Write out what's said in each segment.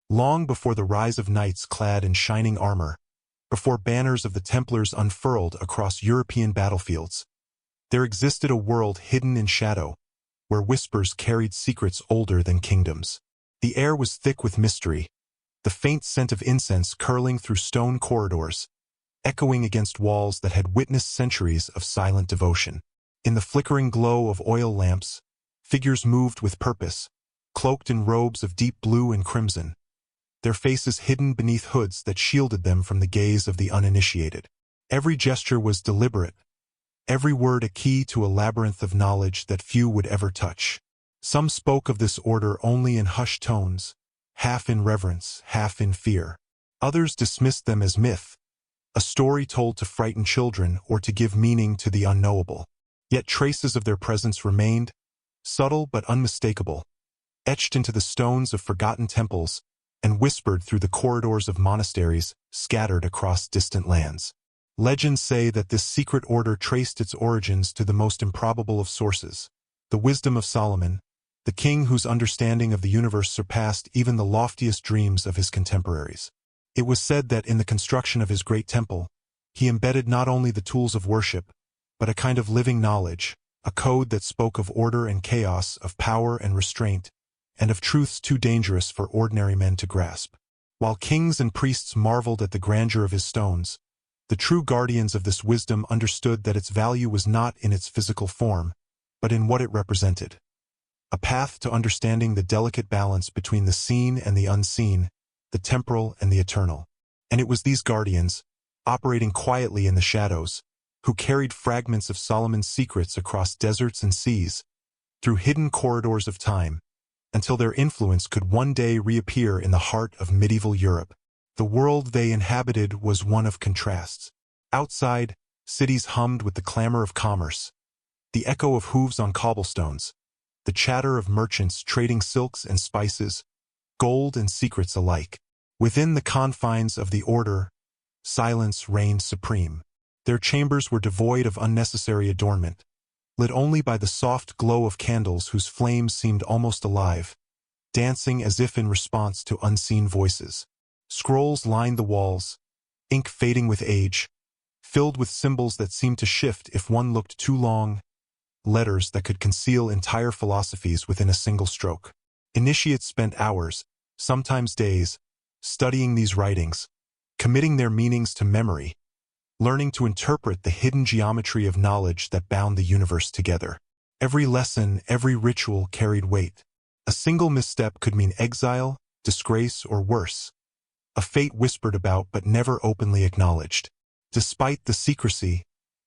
Long before the rise of knights clad in shining armor, before banners of the Templars unfurled across European battlefields, there existed a world hidden in shadow, where whispers carried secrets older than kingdoms. The air was thick with mystery, the faint scent of incense curling through stone corridors, echoing against walls that had witnessed centuries of silent devotion. In the flickering glow of oil lamps, figures moved with purpose, cloaked in robes of deep blue and crimson, their faces hidden beneath hoods that shielded them from the gaze of the uninitiated. Every gesture was deliberate, every word a key to a labyrinth of knowledge that few would ever touch. Some spoke of this order only in hushed tones, half in reverence, half in fear. Others dismissed them as myth, a story told to frighten children or to give meaning to the unknowable. Yet traces of their presence remained, subtle but unmistakable, etched into the stones of forgotten temples and whispered through the corridors of monasteries scattered across distant lands. Legends say that this secret order traced its origins to the most improbable of sources, the wisdom of Solomon, the king whose understanding of the universe surpassed even the loftiest dreams of his contemporaries. It was said that in the construction of his great temple, he embedded not only the tools of worship, but a kind of living knowledge, a code that spoke of order and chaos, of power and restraint, and of truths too dangerous for ordinary men to grasp. While kings and priests marveled at the grandeur of his stones, the true guardians of this wisdom understood that its value was not in its physical form, but in what it represented. A path to understanding the delicate balance between the seen and the unseen, the temporal and the eternal. And it was these guardians, operating quietly in the shadows, who carried fragments of Solomon's secrets across deserts and seas, through hidden corridors of time, until their influence could one day reappear in the heart of medieval Europe. The world they inhabited was one of contrasts. Outside, cities hummed with the clamor of commerce, the echo of hooves on cobblestones, the chatter of merchants trading silks and spices, gold and secrets alike. Within the confines of the order, silence reigned supreme. Their chambers were devoid of unnecessary adornment, lit only by the soft glow of candles whose flames seemed almost alive, dancing as if in response to unseen voices. Scrolls lined the walls, ink fading with age, filled with symbols that seemed to shift if one looked too long, letters that could conceal entire philosophies within a single stroke. Initiates spent hours, sometimes days, studying these writings, committing their meanings to memory, learning to interpret the hidden geometry of knowledge that bound the universe together. Every lesson, every ritual carried weight. A single misstep could mean exile, disgrace, or worse, a fate whispered about but never openly acknowledged. Despite the secrecy,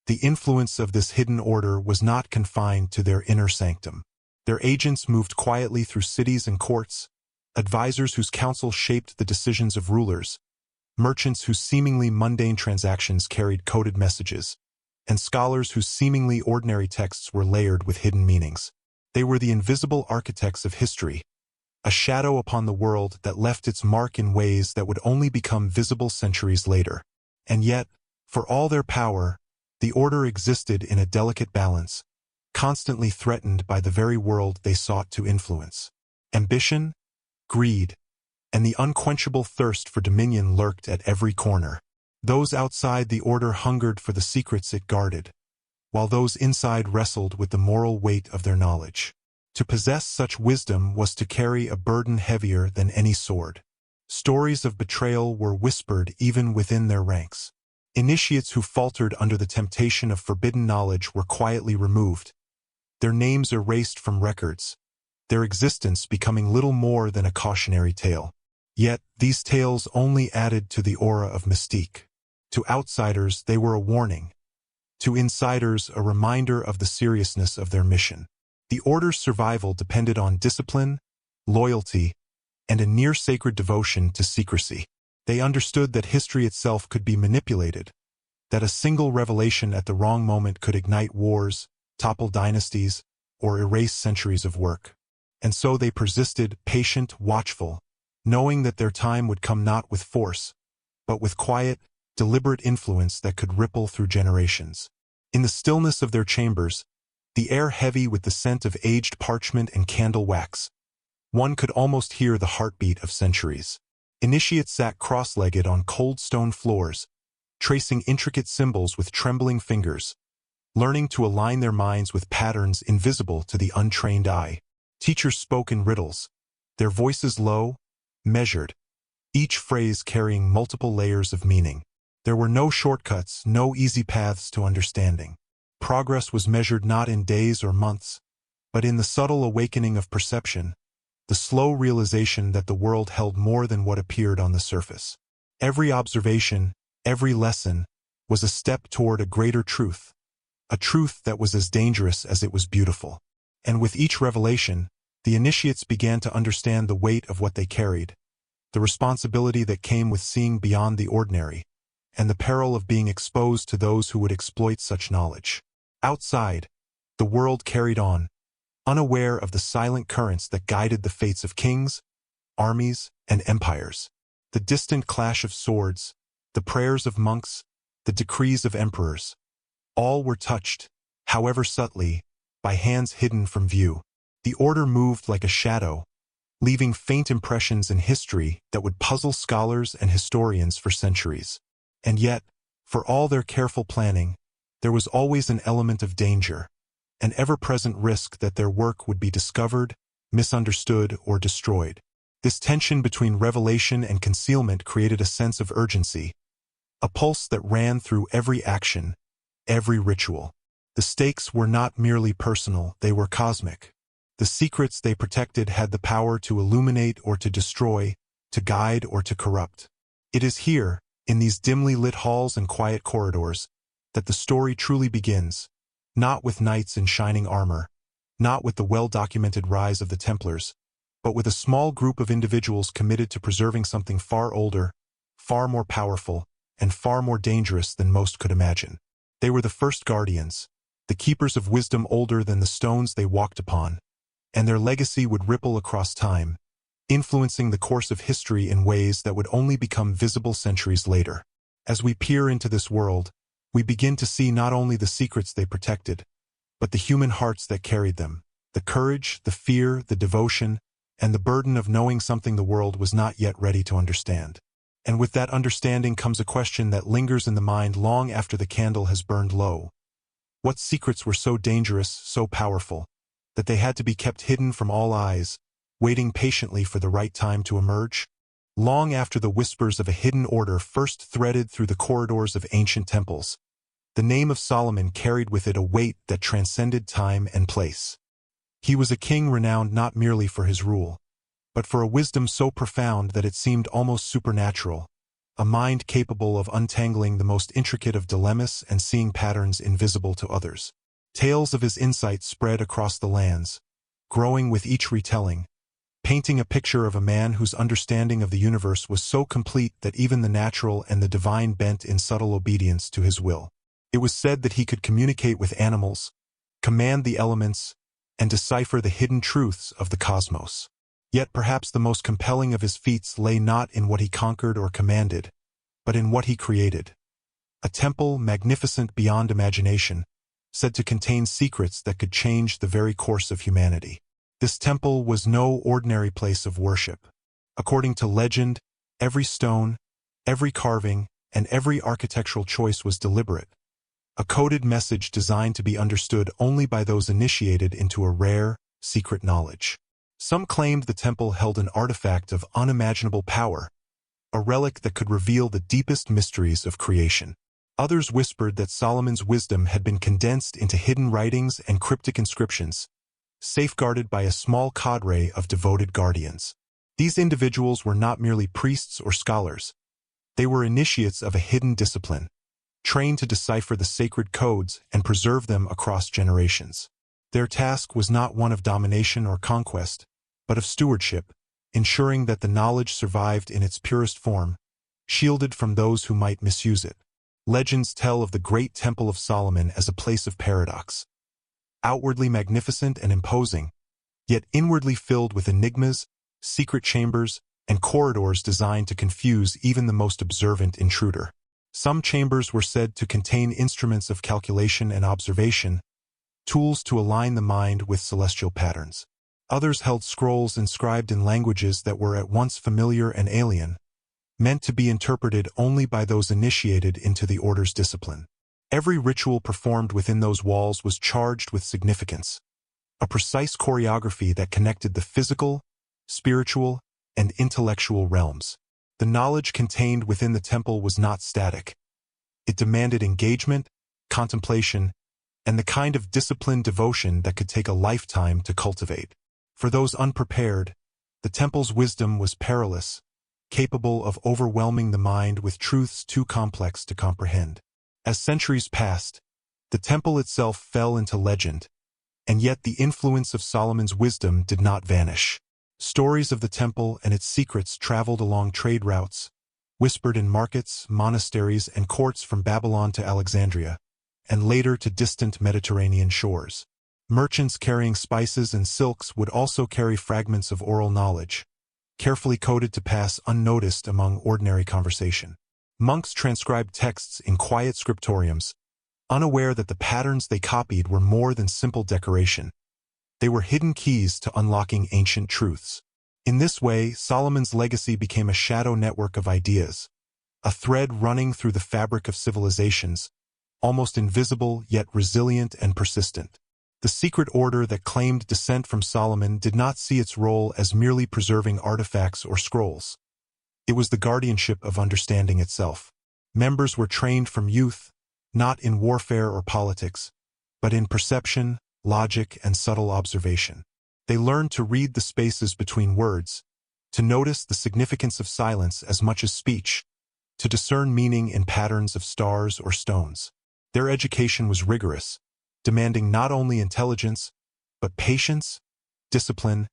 the influence of this hidden order was not confined to their inner sanctum. Their agents moved quietly through cities and courts, advisors whose counsel shaped the decisions of rulers, merchants whose seemingly mundane transactions carried coded messages, and scholars whose seemingly ordinary texts were layered with hidden meanings. They were the invisible architects of history, a shadow upon the world that left its mark in ways that would only become visible centuries later. And yet, for all their power, the order existed in a delicate balance, constantly threatened by the very world they sought to influence. Ambition, greed, and the unquenchable thirst for dominion lurked at every corner. Those outside the order hungered for the secrets it guarded, while those inside wrestled with the moral weight of their knowledge. To possess such wisdom was to carry a burden heavier than any sword. Stories of betrayal were whispered even within their ranks. Initiates who faltered under the temptation of forbidden knowledge were quietly removed, their names erased from records, their existence becoming little more than a cautionary tale. Yet, these tales only added to the aura of mystique. To outsiders, they were a warning. To insiders, a reminder of the seriousness of their mission. The order's survival depended on discipline, loyalty, and a near-sacred devotion to secrecy. They understood that history itself could be manipulated, that a single revelation at the wrong moment could ignite wars, topple dynasties, or erase centuries of work. And so they persisted, patient, watchful, knowing that their time would come not with force, but with quiet, deliberate influence that could ripple through generations. In the stillness of their chambers, the air heavy with the scent of aged parchment and candle wax, one could almost hear the heartbeat of centuries. Initiates sat cross-legged on cold stone floors, tracing intricate symbols with trembling fingers, learning to align their minds with patterns invisible to the untrained eye. Teachers spoke in riddles, their voices low, measured, each phrase carrying multiple layers of meaning. There were no shortcuts, no easy paths to understanding. Progress was measured not in days or months, but in the subtle awakening of perception, the slow realization that the world held more than what appeared on the surface. Every observation, every lesson, was a step toward a greater truth, a truth that was as dangerous as it was beautiful. And with each revelation, the initiates began to understand the weight of what they carried, the responsibility that came with seeing beyond the ordinary, and the peril of being exposed to those who would exploit such knowledge. Outside, the world carried on, unaware of the silent currents that guided the fates of kings, armies, and empires. The distant clash of swords, the prayers of monks, the decrees of emperors, all were touched, however subtly, by hands hidden from view. The order moved like a shadow, leaving faint impressions in history that would puzzle scholars and historians for centuries. And yet, for all their careful planning, there was always an element of danger, an ever-present risk that their work would be discovered, misunderstood, or destroyed. This tension between revelation and concealment created a sense of urgency, a pulse that ran through every action, every ritual. The stakes were not merely personal, they were cosmic. The secrets they protected had the power to illuminate or to destroy, to guide or to corrupt. It is here, in these dimly lit halls and quiet corridors, that the story truly begins, not with knights in shining armor, not with the well-documented rise of the Templars, but with a small group of individuals committed to preserving something far older, far more powerful, and far more dangerous than most could imagine. They were the first guardians, the keepers of wisdom older than the stones they walked upon, and their legacy would ripple across time, influencing the course of history in ways that would only become visible centuries later. As we peer into this world, we begin to see not only the secrets they protected, but the human hearts that carried them, the courage, the fear, the devotion, and the burden of knowing something the world was not yet ready to understand. And with that understanding comes a question that lingers in the mind long after the candle has burned low. What secrets were so dangerous, so powerful, that they had to be kept hidden from all eyes, waiting patiently for the right time to emerge? Long after the whispers of a hidden order first threaded through the corridors of ancient temples, the name of Solomon carried with it a weight that transcended time and place. He was a king renowned not merely for his rule, but for a wisdom so profound that it seemed almost supernatural, a mind capable of untangling the most intricate of dilemmas and seeing patterns invisible to others. Tales of his insight spread across the lands, growing with each retelling, painting a picture of a man whose understanding of the universe was so complete that even the natural and the divine bent in subtle obedience to his will. It was said that he could communicate with animals, command the elements, and decipher the hidden truths of the cosmos. Yet perhaps the most compelling of his feats lay not in what he conquered or commanded, but in what he created. A temple magnificent beyond imagination, said to contain secrets that could change the very course of humanity. This temple was no ordinary place of worship. According to legend, every stone, every carving, and every architectural choice was deliberate, a coded message designed to be understood only by those initiated into a rare, secret knowledge. Some claimed the temple held an artifact of unimaginable power, a relic that could reveal the deepest mysteries of creation. Others whispered that Solomon's wisdom had been condensed into hidden writings and cryptic inscriptions, safeguarded by a small cadre of devoted guardians. These individuals were not merely priests or scholars. They were initiates of a hidden discipline, trained to decipher the sacred codes and preserve them across generations. Their task was not one of domination or conquest, but of stewardship, ensuring that the knowledge survived in its purest form, shielded from those who might misuse it. Legends tell of the great Temple of Solomon as a place of paradox. Outwardly magnificent and imposing, yet inwardly filled with enigmas, secret chambers, and corridors designed to confuse even the most observant intruder. Some chambers were said to contain instruments of calculation and observation, tools to align the mind with celestial patterns. Others held scrolls inscribed in languages that were at once familiar and alien, meant to be interpreted only by those initiated into the order's discipline. Every ritual performed within those walls was charged with significance, a precise choreography that connected the physical, spiritual, and intellectual realms. The knowledge contained within the temple was not static. It demanded engagement, contemplation, and the kind of disciplined devotion that could take a lifetime to cultivate. For those unprepared, the temple's wisdom was perilous, capable of overwhelming the mind with truths too complex to comprehend. As centuries passed, the temple itself fell into legend, and yet the influence of Solomon's wisdom did not vanish. Stories of the temple and its secrets traveled along trade routes, whispered in markets, monasteries, and courts from Babylon to Alexandria, and later to distant Mediterranean shores. Merchants carrying spices and silks would also carry fragments of oral knowledge, carefully coded to pass unnoticed among ordinary conversation. Monks transcribed texts in quiet scriptoriums, unaware that the patterns they copied were more than simple decoration. They were hidden keys to unlocking ancient truths. In this way, Solomon's legacy became a shadow network of ideas, a thread running through the fabric of civilizations, almost invisible yet resilient and persistent. The secret order that claimed descent from Solomon did not see its role as merely preserving artifacts or scrolls. It was the guardianship of understanding itself. Members were trained from youth, not in warfare or politics, but in perception, logic, and subtle observation. They learned to read the spaces between words, to notice the significance of silence as much as speech, to discern meaning in patterns of stars or stones. Their education was rigorous, demanding not only intelligence, but patience, discipline,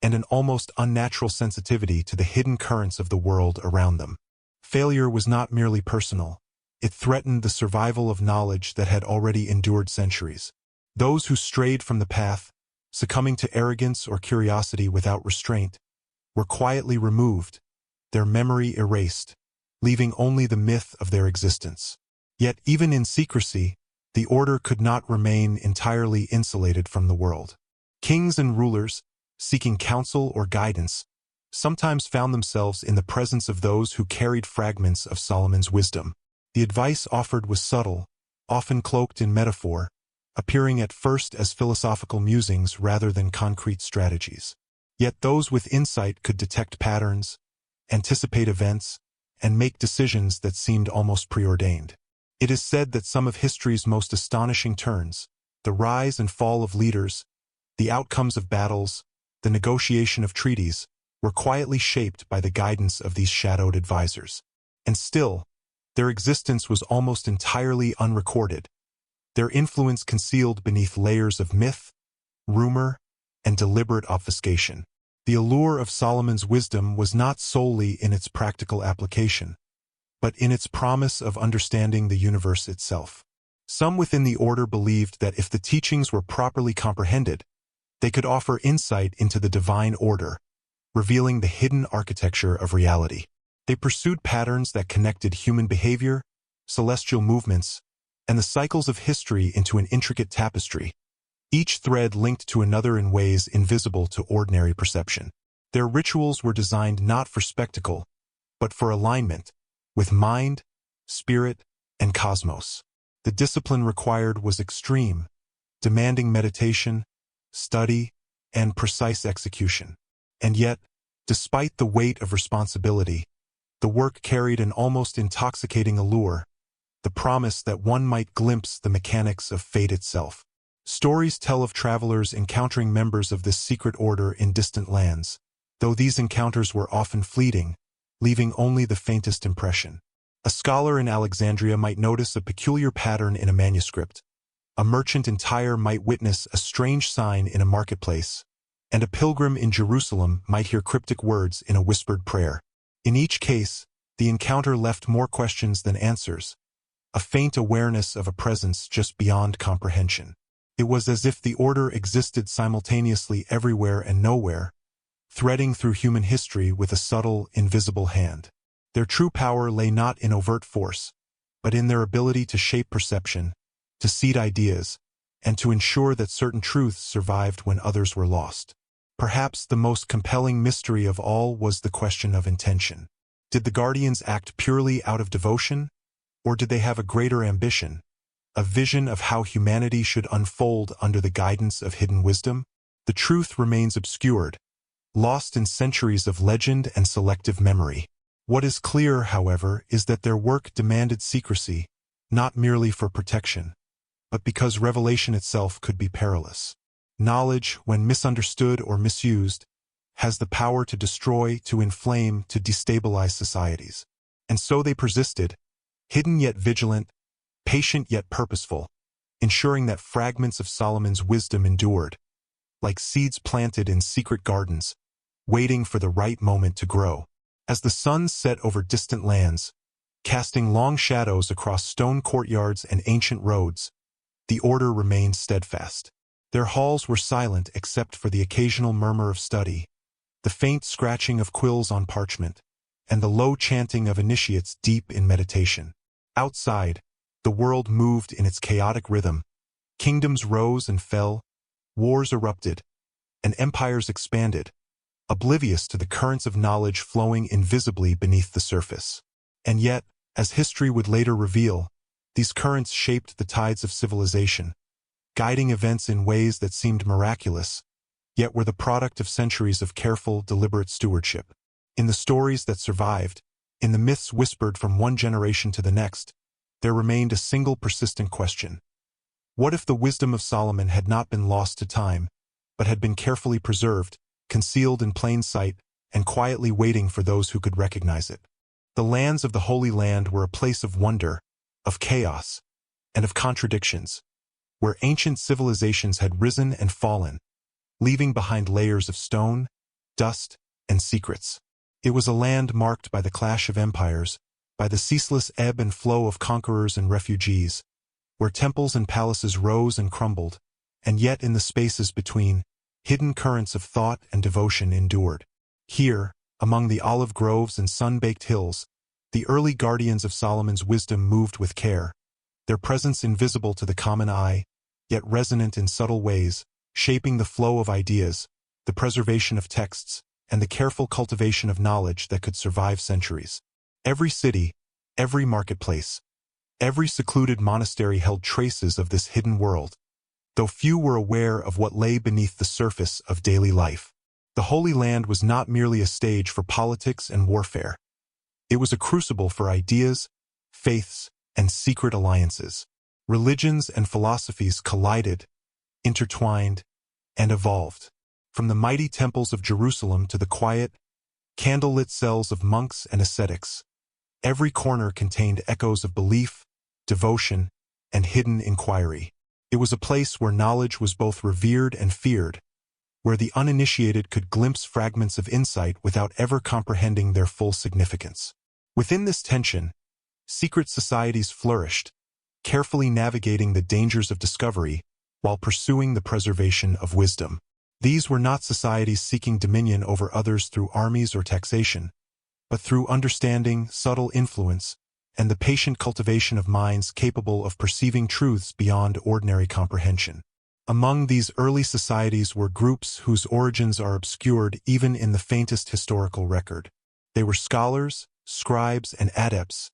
and an almost unnatural sensitivity to the hidden currents of the world around them. Failure was not merely personal. It threatened the survival of knowledge that had already endured centuries. Those who strayed from the path, succumbing to arrogance or curiosity without restraint, were quietly removed, their memory erased, leaving only the myth of their existence. Yet even in secrecy, the order could not remain entirely insulated from the world. Kings and rulers, seeking counsel or guidance, sometimes found themselves in the presence of those who carried fragments of Solomon's wisdom. The advice offered was subtle, often cloaked in metaphor, appearing at first as philosophical musings rather than concrete strategies. Yet those with insight could detect patterns, anticipate events, and make decisions that seemed almost preordained. It is said that some of history's most astonishing turns, the rise and fall of leaders, the outcomes of battles, the negotiation of treaties, were quietly shaped by the guidance of these shadowed advisors. And still, their existence was almost entirely unrecorded, their influence concealed beneath layers of myth, rumor, and deliberate obfuscation. The allure of Solomon's wisdom was not solely in its practical application, but in its promise of understanding the universe itself. Some within the order believed that if the teachings were properly comprehended, they could offer insight into the divine order, revealing the hidden architecture of reality. They pursued patterns that connected human behavior, celestial movements, and the cycles of history into an intricate tapestry, each thread linked to another in ways invisible to ordinary perception. Their rituals were designed not for spectacle, but for alignment with mind, spirit, and cosmos. The discipline required was extreme, demanding meditation, study, and precise execution. And yet, despite the weight of responsibility, the work carried an almost intoxicating allure, the promise that one might glimpse the mechanics of fate itself. Stories tell of travelers encountering members of this secret order in distant lands, though these encounters were often fleeting, leaving only the faintest impression. A scholar in Alexandria might notice a peculiar pattern in a manuscript. A merchant in Tyre might witness a strange sign in a marketplace, and a pilgrim in Jerusalem might hear cryptic words in a whispered prayer. In each case, the encounter left more questions than answers, a faint awareness of a presence just beyond comprehension. It was as if the order existed simultaneously everywhere and nowhere, threading through human history with a subtle, invisible hand. Their true power lay not in overt force, but in their ability to shape perception, to seed ideas, and to ensure that certain truths survived when others were lost. Perhaps the most compelling mystery of all was the question of intention. Did the guardians act purely out of devotion, or did they have a greater ambition, a vision of how humanity should unfold under the guidance of hidden wisdom? The truth remains obscured, lost in centuries of legend and selective memory. What is clear, however, is that their work demanded secrecy, not merely for protection, but because revelation itself could be perilous. Knowledge, when misunderstood or misused, has the power to destroy, to inflame, to destabilize societies. And so they persisted, hidden yet vigilant, patient yet purposeful, ensuring that fragments of Solomon's wisdom endured, like seeds planted in secret gardens, waiting for the right moment to grow. As the sun set over distant lands, casting long shadows across stone courtyards and ancient roads, the order remained steadfast. Their halls were silent except for the occasional murmur of study, the faint scratching of quills on parchment, and the low chanting of initiates deep in meditation. Outside, the world moved in its chaotic rhythm. Kingdoms rose and fell, wars erupted, and empires expanded, oblivious to the currents of knowledge flowing invisibly beneath the surface. And yet, as history would later reveal, these currents shaped the tides of civilization, guiding events in ways that seemed miraculous, yet were the product of centuries of careful, deliberate stewardship. In the stories that survived, in the myths whispered from one generation to the next, there remained a single persistent question. What if the wisdom of Solomon had not been lost to time, but had been carefully preserved, concealed in plain sight, and quietly waiting for those who could recognize it? The lands of the Holy Land were a place of wonder, of chaos, and of contradictions, where ancient civilizations had risen and fallen, leaving behind layers of stone, dust, and secrets. It was a land marked by the clash of empires, by the ceaseless ebb and flow of conquerors and refugees, where temples and palaces rose and crumbled, and yet in the spaces between, hidden currents of thought and devotion endured. Here, among the olive groves and sun-baked hills, the early guardians of Solomon's wisdom moved with care, their presence invisible to the common eye, yet resonant in subtle ways, shaping the flow of ideas, the preservation of texts, and the careful cultivation of knowledge that could survive centuries. Every city, every marketplace, every secluded monastery held traces of this hidden world, though few were aware of what lay beneath the surface of daily life. The Holy Land was not merely a stage for politics and warfare. It was a crucible for ideas, faiths, and secret alliances. Religions and philosophies collided, intertwined, and evolved. From the mighty temples of Jerusalem to the quiet, candlelit cells of monks and ascetics, every corner contained echoes of belief, devotion, and hidden inquiry. It was a place where knowledge was both revered and feared, where the uninitiated could glimpse fragments of insight without ever comprehending their full significance. Within this tension, secret societies flourished, carefully navigating the dangers of discovery while pursuing the preservation of wisdom. These were not societies seeking dominion over others through armies or taxation, but through understanding, subtle influence, and the patient cultivation of minds capable of perceiving truths beyond ordinary comprehension. Among these early societies were groups whose origins are obscured even in the faintest historical record. They were scholars, scribes, and adepts,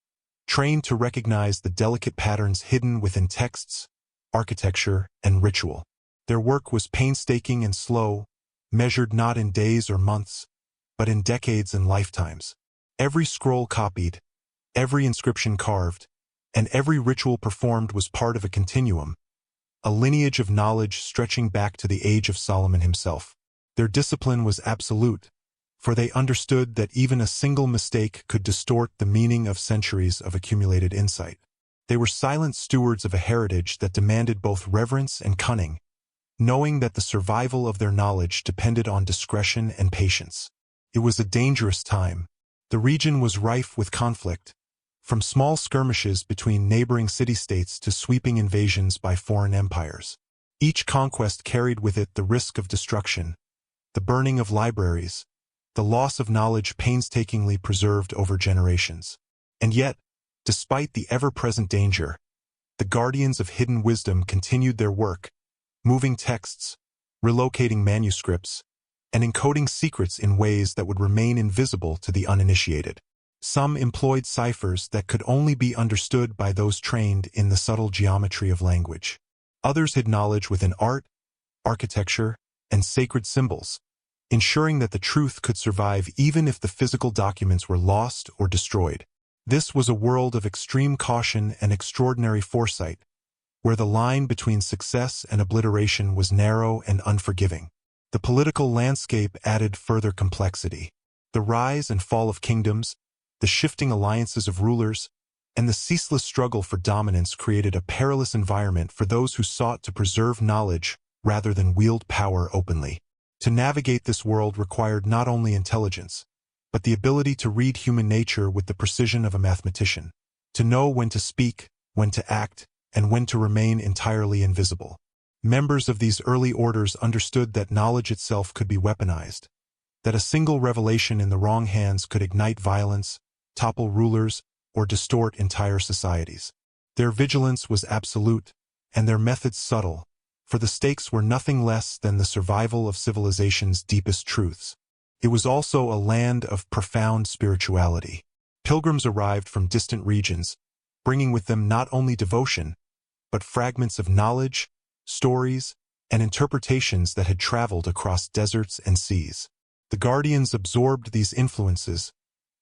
trained to recognize the delicate patterns hidden within texts, architecture, and ritual. Their work was painstaking and slow, measured not in days or months, but in decades and lifetimes. Every scroll copied, every inscription carved, and every ritual performed was part of a continuum, a lineage of knowledge stretching back to the age of Solomon himself. Their discipline was absolute, for they understood that even a single mistake could distort the meaning of centuries of accumulated insight. They were silent stewards of a heritage that demanded both reverence and cunning, knowing that the survival of their knowledge depended on discretion and patience. It was a dangerous time. The region was rife with conflict, from small skirmishes between neighboring city-states to sweeping invasions by foreign empires. Each conquest carried with it the risk of destruction, the burning of libraries, the loss of knowledge painstakingly preserved over generations. And yet, despite the ever-present danger, the guardians of hidden wisdom continued their work, moving texts, relocating manuscripts, and encoding secrets in ways that would remain invisible to the uninitiated. Some employed ciphers that could only be understood by those trained in the subtle geometry of language. Others hid knowledge within art, architecture, and sacred symbols, ensuring that the truth could survive even if the physical documents were lost or destroyed. This was a world of extreme caution and extraordinary foresight, where the line between success and obliteration was narrow and unforgiving. The political landscape added further complexity. The rise and fall of kingdoms, the shifting alliances of rulers, and the ceaseless struggle for dominance created a perilous environment for those who sought to preserve knowledge rather than wield power openly. To navigate this world required not only intelligence, but the ability to read human nature with the precision of a mathematician, to know when to speak, when to act, and when to remain entirely invisible. Members of these early orders understood that knowledge itself could be weaponized, that a single revelation in the wrong hands could ignite violence, topple rulers, or distort entire societies. Their vigilance was absolute, and their methods subtle, for the stakes were nothing less than the survival of civilization's deepest truths. It was also a land of profound spirituality. Pilgrims arrived from distant regions, bringing with them not only devotion, but fragments of knowledge, stories, and interpretations that had traveled across deserts and seas. The guardians absorbed these influences,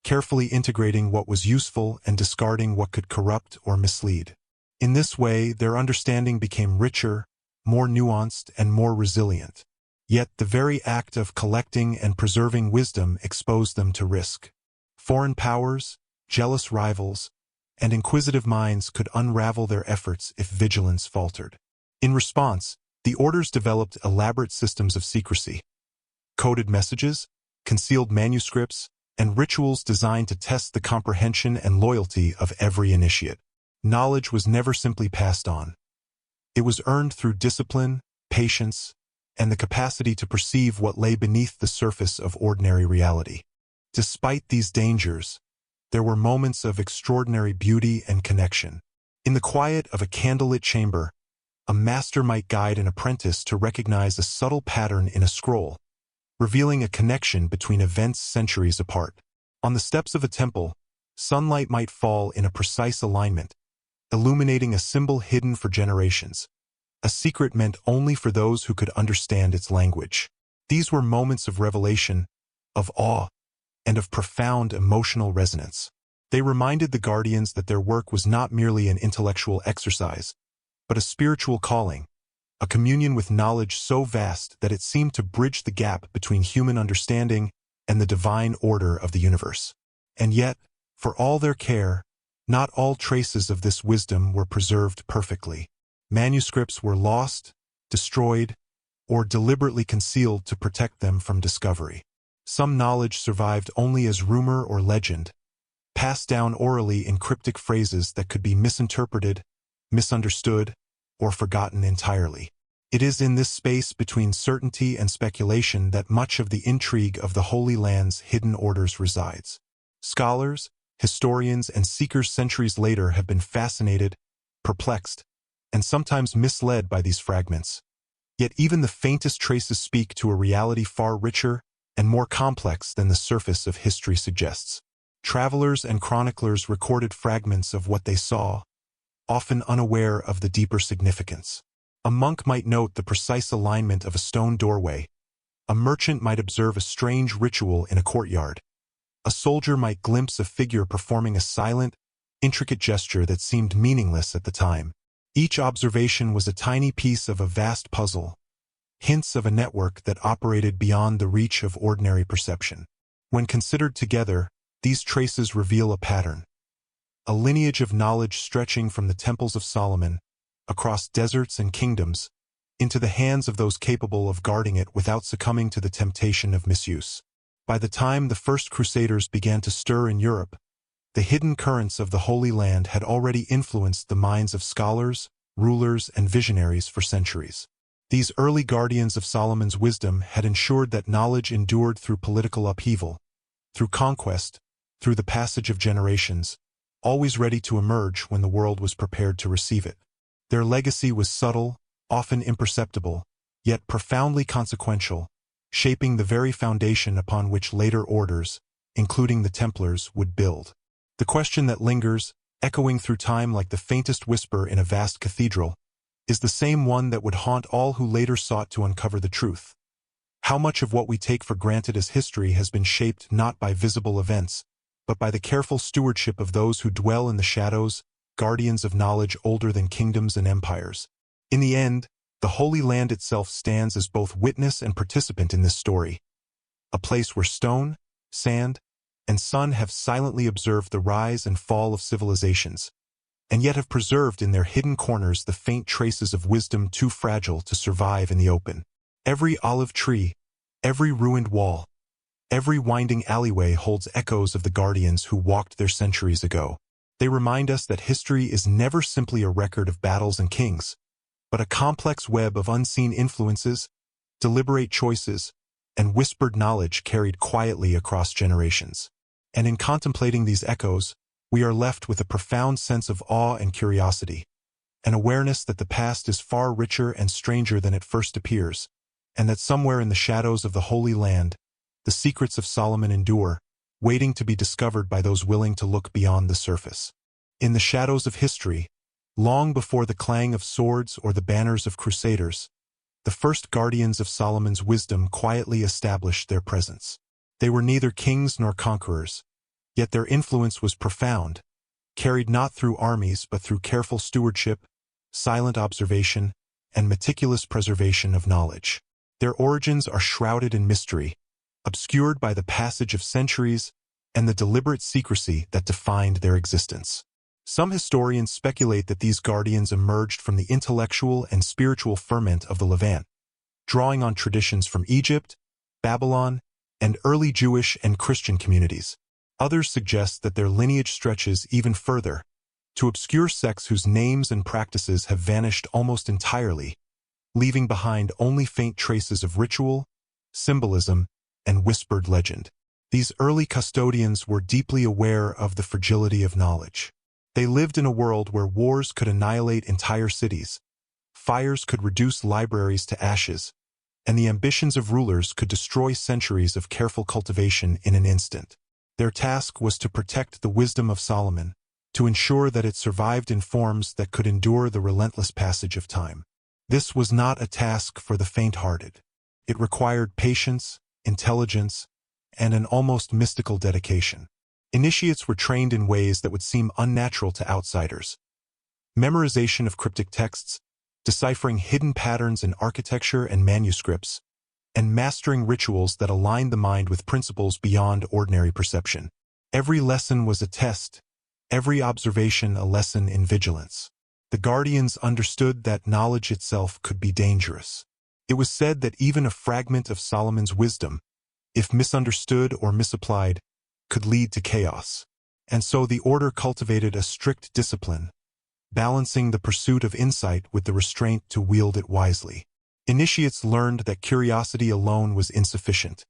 carefully integrating what was useful and discarding what could corrupt or mislead. In this way, their understanding became richer, more nuanced, and more resilient. Yet the very act of collecting and preserving wisdom exposed them to risk. Foreign powers, jealous rivals, and inquisitive minds could unravel their efforts if vigilance faltered. In response, the orders developed elaborate systems of secrecy, coded messages, concealed manuscripts, and rituals designed to test the comprehension and loyalty of every initiate. Knowledge was never simply passed on. It was earned through discipline, patience, and the capacity to perceive what lay beneath the surface of ordinary reality. Despite these dangers, there were moments of extraordinary beauty and connection. In the quiet of a candlelit chamber, a master might guide an apprentice to recognize a subtle pattern in a scroll, revealing a connection between events centuries apart. On the steps of a temple, sunlight might fall in a precise alignment, illuminating a symbol hidden for generations, a secret meant only for those who could understand its language. These were moments of revelation, of awe, and of profound emotional resonance. They reminded the guardians that their work was not merely an intellectual exercise, but a spiritual calling, a communion with knowledge so vast that it seemed to bridge the gap between human understanding and the divine order of the universe. And yet, for all their care, not all traces of this wisdom were preserved perfectly. Manuscripts were lost, destroyed, or deliberately concealed to protect them from discovery. Some knowledge survived only as rumor or legend, passed down orally in cryptic phrases that could be misinterpreted, misunderstood, or forgotten entirely. It is in this space between certainty and speculation that much of the intrigue of the Holy Land's hidden orders resides. Scholars, historians, and seekers centuries later have been fascinated, perplexed, and sometimes misled by these fragments. Yet even the faintest traces speak to a reality far richer and more complex than the surface of history suggests. Travelers and chroniclers recorded fragments of what they saw, often unaware of the deeper significance. A monk might note the precise alignment of a stone doorway. A merchant might observe a strange ritual in a courtyard. A soldier might glimpse a figure performing a silent, intricate gesture that seemed meaningless at the time. Each observation was a tiny piece of a vast puzzle, hints of a network that operated beyond the reach of ordinary perception. When considered together, these traces reveal a pattern, a lineage of knowledge stretching from the temples of Solomon, across deserts and kingdoms, into the hands of those capable of guarding it without succumbing to the temptation of misuse. By the time the first Crusaders began to stir in Europe, the hidden currents of the Holy Land had already influenced the minds of scholars, rulers, and visionaries for centuries. These early guardians of Solomon's wisdom had ensured that knowledge endured through political upheaval, through conquest, through the passage of generations, always ready to emerge when the world was prepared to receive it. Their legacy was subtle, often imperceptible, yet profoundly consequential, shaping the very foundation upon which later orders, including the Templars, would build. The question that lingers, echoing through time like the faintest whisper in a vast cathedral, is the same one that would haunt all who later sought to uncover the truth. How much of what we take for granted as history has been shaped not by visible events, but by the careful stewardship of those who dwell in the shadows, guardians of knowledge older than kingdoms and empires? In the end, the Holy Land itself stands as both witness and participant in this story, a place where stone, sand, and sun have silently observed the rise and fall of civilizations, and yet have preserved in their hidden corners the faint traces of wisdom too fragile to survive in the open. Every olive tree, every ruined wall, every winding alleyway holds echoes of the guardians who walked there centuries ago. They remind us that history is never simply a record of battles and kings, but a complex web of unseen influences, deliberate choices, and whispered knowledge carried quietly across generations. And in contemplating these echoes, we are left with a profound sense of awe and curiosity, an awareness that the past is far richer and stranger than it first appears, and that somewhere in the shadows of the Holy Land, the secrets of Solomon endure, waiting to be discovered by those willing to look beyond the surface. In the shadows of history, long before the clang of swords or the banners of crusaders, the first guardians of Solomon's wisdom quietly established their presence. They were neither kings nor conquerors, yet their influence was profound, carried not through armies but through careful stewardship, silent observation, and meticulous preservation of knowledge. Their origins are shrouded in mystery, obscured by the passage of centuries and the deliberate secrecy that defined their existence. Some historians speculate that these guardians emerged from the intellectual and spiritual ferment of the Levant, drawing on traditions from Egypt, Babylon, and early Jewish and Christian communities. Others suggest that their lineage stretches even further, to obscure sects whose names and practices have vanished almost entirely, leaving behind only faint traces of ritual, symbolism, and whispered legend. These early custodians were deeply aware of the fragility of knowledge. They lived in a world where wars could annihilate entire cities, fires could reduce libraries to ashes, and the ambitions of rulers could destroy centuries of careful cultivation in an instant. Their task was to protect the wisdom of Solomon, to ensure that it survived in forms that could endure the relentless passage of time. This was not a task for the faint-hearted. It required patience, intelligence, and an almost mystical dedication. Initiates were trained in ways that would seem unnatural to outsiders. Memorization of cryptic texts, deciphering hidden patterns in architecture and manuscripts, and mastering rituals that aligned the mind with principles beyond ordinary perception. Every lesson was a test, every observation a lesson in vigilance. The guardians understood that knowledge itself could be dangerous. It was said that even a fragment of Solomon's wisdom, if misunderstood or misapplied, could lead to chaos. And so the order cultivated a strict discipline, balancing the pursuit of insight with the restraint to wield it wisely. Initiates learned that curiosity alone was insufficient.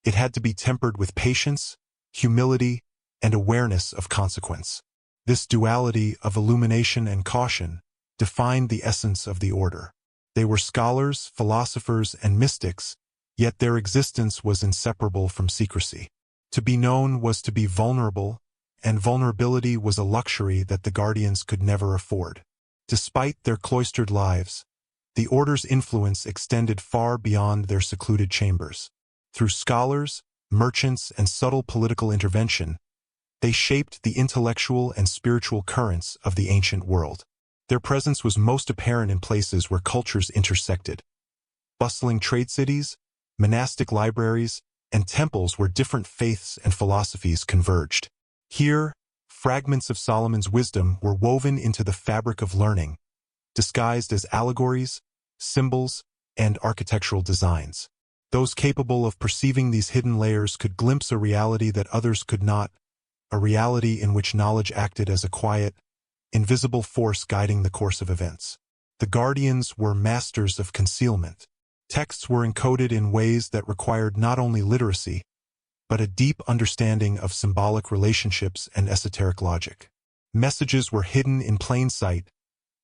It had to be tempered with patience, humility, and awareness of consequence. This duality of illumination and caution defined the essence of the order. They were scholars, philosophers, and mystics, yet their existence was inseparable from secrecy. To be known was to be vulnerable, and vulnerability was a luxury that the guardians could never afford. Despite their cloistered lives, the order's influence extended far beyond their secluded chambers. Through scholars, merchants, and subtle political intervention, they shaped the intellectual and spiritual currents of the ancient world. Their presence was most apparent in places where cultures intersected. Bustling trade cities, monastic libraries, and temples where different faiths and philosophies converged. Here, fragments of Solomon's wisdom were woven into the fabric of learning, disguised as allegories, symbols, and architectural designs. Those capable of perceiving these hidden layers could glimpse a reality that others could not, a reality in which knowledge acted as a quiet, invisible force guiding the course of events. The guardians were masters of concealment. Texts were encoded in ways that required not only literacy, but a deep understanding of symbolic relationships and esoteric logic. Messages were hidden in plain sight,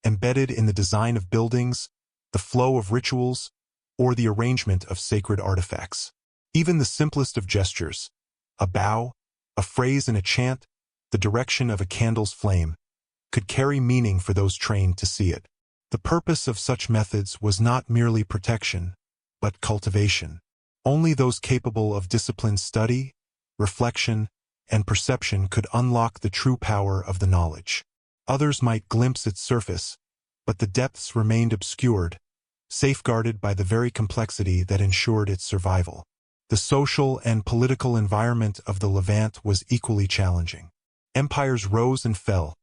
embedded in the design of buildings, the flow of rituals, or the arrangement of sacred artifacts. Even the simplest of gestures, A bow, a phrase in a chant, the direction of a candle's flame, could carry meaning for those trained to see it. The purpose of such methods was not merely protection, but cultivation. Only those capable of disciplined study, reflection, and perception could unlock the true power of the knowledge. Others might glimpse its surface, but the depths remained obscured, safeguarded by the very complexity that ensured its survival. The social and political environment of the Levant was equally challenging. Empires rose and fell,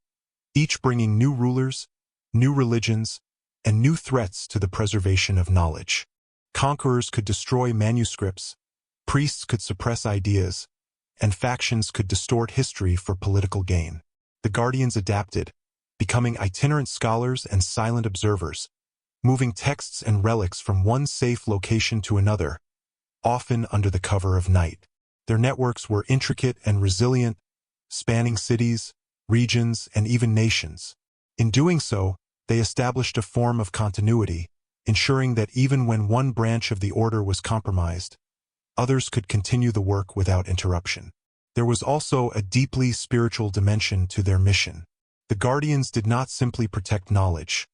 each bringing new rulers, new religions, and new threats to the preservation of knowledge. Conquerors could destroy manuscripts, priests could suppress ideas, and factions could distort history for political gain. The guardians adapted, becoming itinerant scholars and silent observers, moving texts and relics from one safe location to another, often under the cover of night. Their networks were intricate and resilient, spanning cities, regions, and even nations. In doing so, they established a form of continuity, ensuring that even when one branch of the order was compromised, others could continue the work without interruption. There was also a deeply spiritual dimension to their mission. The guardians did not simply protect knowledge.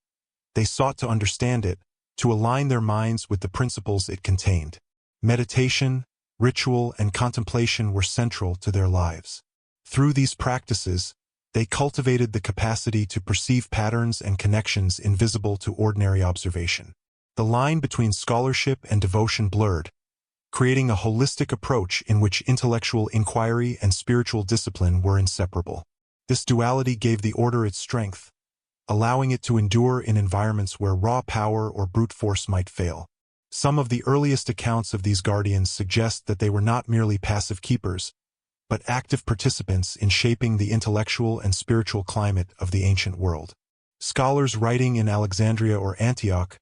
They sought to understand it, to align their minds with the principles it contained. Meditation, ritual, and contemplation were central to their lives. Through these practices, they cultivated the capacity to perceive patterns and connections invisible to ordinary observation. The line between scholarship and devotion blurred, creating a holistic approach in which intellectual inquiry and spiritual discipline were inseparable. This duality gave the order its strength, allowing it to endure in environments where raw power or brute force might fail. Some of the earliest accounts of these guardians suggest that they were not merely passive keepers, but active participants in shaping the intellectual and spiritual climate of the ancient world. Scholars writing in Alexandria or Antioch,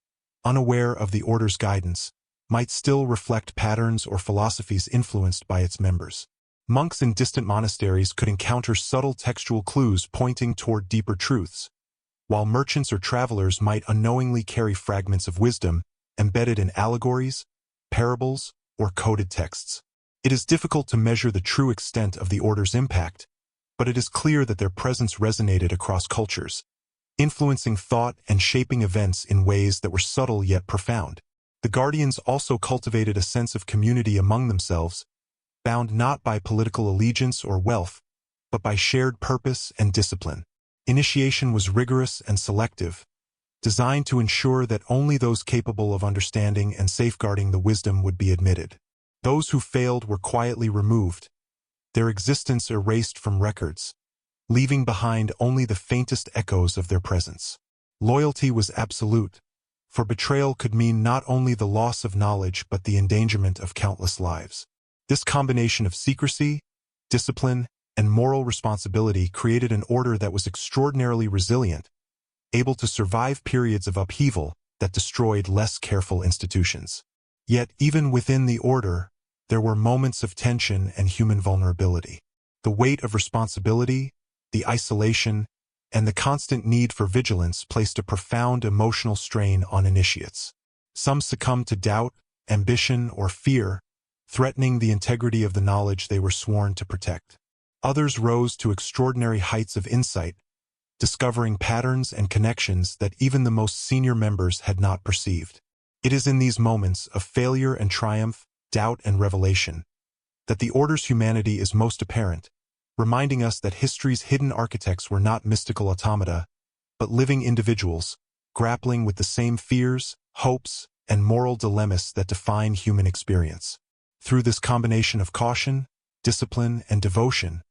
unaware of the order's guidance, might still reflect patterns or philosophies influenced by its members. Monks in distant monasteries could encounter subtle textual clues pointing toward deeper truths, while merchants or travelers might unknowingly carry fragments of wisdom embedded in allegories, parables, or coded texts. It is difficult to measure the true extent of the order's impact, but it is clear that their presence resonated across cultures, influencing thought and shaping events in ways that were subtle yet profound. The guardians also cultivated a sense of community among themselves, bound not by political allegiance or wealth, but by shared purpose and discipline. Initiation was rigorous and selective, designed to ensure that only those capable of understanding and safeguarding the wisdom would be admitted. Those who failed were quietly removed, their existence erased from records, leaving behind only the faintest echoes of their presence. Loyalty was absolute, for betrayal could mean not only the loss of knowledge but the endangerment of countless lives. This combination of secrecy, discipline, and moral responsibility created an order that was extraordinarily resilient, able to survive periods of upheaval that destroyed less careful institutions. Yet, even within the order, there were moments of tension and human vulnerability. The weight of responsibility, the isolation, and the constant need for vigilance placed a profound emotional strain on initiates. Some succumbed to doubt, ambition, or fear, threatening the integrity of the knowledge they were sworn to protect. Others rose to extraordinary heights of insight, discovering patterns and connections that even the most senior members had not perceived. It is in these moments of failure and triumph, doubt and revelation, that the order's humanity is most apparent, reminding us that history's hidden architects were not mystical automata, but living individuals, grappling with the same fears, hopes, and moral dilemmas that define human experience. Through this combination of caution, discipline, and devotion,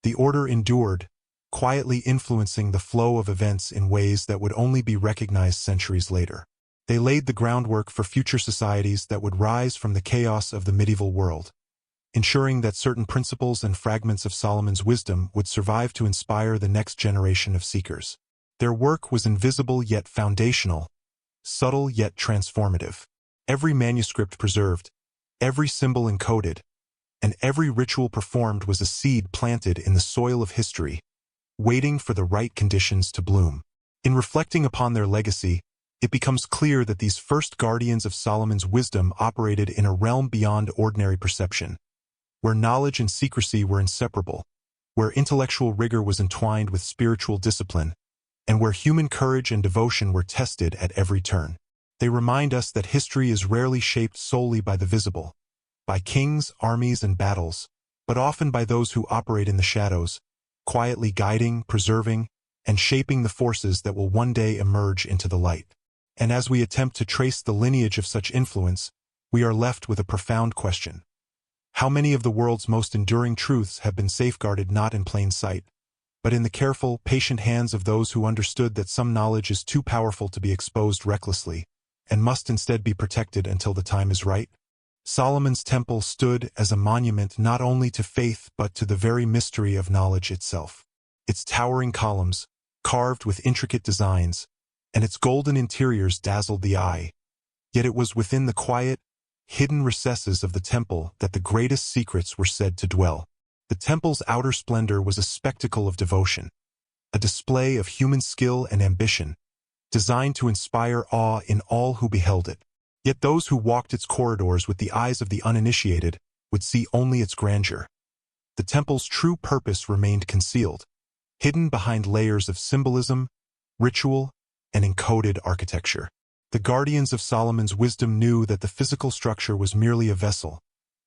the order endured, quietly influencing the flow of events in ways that would only be recognized centuries later. They laid the groundwork for future societies that would rise from the chaos of the medieval world, ensuring that certain principles and fragments of Solomon's wisdom would survive to inspire the next generation of seekers. Their work was invisible yet foundational, subtle yet transformative. Every manuscript preserved, every symbol encoded, and every ritual performed was a seed planted in the soil of history, waiting for the right conditions to bloom. In reflecting upon their legacy, it becomes clear that these first guardians of Solomon's wisdom operated in a realm beyond ordinary perception, where knowledge and secrecy were inseparable, where intellectual rigor was entwined with spiritual discipline, and where human courage and devotion were tested at every turn. They remind us that history is rarely shaped solely by the visible, by kings, armies, and battles, but often by those who operate in the shadows, quietly guiding, preserving, and shaping the forces that will one day emerge into the light. And as we attempt to trace the lineage of such influence, we are left with a profound question. How many of the world's most enduring truths have been safeguarded not in plain sight, but in the careful, patient hands of those who understood that some knowledge is too powerful to be exposed recklessly, and must instead be protected until the time is right? Solomon's temple stood as a monument not only to faith but to the very mystery of knowledge itself. Its towering columns, carved with intricate designs, and its golden interiors dazzled the eye. Yet it was within the quiet, hidden recesses of the temple that the greatest secrets were said to dwell. The temple's outer splendor was a spectacle of devotion, a display of human skill and ambition, designed to inspire awe in all who beheld it. Yet those who walked its corridors with the eyes of the uninitiated would see only its grandeur. The temple's true purpose remained concealed, hidden behind layers of symbolism, ritual, and encoded architecture. The guardians of Solomon's wisdom knew that the physical structure was merely a vessel,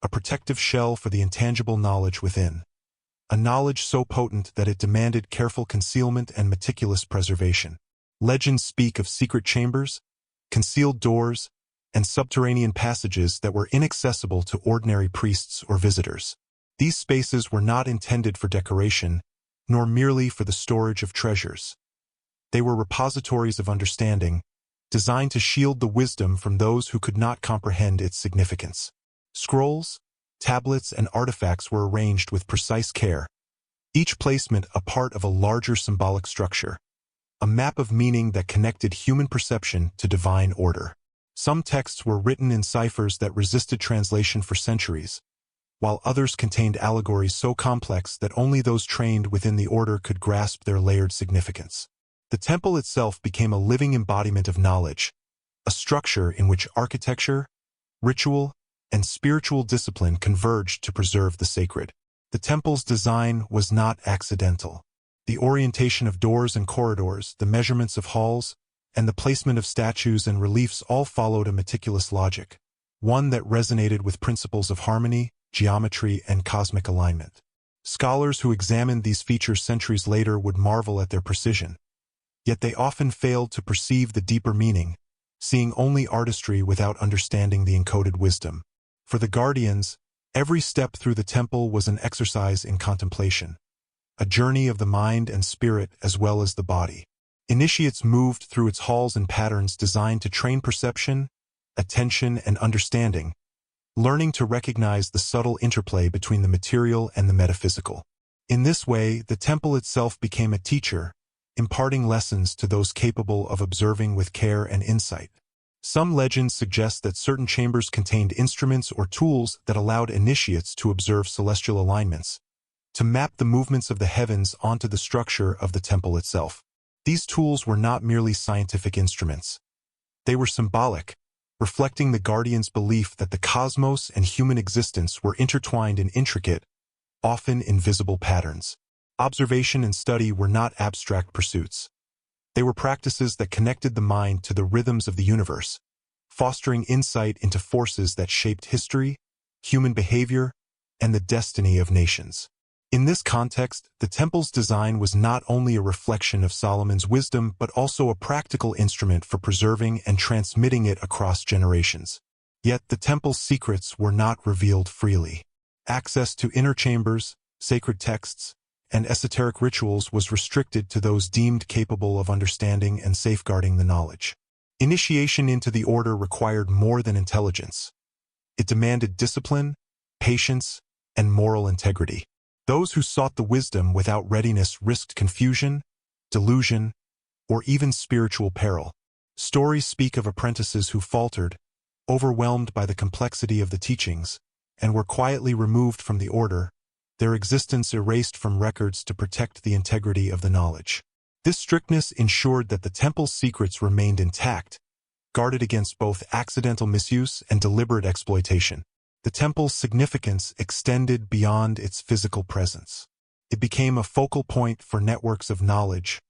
a protective shell for the intangible knowledge within. A knowledge so potent that it demanded careful concealment and meticulous preservation. Legends speak of secret chambers, concealed doors, and subterranean passages that were inaccessible to ordinary priests or visitors. These spaces were not intended for decoration, nor merely for the storage of treasures. They were repositories of understanding, designed to shield the wisdom from those who could not comprehend its significance. Scrolls, tablets, and artifacts were arranged with precise care, each placement a part of a larger symbolic structure, a map of meaning that connected human perception to divine order. Some texts were written in ciphers that resisted translation for centuries, while others contained allegories so complex that only those trained within the order could grasp their layered significance. The temple itself became a living embodiment of knowledge, a structure in which architecture, ritual, and spiritual discipline converged to preserve the sacred. The temple's design was not accidental. The orientation of doors and corridors, the measurements of halls, and the placement of statues and reliefs all followed a meticulous logic, one that resonated with principles of harmony, geometry, and cosmic alignment. Scholars who examined these features centuries later would marvel at their precision, yet they often failed to perceive the deeper meaning, seeing only artistry without understanding the encoded wisdom. For the guardians, every step through the temple was an exercise in contemplation, a journey of the mind and spirit as well as the body. Initiates moved through its halls in patterns designed to train perception, attention, and understanding, learning to recognize the subtle interplay between the material and the metaphysical. In this way, the temple itself became a teacher, imparting lessons to those capable of observing with care and insight. Some legends suggest that certain chambers contained instruments or tools that allowed initiates to observe celestial alignments, to map the movements of the heavens onto the structure of the temple itself. These tools were not merely scientific instruments. They were symbolic, reflecting the guardian's belief that the cosmos and human existence were intertwined in intricate, often invisible patterns. Observation and study were not abstract pursuits. They were practices that connected the mind to the rhythms of the universe, fostering insight into forces that shaped history, human behavior, and the destiny of nations. In this context, the temple's design was not only a reflection of Solomon's wisdom but also a practical instrument for preserving and transmitting it across generations. Yet the temple's secrets were not revealed freely. Access to inner chambers, sacred texts, and esoteric rituals was restricted to those deemed capable of understanding and safeguarding the knowledge. Initiation into the order required more than intelligence. It demanded discipline, patience, and moral integrity. Those who sought the wisdom without readiness risked confusion, delusion, or even spiritual peril. Stories speak of apprentices who faltered, overwhelmed by the complexity of the teachings, and were quietly removed from the order, their existence erased from records to protect the integrity of the knowledge. This strictness ensured that the temple's secrets remained intact, guarded against both accidental misuse and deliberate exploitation. The temple's significance extended beyond its physical presence. It became a focal point for networks of knowledge,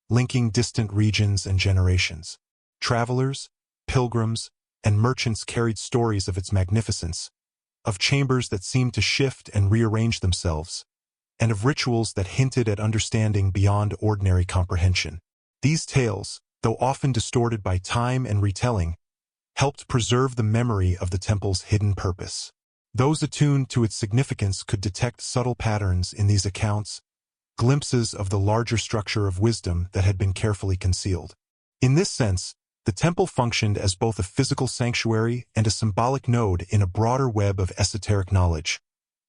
linking distant regions and generations. Travelers, pilgrims, and merchants carried stories of its magnificence, of chambers that seemed to shift and rearrange themselves, and of rituals that hinted at understanding beyond ordinary comprehension. These tales, though often distorted by time and retelling, helped preserve the memory of the temple's hidden purpose. Those attuned to its significance could detect subtle patterns in these accounts, glimpses of the larger structure of wisdom that had been carefully concealed. In this sense, the temple functioned as both a physical sanctuary and a symbolic node in a broader web of esoteric knowledge,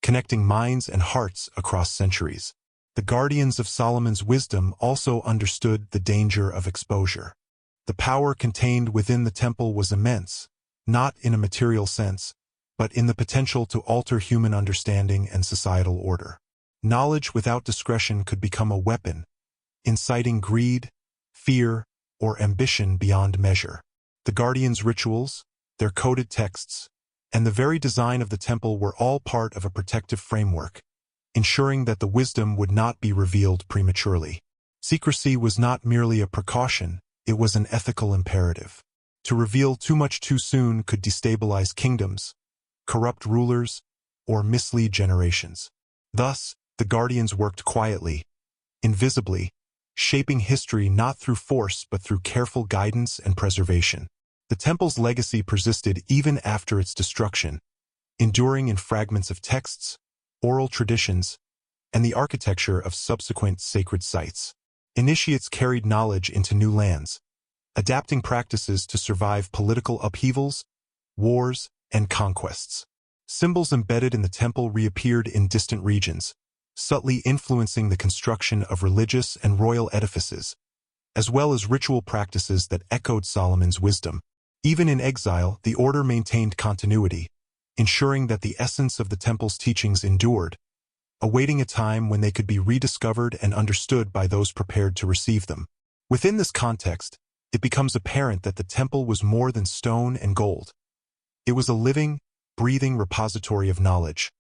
connecting minds and hearts across centuries. The guardians of Solomon's wisdom also understood the danger of exposure. The power contained within the temple was immense, not in a material sense, but in the potential to alter human understanding and societal order. Knowledge without discretion could become a weapon, inciting greed, fear, or ambition beyond measure. The guardians' rituals, their coded texts, and the very design of the temple were all part of a protective framework, ensuring that the wisdom would not be revealed prematurely. Secrecy was not merely a precaution, it was an ethical imperative. To reveal too much too soon could destabilize kingdoms, corrupt rulers, or mislead generations. Thus, the guardians worked quietly, invisibly, shaping history not through force but through careful guidance and preservation. The temple's legacy persisted even after its destruction, enduring in fragments of texts, oral traditions, and the architecture of subsequent sacred sites. Initiates carried knowledge into new lands, adapting practices to survive political upheavals, wars, and conquests. Symbols embedded in the temple reappeared in distant regions, subtly influencing the construction of religious and royal edifices, as well as ritual practices that echoed Solomon's wisdom. Even in exile, the order maintained continuity, ensuring that the essence of the temple's teachings endured, awaiting a time when they could be rediscovered and understood by those prepared to receive them. Within this context, it becomes apparent that the temple was more than stone and gold. It was a living, breathing repository of knowledge,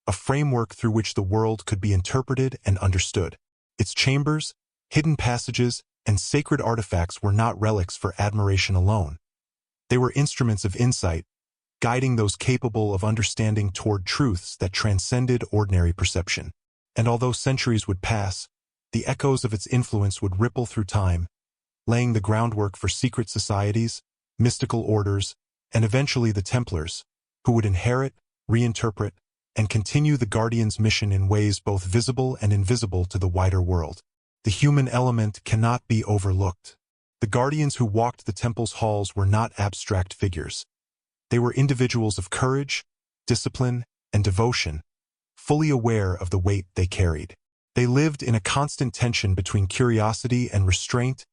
a framework through which the world could be interpreted and understood. Its chambers, hidden passages, and sacred artifacts were not relics for admiration alone. They were instruments of insight, guiding those capable of understanding toward truths that transcended ordinary perception. And although centuries would pass, the echoes of its influence would ripple through time, laying the groundwork for secret societies, mystical orders, and eventually the Templars, who would inherit, reinterpret, and continue the Guardian's mission in ways both visible and invisible to the wider world. The human element cannot be overlooked. The Guardians who walked the temple's halls were not abstract figures. They were individuals of courage, discipline, and devotion, fully aware of the weight they carried. They lived in a constant tension between curiosity and restraint,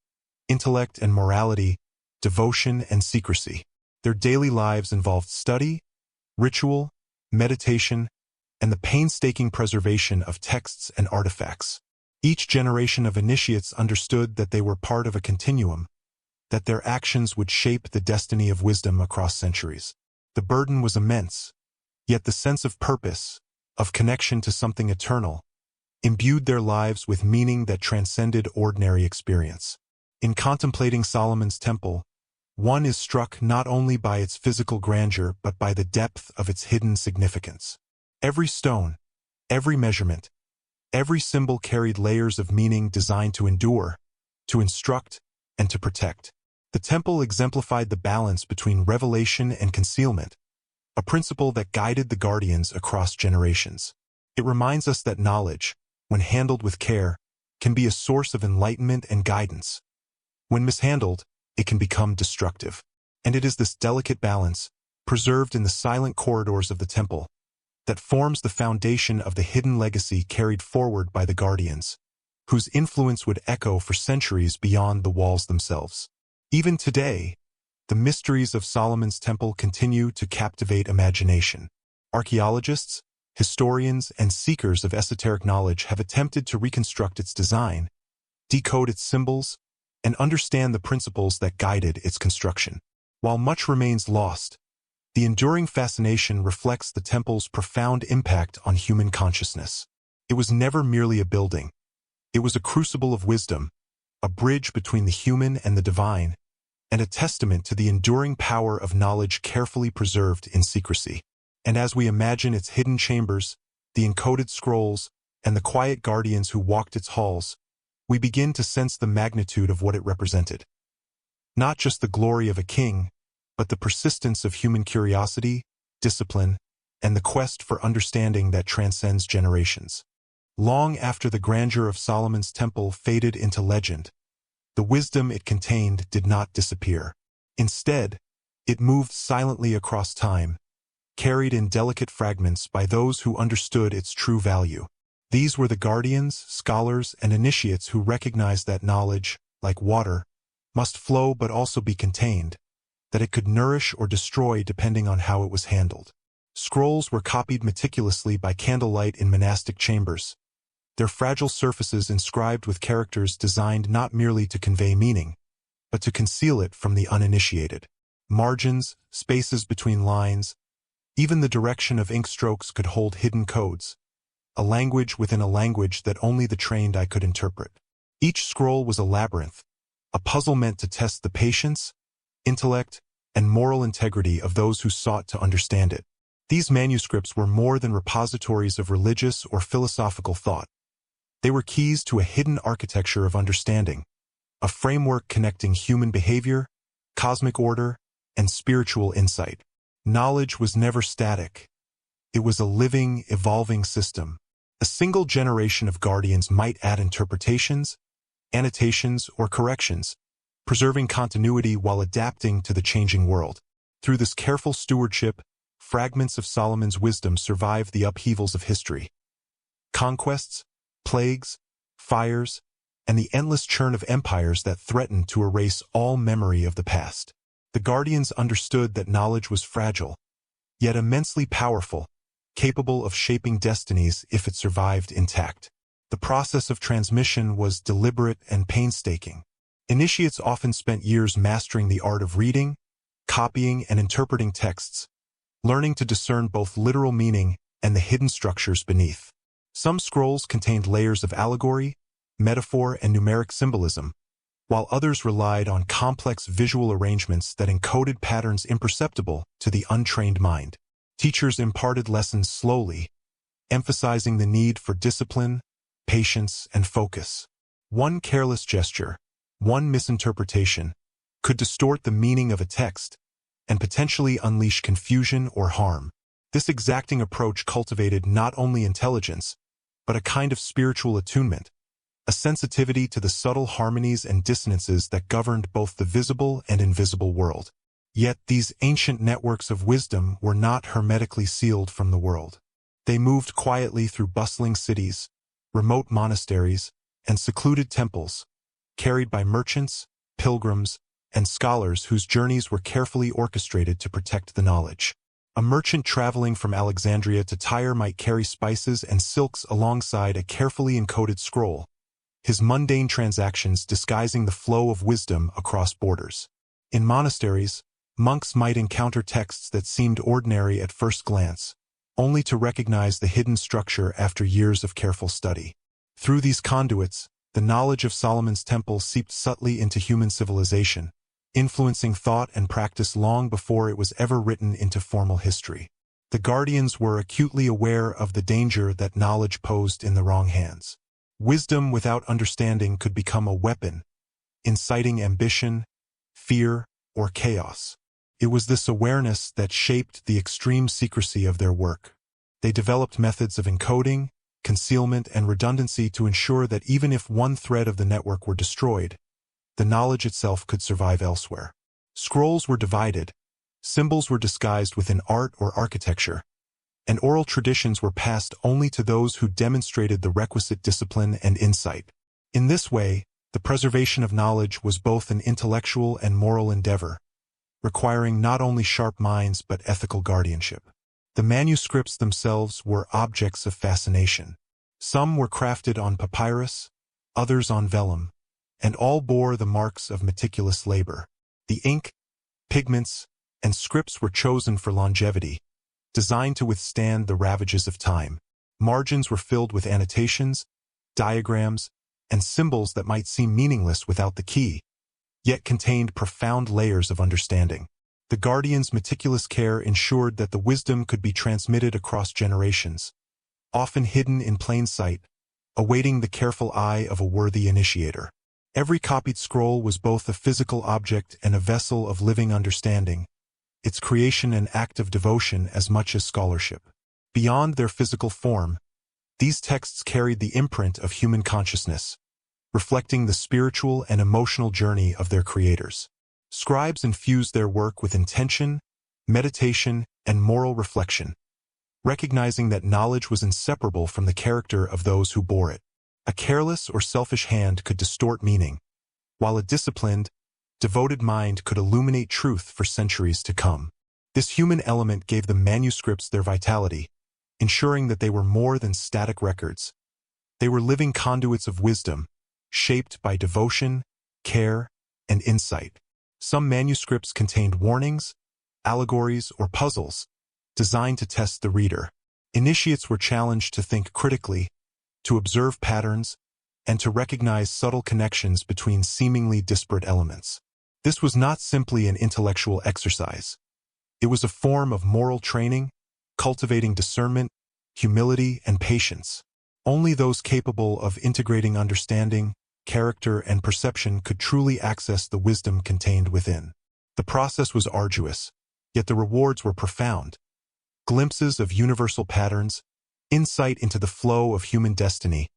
intellect and morality, devotion and secrecy. Their daily lives involved study, ritual, meditation, and the painstaking preservation of texts and artifacts. Each generation of initiates understood that they were part of a continuum, that their actions would shape the destiny of wisdom across centuries. The burden was immense, yet the sense of purpose, of connection to something eternal, imbued their lives with meaning that transcended ordinary experience. In contemplating Solomon's temple, one is struck not only by its physical grandeur but by the depth of its hidden significance. Every stone, every measurement, every symbol carried layers of meaning designed to endure, to instruct, and to protect. The temple exemplified the balance between revelation and concealment, a principle that guided the Guardians across generations. It reminds us that knowledge, when handled with care, can be a source of enlightenment and guidance. When mishandled, it can become destructive. And it is this delicate balance, preserved in the silent corridors of the temple, that forms the foundation of the hidden legacy carried forward by the Guardians, whose influence would echo for centuries beyond the walls themselves. Even today, the mysteries of Solomon's temple continue to captivate imagination. Archaeologists, historians, and seekers of esoteric knowledge have attempted to reconstruct its design, decode its symbols, and understand the principles that guided its construction. While much remains lost, The enduring fascination reflects the temple's profound impact on human consciousness. It was never merely a building. It was a crucible of wisdom, a bridge between the human and the divine, and a testament to the enduring power of knowledge carefully preserved in secrecy. And as we imagine its hidden chambers, the encoded scrolls, and the quiet guardians who walked its halls, we begin to sense the magnitude of what it represented. Not just the glory of a king, but the persistence of human curiosity, discipline, and the quest for understanding that transcends generations. Long after the grandeur of Solomon's temple faded into legend, the wisdom it contained did not disappear. Instead, it moved silently across time, carried in delicate fragments by those who understood its true value. These were the guardians, scholars, and initiates who recognized that knowledge, like water, must flow but also be contained, that it could nourish or destroy depending on how it was handled. Scrolls were copied meticulously by candlelight in monastic chambers, their fragile surfaces inscribed with characters designed not merely to convey meaning, but to conceal it from the uninitiated. Margins, spaces between lines, even the direction of ink strokes could hold hidden codes, a language within a language that only the trained eye could interpret. Each scroll was a labyrinth, a puzzle meant to test the patience, intellect, and moral integrity of those who sought to understand it. These manuscripts were more than repositories of religious or philosophical thought. They were keys to a hidden architecture of understanding, a framework connecting human behavior, cosmic order, and spiritual insight. Knowledge was never static. It was a living, evolving system. A single generation of guardians might add interpretations, annotations, or corrections, preserving continuity while adapting to the changing world. Through this careful stewardship, fragments of Solomon's wisdom survive the upheavals of history. Conquests, plagues, fires, and the endless churn of empires that threatened to erase all memory of the past. The guardians understood that knowledge was fragile, yet immensely powerful, capable of shaping destinies if it survived intact. The process of transmission was deliberate and painstaking. Initiates often spent years mastering the art of reading, copying, and interpreting texts, learning to discern both literal meaning and the hidden structures beneath. Some scrolls contained layers of allegory, metaphor, and numeric symbolism, while others relied on complex visual arrangements that encoded patterns imperceptible to the untrained mind. Teachers imparted lessons slowly, emphasizing the need for discipline, patience, and focus. One careless gesture, one misinterpretation, could distort the meaning of a text and potentially unleash confusion or harm. This exacting approach cultivated not only intelligence, but a kind of spiritual attunement, a sensitivity to the subtle harmonies and dissonances that governed both the visible and invisible world. Yet these ancient networks of wisdom were not hermetically sealed from the world. They moved quietly through bustling cities, remote monasteries, and secluded temples, carried by merchants, pilgrims, and scholars whose journeys were carefully orchestrated to protect the knowledge. A merchant traveling from Alexandria to Tyre might carry spices and silks alongside a carefully encoded scroll, his mundane transactions disguising the flow of wisdom across borders. In monasteries, monks might encounter texts that seemed ordinary at first glance, only to recognize the hidden structure after years of careful study. Through these conduits, the knowledge of Solomon's temple seeped subtly into human civilization, influencing thought and practice long before it was ever written into formal history. The guardians were acutely aware of the danger that knowledge posed in the wrong hands. Wisdom without understanding could become a weapon, inciting ambition, fear, or chaos. It was this awareness that shaped the extreme secrecy of their work. They developed methods of encoding, concealment, and redundancy to ensure that even if one thread of the network were destroyed, the knowledge itself could survive elsewhere. Scrolls were divided, symbols were disguised within art or architecture, and oral traditions were passed only to those who demonstrated the requisite discipline and insight. In this way, the preservation of knowledge was both an intellectual and moral endeavor, requiring not only sharp minds but ethical guardianship. The manuscripts themselves were objects of fascination. Some were crafted on papyrus, others on vellum, and all bore the marks of meticulous labor. The ink, pigments, and scripts were chosen for longevity, designed to withstand the ravages of time. Margins were filled with annotations, diagrams, and symbols that might seem meaningless without the key, yet contained profound layers of understanding. The guardians' meticulous care ensured that the wisdom could be transmitted across generations, often hidden in plain sight, awaiting the careful eye of a worthy initiator. Every copied scroll was both a physical object and a vessel of living understanding, its creation an act of devotion as much as scholarship. Beyond their physical form, these texts carried the imprint of human consciousness, reflecting the spiritual and emotional journey of their creators. Scribes infused their work with intention, meditation, and moral reflection, recognizing that knowledge was inseparable from the character of those who bore it. A careless or selfish hand could distort meaning, while a disciplined, devoted mind could illuminate truth for centuries to come. This human element gave the manuscripts their vitality, ensuring that they were more than static records. They were living conduits of wisdom, shaped by devotion, care, and insight. Some manuscripts contained warnings, allegories, or puzzles, designed to test the reader. Initiates were challenged to think critically, to observe patterns, and to recognize subtle connections between seemingly disparate elements. This was not simply an intellectual exercise. It was a form of moral training, cultivating discernment, humility, and patience. Only those capable of integrating understanding, character, and perception could truly access the wisdom contained within. The process was arduous, yet the rewards were profound. Glimpses of universal patterns, insight into the flow of human destiny,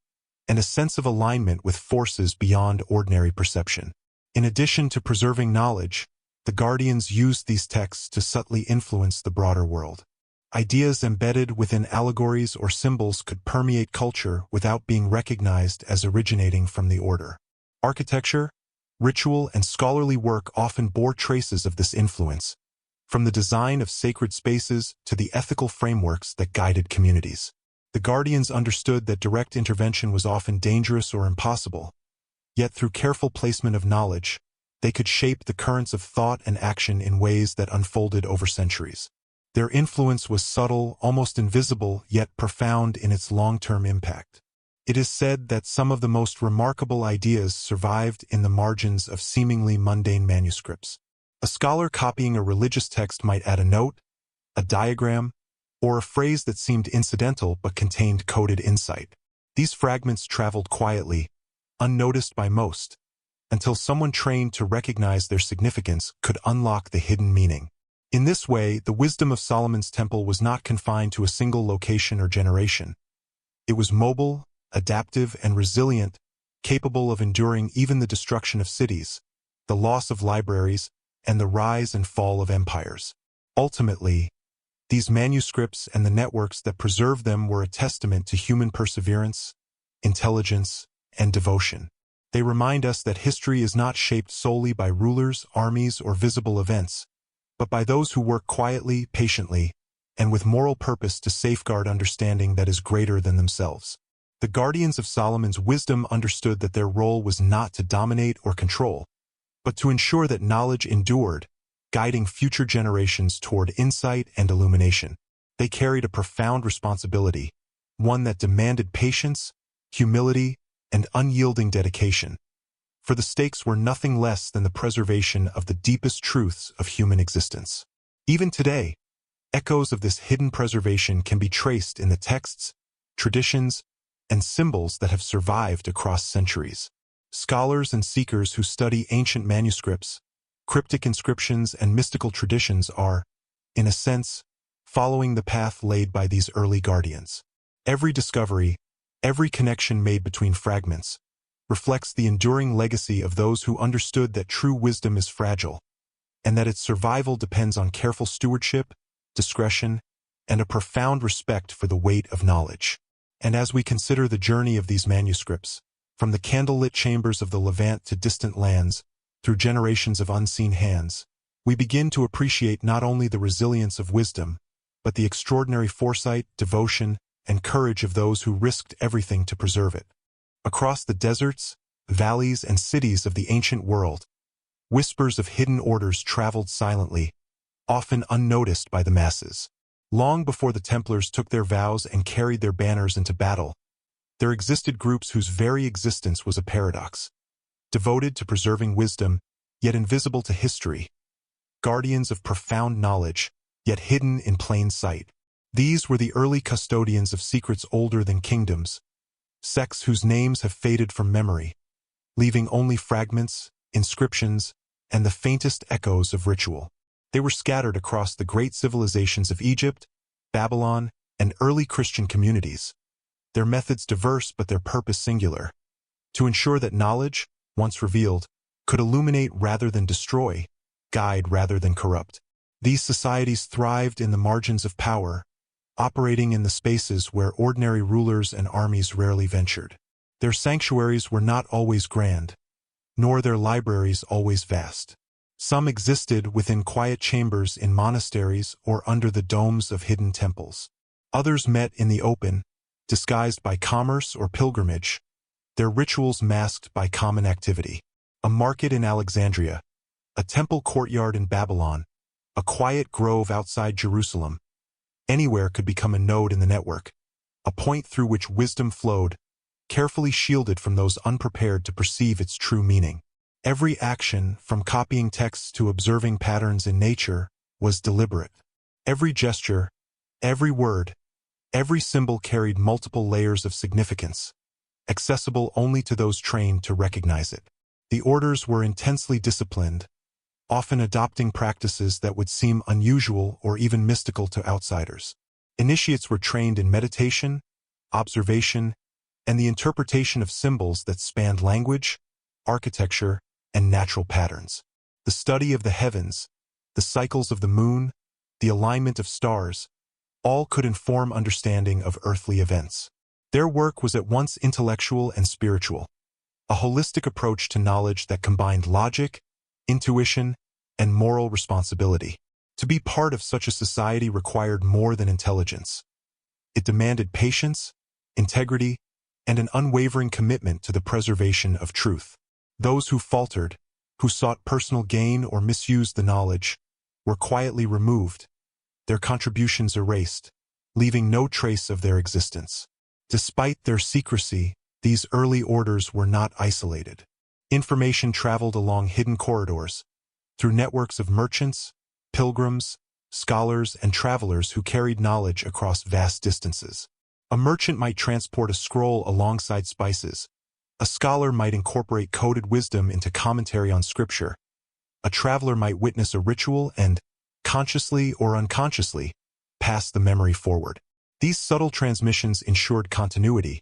and a sense of alignment with forces beyond ordinary perception. In addition to preserving knowledge, the guardians used these texts to subtly influence the broader world. Ideas embedded within allegories or symbols could permeate culture without being recognized as originating from the order. Architecture, ritual, and scholarly work often bore traces of this influence, from the design of sacred spaces to the ethical frameworks that guided communities. The guardians understood that direct intervention was often dangerous or impossible, yet through careful placement of knowledge, they could shape the currents of thought and action in ways that unfolded over centuries. Their influence was subtle, almost invisible, yet profound in its long-term impact. It is said that some of the most remarkable ideas survived in the margins of seemingly mundane manuscripts. A scholar copying a religious text might add a note, a diagram, or a phrase that seemed incidental but contained coded insight. These fragments traveled quietly, unnoticed by most, until someone trained to recognize their significance could unlock the hidden meaning. In this way, the wisdom of Solomon's temple was not confined to a single location or generation. It was mobile, adaptive, and resilient, capable of enduring even the destruction of cities, the loss of libraries, and the rise and fall of empires. Ultimately, these manuscripts and the networks that preserved them were a testament to human perseverance, intelligence, and devotion. They remind us that history is not shaped solely by rulers, armies, or visible events, but by those who work quietly, patiently, and with moral purpose to safeguard understanding that is greater than themselves. The guardians of Solomon's wisdom understood that their role was not to dominate or control, but to ensure that knowledge endured, guiding future generations toward insight and illumination. They carried a profound responsibility, one that demanded patience, humility, and unyielding dedication, for the stakes were nothing less than the preservation of the deepest truths of human existence. Even today, echoes of this hidden preservation can be traced in the texts, traditions, and symbols that have survived across centuries. Scholars and seekers who study ancient manuscripts, cryptic inscriptions, and mystical traditions are, in a sense, following the path laid by these early guardians. Every discovery, every connection made between fragments, reflects the enduring legacy of those who understood that true wisdom is fragile, and that its survival depends on careful stewardship, discretion, and a profound respect for the weight of knowledge. And as we consider the journey of these manuscripts, from the candlelit chambers of the Levant to distant lands, through generations of unseen hands, we begin to appreciate not only the resilience of wisdom, but the extraordinary foresight, devotion, and courage of those who risked everything to preserve it. Across the deserts, valleys, and cities of the ancient world, whispers of hidden orders traveled silently, often unnoticed by the masses. Long before the Templars took their vows and carried their banners into battle, there existed groups whose very existence was a paradox. Devoted to preserving wisdom, yet invisible to history. Guardians of profound knowledge, yet hidden in plain sight. These were the early custodians of secrets older than kingdoms, sects whose names have faded from memory, leaving only fragments, inscriptions, and the faintest echoes of ritual. They were scattered across the great civilizations of Egypt, Babylon, and early Christian communities. Their methods diverse but their purpose singular, to ensure that knowledge, once revealed, could illuminate rather than destroy, guide rather than corrupt. These societies thrived in the margins of power, operating in the spaces where ordinary rulers and armies rarely ventured. Their sanctuaries were not always grand, nor their libraries always vast. Some existed within quiet chambers in monasteries or under the domes of hidden temples. Others met in the open, disguised by commerce or pilgrimage, their rituals masked by common activity. A market in Alexandria, a temple courtyard in Babylon, a quiet grove outside Jerusalem. Anywhere could become a node in the network, a point through which wisdom flowed, carefully shielded from those unprepared to perceive its true meaning. Every action, from copying texts to observing patterns in nature, was deliberate. Every gesture, every word, every symbol carried multiple layers of significance, accessible only to those trained to recognize it. The orders were intensely disciplined, often adopting practices that would seem unusual or even mystical to outsiders. Initiates were trained in meditation, observation, and the interpretation of symbols that spanned language, architecture, and natural patterns. The study of the heavens, the cycles of the moon, the alignment of stars, all could inform understanding of earthly events. Their work was at once intellectual and spiritual, a holistic approach to knowledge that combined logic, intuition, and moral responsibility. To be part of such a society required more than intelligence. It demanded patience, integrity, and an unwavering commitment to the preservation of truth. Those who faltered, who sought personal gain or misused the knowledge, were quietly removed, their contributions erased, leaving no trace of their existence. Despite their secrecy, these early orders were not isolated. Information traveled along hidden corridors, through networks of merchants, pilgrims, scholars, and travelers who carried knowledge across vast distances. A merchant might transport a scroll alongside spices. A scholar might incorporate coded wisdom into commentary on scripture. A traveler might witness a ritual and, consciously or unconsciously, pass the memory forward. These subtle transmissions ensured continuity,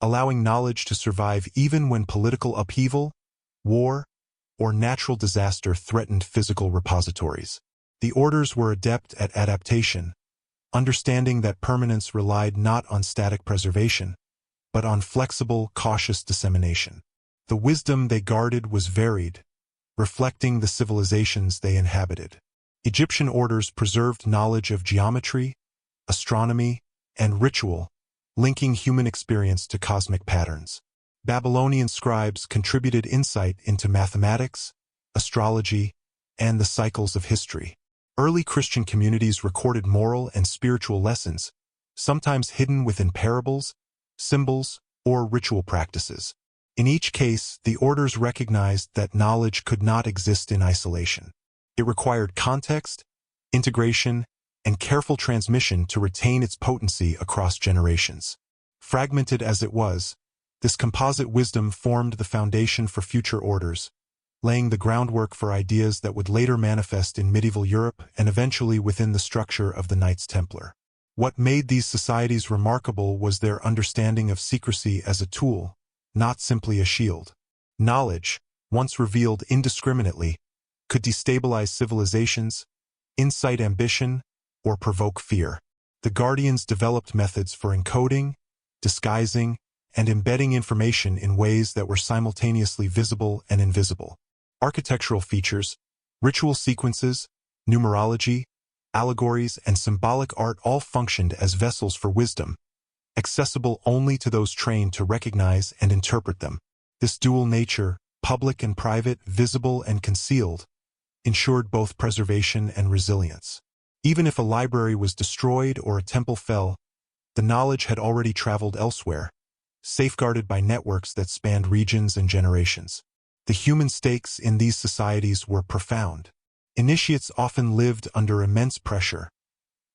allowing knowledge to survive even when political upheaval, war, or natural disaster threatened physical repositories. The orders were adept at adaptation, understanding that permanence relied not on static preservation, but on flexible, cautious dissemination. The wisdom they guarded was varied, reflecting the civilizations they inhabited. Egyptian orders preserved knowledge of geometry, astronomy, and ritual, linking human experience to cosmic patterns. Babylonian scribes contributed insight into mathematics, astrology, and the cycles of history. Early Christian communities recorded moral and spiritual lessons, sometimes hidden within parables, symbols, or ritual practices. In each case, the orders recognized that knowledge could not exist in isolation. It required context, integration, and careful transmission to retain its potency across generations. Fragmented as it was, this composite wisdom formed the foundation for future orders, laying the groundwork for ideas that would later manifest in medieval Europe and eventually within the structure of the Knights Templar. What made these societies remarkable was their understanding of secrecy as a tool, not simply a shield. Knowledge, once revealed indiscriminately, could destabilize civilizations, incite ambition, or provoke fear. The Guardians developed methods for encoding, disguising, and embedding information in ways that were simultaneously visible and invisible. Architectural features, ritual sequences, numerology, allegories, and symbolic art all functioned as vessels for wisdom, accessible only to those trained to recognize and interpret them. This dual nature, public and private, visible and concealed, ensured both preservation and resilience. Even if a library was destroyed or a temple fell, the knowledge had already traveled elsewhere, safeguarded by networks that spanned regions and generations. The human stakes in these societies were profound. Initiates often lived under immense pressure,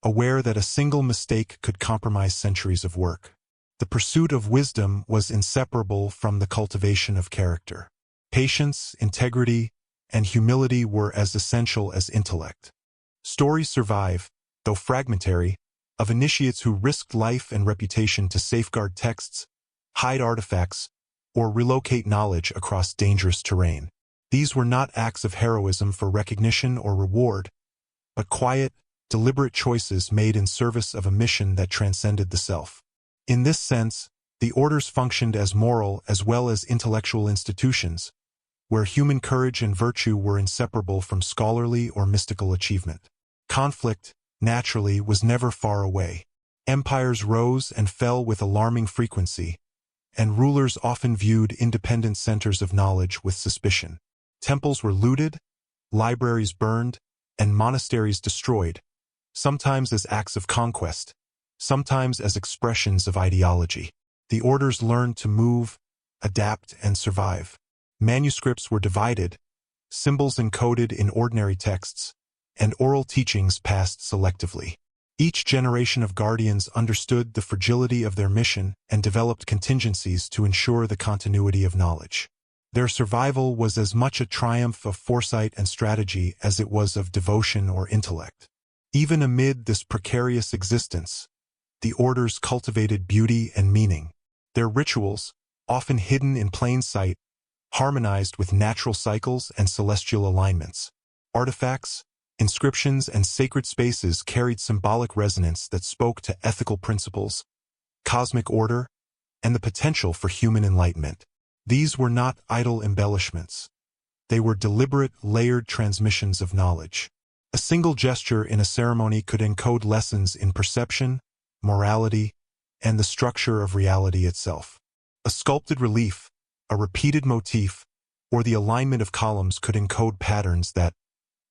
aware that a single mistake could compromise centuries of work. The pursuit of wisdom was inseparable from the cultivation of character. Patience, integrity, and humility were as essential as intellect. Stories survive, though fragmentary, of initiates who risked life and reputation to safeguard texts, hide artifacts, or relocate knowledge across dangerous terrain. These were not acts of heroism for recognition or reward, but quiet, deliberate choices made in service of a mission that transcended the self. In this sense, the orders functioned as moral as well as intellectual institutions, where human courage and virtue were inseparable from scholarly or mystical achievement. Conflict, naturally, was never far away. Empires rose and fell with alarming frequency, and rulers often viewed independent centers of knowledge with suspicion. Temples were looted, libraries burned, and monasteries destroyed, sometimes as acts of conquest, sometimes as expressions of ideology. The orders learned to move, adapt, and survive. Manuscripts were divided, symbols encoded in ordinary texts, and oral teachings passed selectively. Each generation of guardians understood the fragility of their mission and developed contingencies to ensure the continuity of knowledge. Their survival was as much a triumph of foresight and strategy as it was of devotion or intellect. Even amid this precarious existence, the orders cultivated beauty and meaning. Their rituals, often hidden in plain sight, harmonized with natural cycles and celestial alignments. Artifacts, inscriptions, and sacred spaces carried symbolic resonance that spoke to ethical principles, cosmic order, and the potential for human enlightenment. These were not idle embellishments. They were deliberate, layered transmissions of knowledge. A single gesture in a ceremony could encode lessons in perception, morality, and the structure of reality itself. A sculpted relief, a repeated motif, or the alignment of columns could encode patterns that,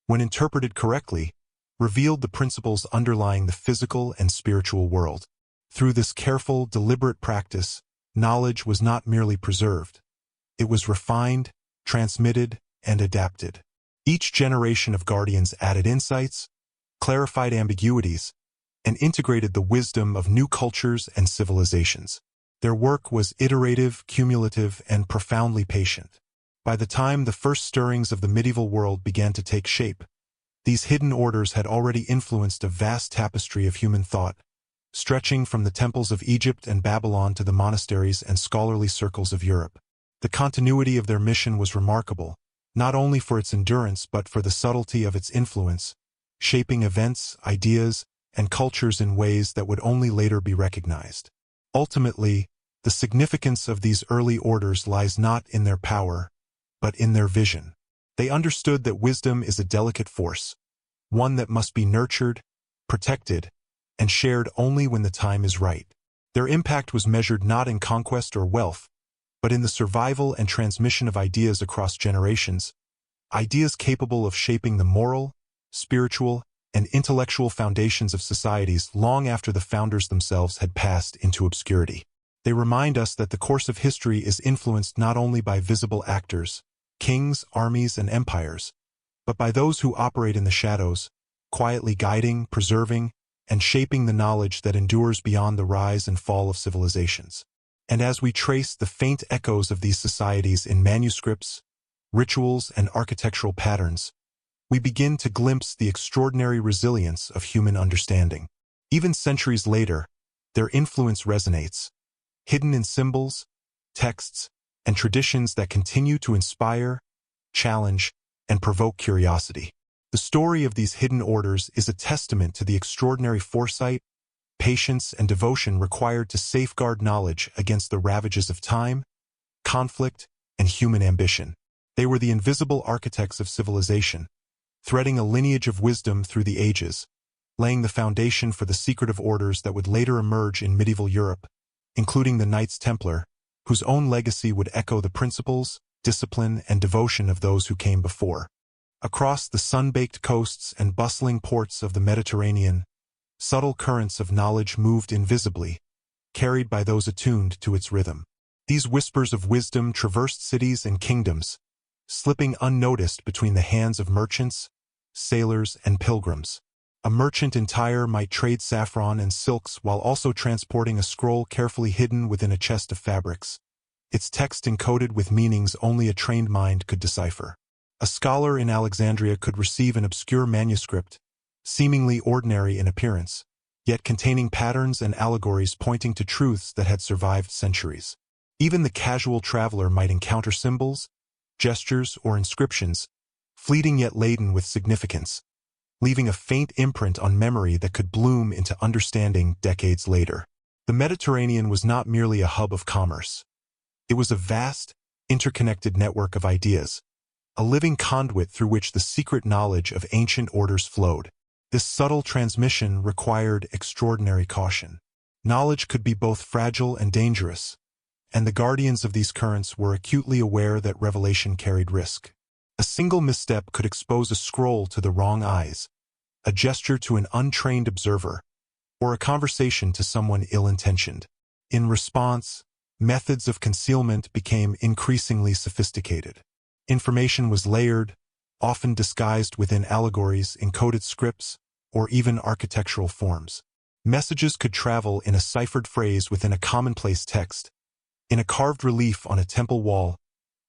when interpreted correctly, revealed the principles underlying the physical and spiritual world. Through this careful, deliberate practice, knowledge was not merely preserved. It was refined, transmitted, and adapted. Each generation of guardians added insights, clarified ambiguities, and integrated the wisdom of new cultures and civilizations. Their work was iterative, cumulative, and profoundly patient. By the time the first stirrings of the medieval world began to take shape, these hidden orders had already influenced a vast tapestry of human thought, stretching from the temples of Egypt and Babylon to the monasteries and scholarly circles of Europe. The continuity of their mission was remarkable, not only for its endurance but for the subtlety of its influence, shaping events, ideas, and cultures in ways that would only later be recognized. Ultimately, the significance of these early orders lies not in their power, but in their vision. They understood that wisdom is a delicate force, one that must be nurtured, protected, and shared only when the time is right. Their impact was measured not in conquest or wealth, but in the survival and transmission of ideas across generations, ideas capable of shaping the moral, spiritual, and intellectual foundations of societies long after the founders themselves had passed into obscurity. They remind us that the course of history is influenced not only by visible actors, kings, armies, and empires, but by those who operate in the shadows, quietly guiding, preserving, and shaping the knowledge that endures beyond the rise and fall of civilizations. And as we trace the faint echoes of these societies in manuscripts, rituals, and architectural patterns, we begin to glimpse the extraordinary resilience of human understanding. Even centuries later, their influence resonates, hidden in symbols, texts, and traditions that continue to inspire, challenge, and provoke curiosity. The story of these hidden orders is a testament to the extraordinary foresight, patience, and devotion required to safeguard knowledge against the ravages of time, conflict, and human ambition. They were the invisible architects of civilization, threading a lineage of wisdom through the ages, laying the foundation for the secretive orders that would later emerge in medieval Europe, including the Knights Templar, whose own legacy would echo the principles, discipline, and devotion of those who came before. Across the sun-baked coasts and bustling ports of the Mediterranean, subtle currents of knowledge moved invisibly, carried by those attuned to its rhythm. These whispers of wisdom traversed cities and kingdoms, slipping unnoticed between the hands of merchants, sailors, and pilgrims. A merchant in Tyre might trade saffron and silks while also transporting a scroll carefully hidden within a chest of fabrics, its text encoded with meanings only a trained mind could decipher. A scholar in Alexandria could receive an obscure manuscript, seemingly ordinary in appearance, yet containing patterns and allegories pointing to truths that had survived centuries. Even the casual traveler might encounter symbols, gestures, or inscriptions, fleeting yet laden with significance, leaving a faint imprint on memory that could bloom into understanding decades later. The Mediterranean was not merely a hub of commerce. It was a vast, interconnected network of ideas, a living conduit through which the secret knowledge of ancient orders flowed. This subtle transmission required extraordinary caution. Knowledge could be both fragile and dangerous, and the guardians of these currents were acutely aware that revelation carried risk. A single misstep could expose a scroll to the wrong eyes, a gesture to an untrained observer, or a conversation to someone ill-intentioned. In response, methods of concealment became increasingly sophisticated. Information was layered, often disguised within allegories, encoded scripts, or even architectural forms. Messages could travel in a ciphered phrase within a commonplace text, in a carved relief on a temple wall,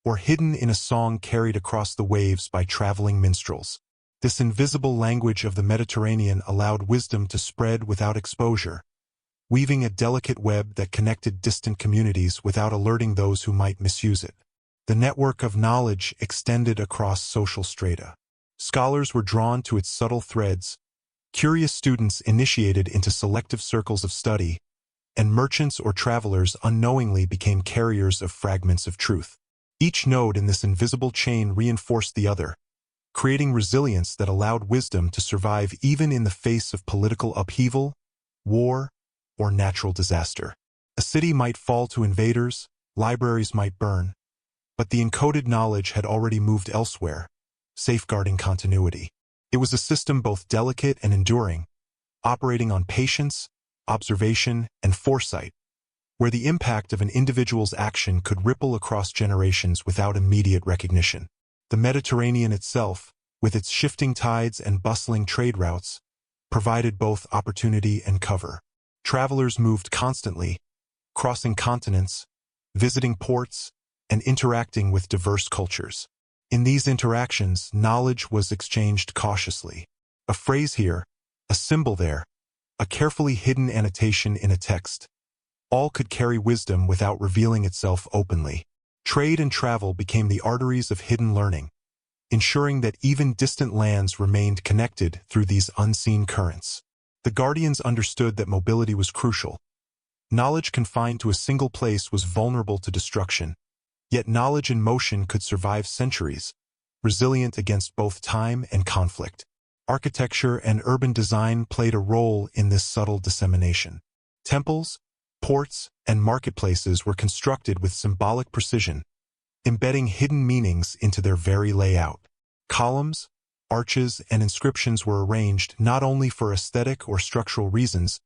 or hidden in a song carried across the waves by traveling minstrels. This invisible language of the Mediterranean allowed wisdom to spread without exposure, weaving a delicate web that connected distant communities without alerting those who might misuse it. The network of knowledge extended across social strata. Scholars were drawn to its subtle threads, curious students initiated into selective circles of study, and merchants or travelers unknowingly became carriers of fragments of truth. Each node in this invisible chain reinforced the other, creating resilience that allowed wisdom to survive even in the face of political upheaval, war, or natural disaster. A city might fall to invaders, libraries might burn, but the encoded knowledge had already moved elsewhere, safeguarding continuity. It was a system both delicate and enduring, operating on patience, observation, and foresight, where the impact of an individual's action could ripple across generations without immediate recognition. The Mediterranean itself, with its shifting tides and bustling trade routes, provided both opportunity and cover. Travelers moved constantly, crossing continents, visiting ports, and interacting with diverse cultures. In these interactions, knowledge was exchanged cautiously. A phrase here, a symbol there, a carefully hidden annotation in a text. All could carry wisdom without revealing itself openly. Trade and travel became the arteries of hidden learning, ensuring that even distant lands remained connected through these unseen currents. The guardians understood that mobility was crucial. Knowledge confined to a single place was vulnerable to destruction, yet knowledge in motion could survive centuries, resilient against both time and conflict. Architecture and urban design played a role in this subtle dissemination. Temples, ports, and marketplaces were constructed with symbolic precision, embedding hidden meanings into their very layout. Columns, arches, and inscriptions were arranged not only for aesthetic or structural reasons,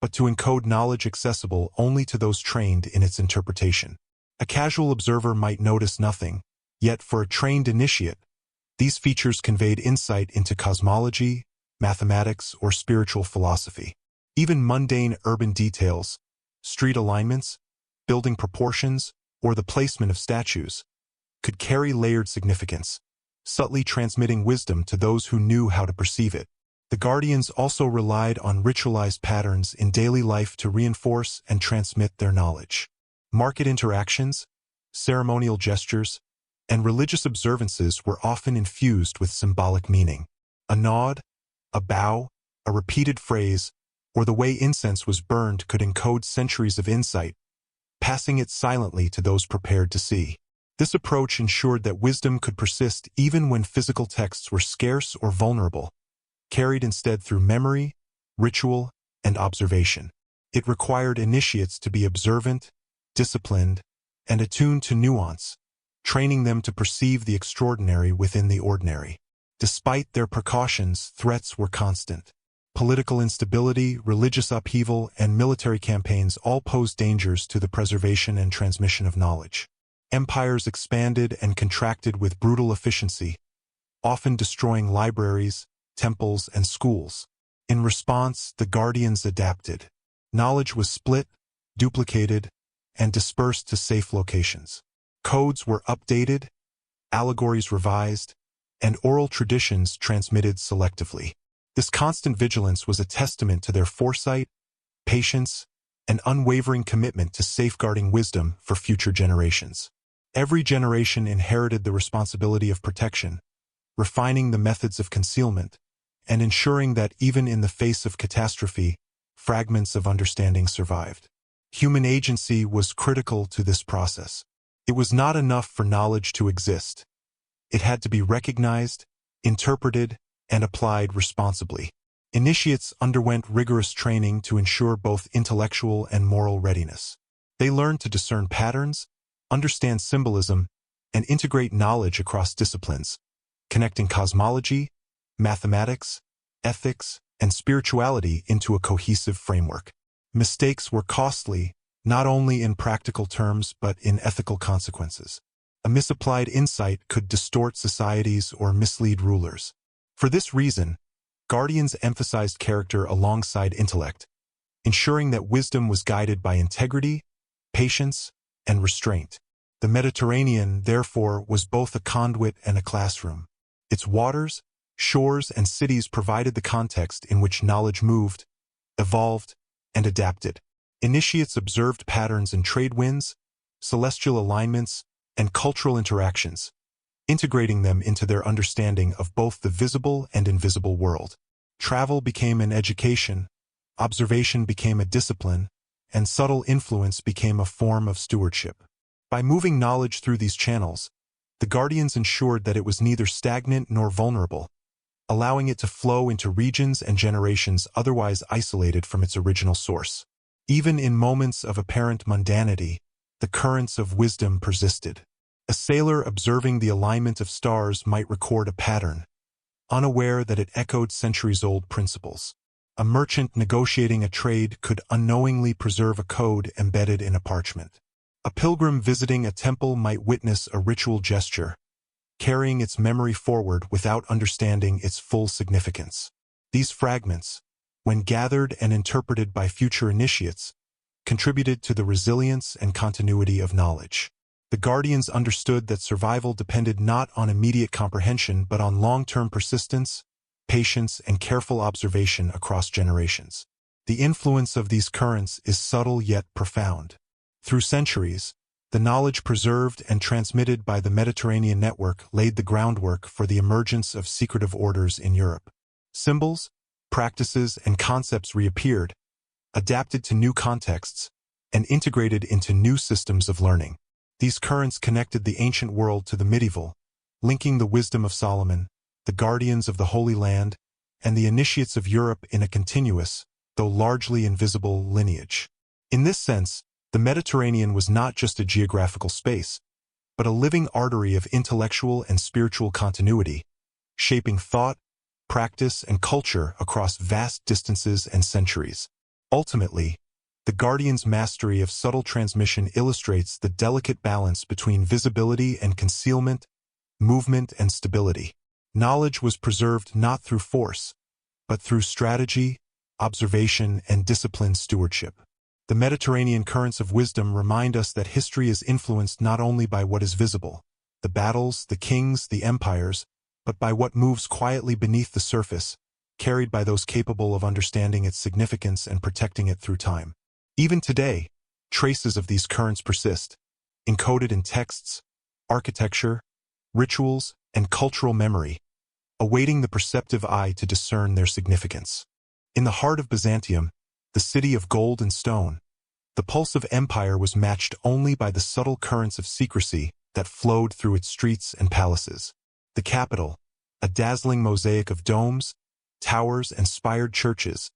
but to encode knowledge accessible only to those trained in its interpretation. A casual observer might notice nothing, yet for a trained initiate, these features conveyed insight into cosmology, mathematics, or spiritual philosophy. Even mundane urban details, street alignments, building proportions, or the placement of statues, could carry layered significance, subtly transmitting wisdom to those who knew how to perceive it. The guardians also relied on ritualized patterns in daily life to reinforce and transmit their knowledge. Market interactions, ceremonial gestures, and religious observances were often infused with symbolic meaning. A nod, a bow, a repeated phrase, or the way incense was burned could encode centuries of insight, passing it silently to those prepared to see. This approach ensured that wisdom could persist even when physical texts were scarce or vulnerable, carried instead through memory, ritual, and observation. It required initiates to be observant, disciplined, and attuned to nuance, training them to perceive the extraordinary within the ordinary. Despite their precautions, threats were constant. Political instability, religious upheaval, and military campaigns all posed dangers to the preservation and transmission of knowledge. Empires expanded and contracted with brutal efficiency, often destroying libraries, temples, and schools. In response, the guardians adapted. Knowledge was split, duplicated, and dispersed to safe locations. Codes were updated, allegories revised, and oral traditions transmitted selectively. This constant vigilance was a testament to their foresight, patience, and unwavering commitment to safeguarding wisdom for future generations. Every generation inherited the responsibility of protection, refining the methods of concealment, and ensuring that even in the face of catastrophe, fragments of understanding survived. Human agency was critical to this process. It was not enough for knowledge to exist. It had to be recognized, interpreted, and applied responsibly. Initiates underwent rigorous training to ensure both intellectual and moral readiness. They learned to discern patterns, understand symbolism, and integrate knowledge across disciplines, connecting cosmology, mathematics, ethics, and spirituality into a cohesive framework. Mistakes were costly, not only in practical terms but in ethical consequences. A misapplied insight could distort societies or mislead rulers. For this reason, guardians emphasized character alongside intellect, ensuring that wisdom was guided by integrity, patience, and restraint. The Mediterranean, therefore, was both a conduit and a classroom. Its waters, shores, and cities provided the context in which knowledge moved, evolved, and adapted. Initiates observed patterns in trade winds, celestial alignments, and cultural interactions, integrating them into their understanding of both the visible and invisible world. Travel became an education, observation became a discipline, and subtle influence became a form of stewardship. By moving knowledge through these channels, the guardians ensured that it was neither stagnant nor vulnerable, allowing it to flow into regions and generations otherwise isolated from its original source. Even in moments of apparent mundanity, the currents of wisdom persisted. A sailor observing the alignment of stars might record a pattern, unaware that it echoed centuries-old principles. A merchant negotiating a trade could unknowingly preserve a code embedded in a parchment. A pilgrim visiting a temple might witness a ritual gesture, carrying its memory forward without understanding its full significance. These fragments, when gathered and interpreted by future initiates, contributed to the resilience and continuity of knowledge. The guardians understood that survival depended not on immediate comprehension but on long-term persistence, patience, and careful observation across generations. The influence of these currents is subtle yet profound. Through centuries, the knowledge preserved and transmitted by the Mediterranean network laid the groundwork for the emergence of secretive orders in Europe. Symbols, practices, and concepts reappeared, adapted to new contexts, and integrated into new systems of learning. These currents connected the ancient world to the medieval, linking the wisdom of Solomon, the guardians of the Holy Land, and the initiates of Europe in a continuous, though largely invisible, lineage. In this sense, the Mediterranean was not just a geographical space, but a living artery of intellectual and spiritual continuity, shaping thought, practice, and culture across vast distances and centuries. Ultimately, the guardian's mastery of subtle transmission illustrates the delicate balance between visibility and concealment, movement and stability. Knowledge was preserved not through force, but through strategy, observation, and disciplined stewardship. The Mediterranean currents of wisdom remind us that history is influenced not only by what is visible, the battles, the kings, the empires, but by what moves quietly beneath the surface, carried by those capable of understanding its significance and protecting it through time. Even today, traces of these currents persist, encoded in texts, architecture, rituals, and cultural memory, awaiting the perceptive eye to discern their significance. In the heart of Byzantium, the city of gold and stone, the pulse of empire was matched only by the subtle currents of secrecy that flowed through its streets and palaces. The capital, a dazzling mosaic of domes, towers, and spired churches,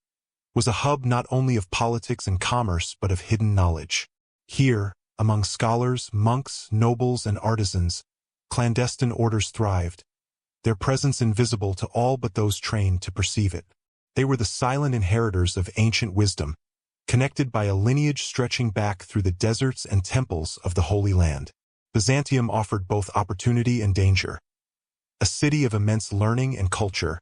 was a hub not only of politics and commerce but of hidden knowledge. Here, among scholars, monks, nobles, and artisans, clandestine orders thrived, their presence invisible to all but those trained to perceive it. They were the silent inheritors of ancient wisdom, connected by a lineage stretching back through the deserts and temples of the Holy Land. Byzantium offered both opportunity and danger, a city of immense learning and culture,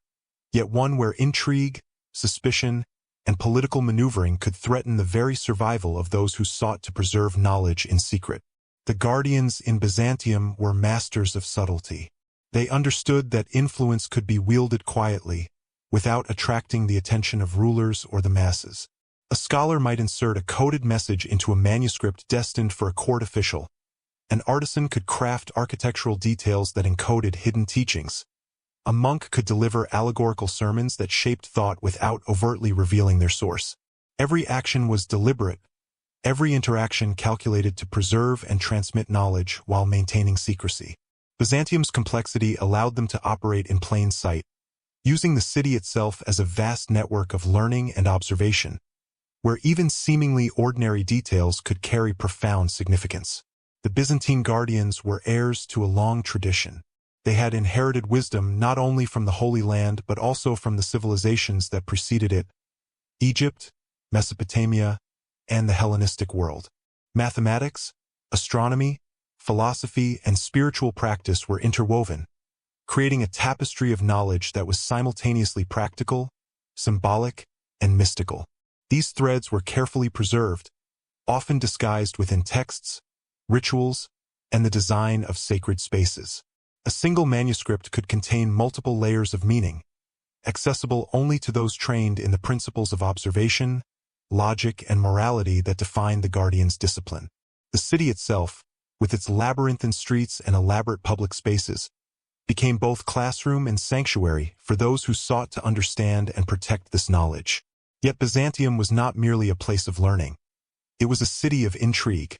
yet one where intrigue, suspicion, and political maneuvering could threaten the very survival of those who sought to preserve knowledge in secret. The guardians in Byzantium were masters of subtlety. They understood that influence could be wielded quietly, without attracting the attention of rulers or the masses. A scholar might insert a coded message into a manuscript destined for a court official. An artisan could craft architectural details that encoded hidden teachings. A monk could deliver allegorical sermons that shaped thought without overtly revealing their source. Every action was deliberate, every interaction calculated to preserve and transmit knowledge while maintaining secrecy. Byzantium's complexity allowed them to operate in plain sight, using the city itself as a vast network of learning and observation, where even seemingly ordinary details could carry profound significance. The Byzantine guardians were heirs to a long tradition. They had inherited wisdom not only from the Holy Land but also from the civilizations that preceded it: Egypt, Mesopotamia, and the Hellenistic world. Mathematics, astronomy, philosophy, and spiritual practice were interwoven, creating a tapestry of knowledge that was simultaneously practical, symbolic, and mystical. These threads were carefully preserved, often disguised within texts, rituals, and the design of sacred spaces. A single manuscript could contain multiple layers of meaning, accessible only to those trained in the principles of observation, logic, and morality that define the guardian's discipline. The city itself, with its labyrinthine streets and elaborate public spaces, became both classroom and sanctuary for those who sought to understand and protect this knowledge. Yet Byzantium was not merely a place of learning. It was a city of intrigue,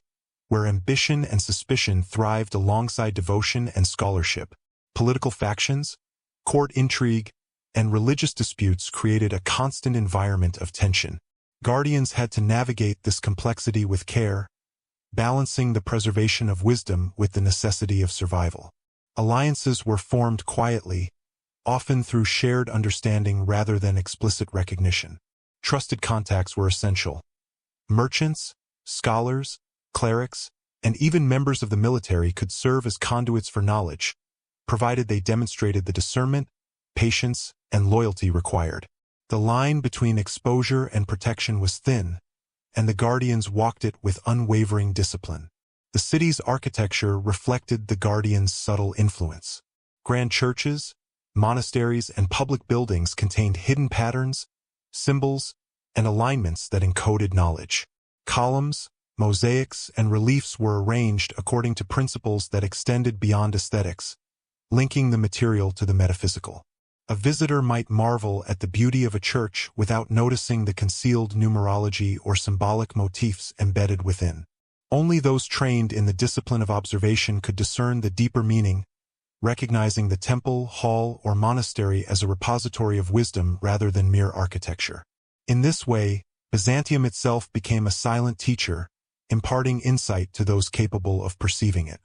where ambition and suspicion thrived alongside devotion and scholarship. Political factions, court intrigue, and religious disputes created a constant environment of tension. Guardians had to navigate this complexity with care, balancing the preservation of wisdom with the necessity of survival. Alliances were formed quietly, often through shared understanding rather than explicit recognition. Trusted contacts were essential. Merchants, scholars, clerics, and even members of the military could serve as conduits for knowledge, provided they demonstrated the discernment, patience, and loyalty required. The line between exposure and protection was thin, and the guardians walked it with unwavering discipline. The city's architecture reflected the guardians' subtle influence. Grand churches, monasteries, and public buildings contained hidden patterns, symbols, and alignments that encoded knowledge. Columns, mosaics, and reliefs were arranged according to principles that extended beyond aesthetics, linking the material to the metaphysical. A visitor might marvel at the beauty of a church without noticing the concealed numerology or symbolic motifs embedded within. Only those trained in the discipline of observation could discern the deeper meaning, recognizing the temple, hall, or monastery as a repository of wisdom rather than mere architecture. In this way, Byzantium itself became a silent teacher, imparting insight to those capable of perceiving it.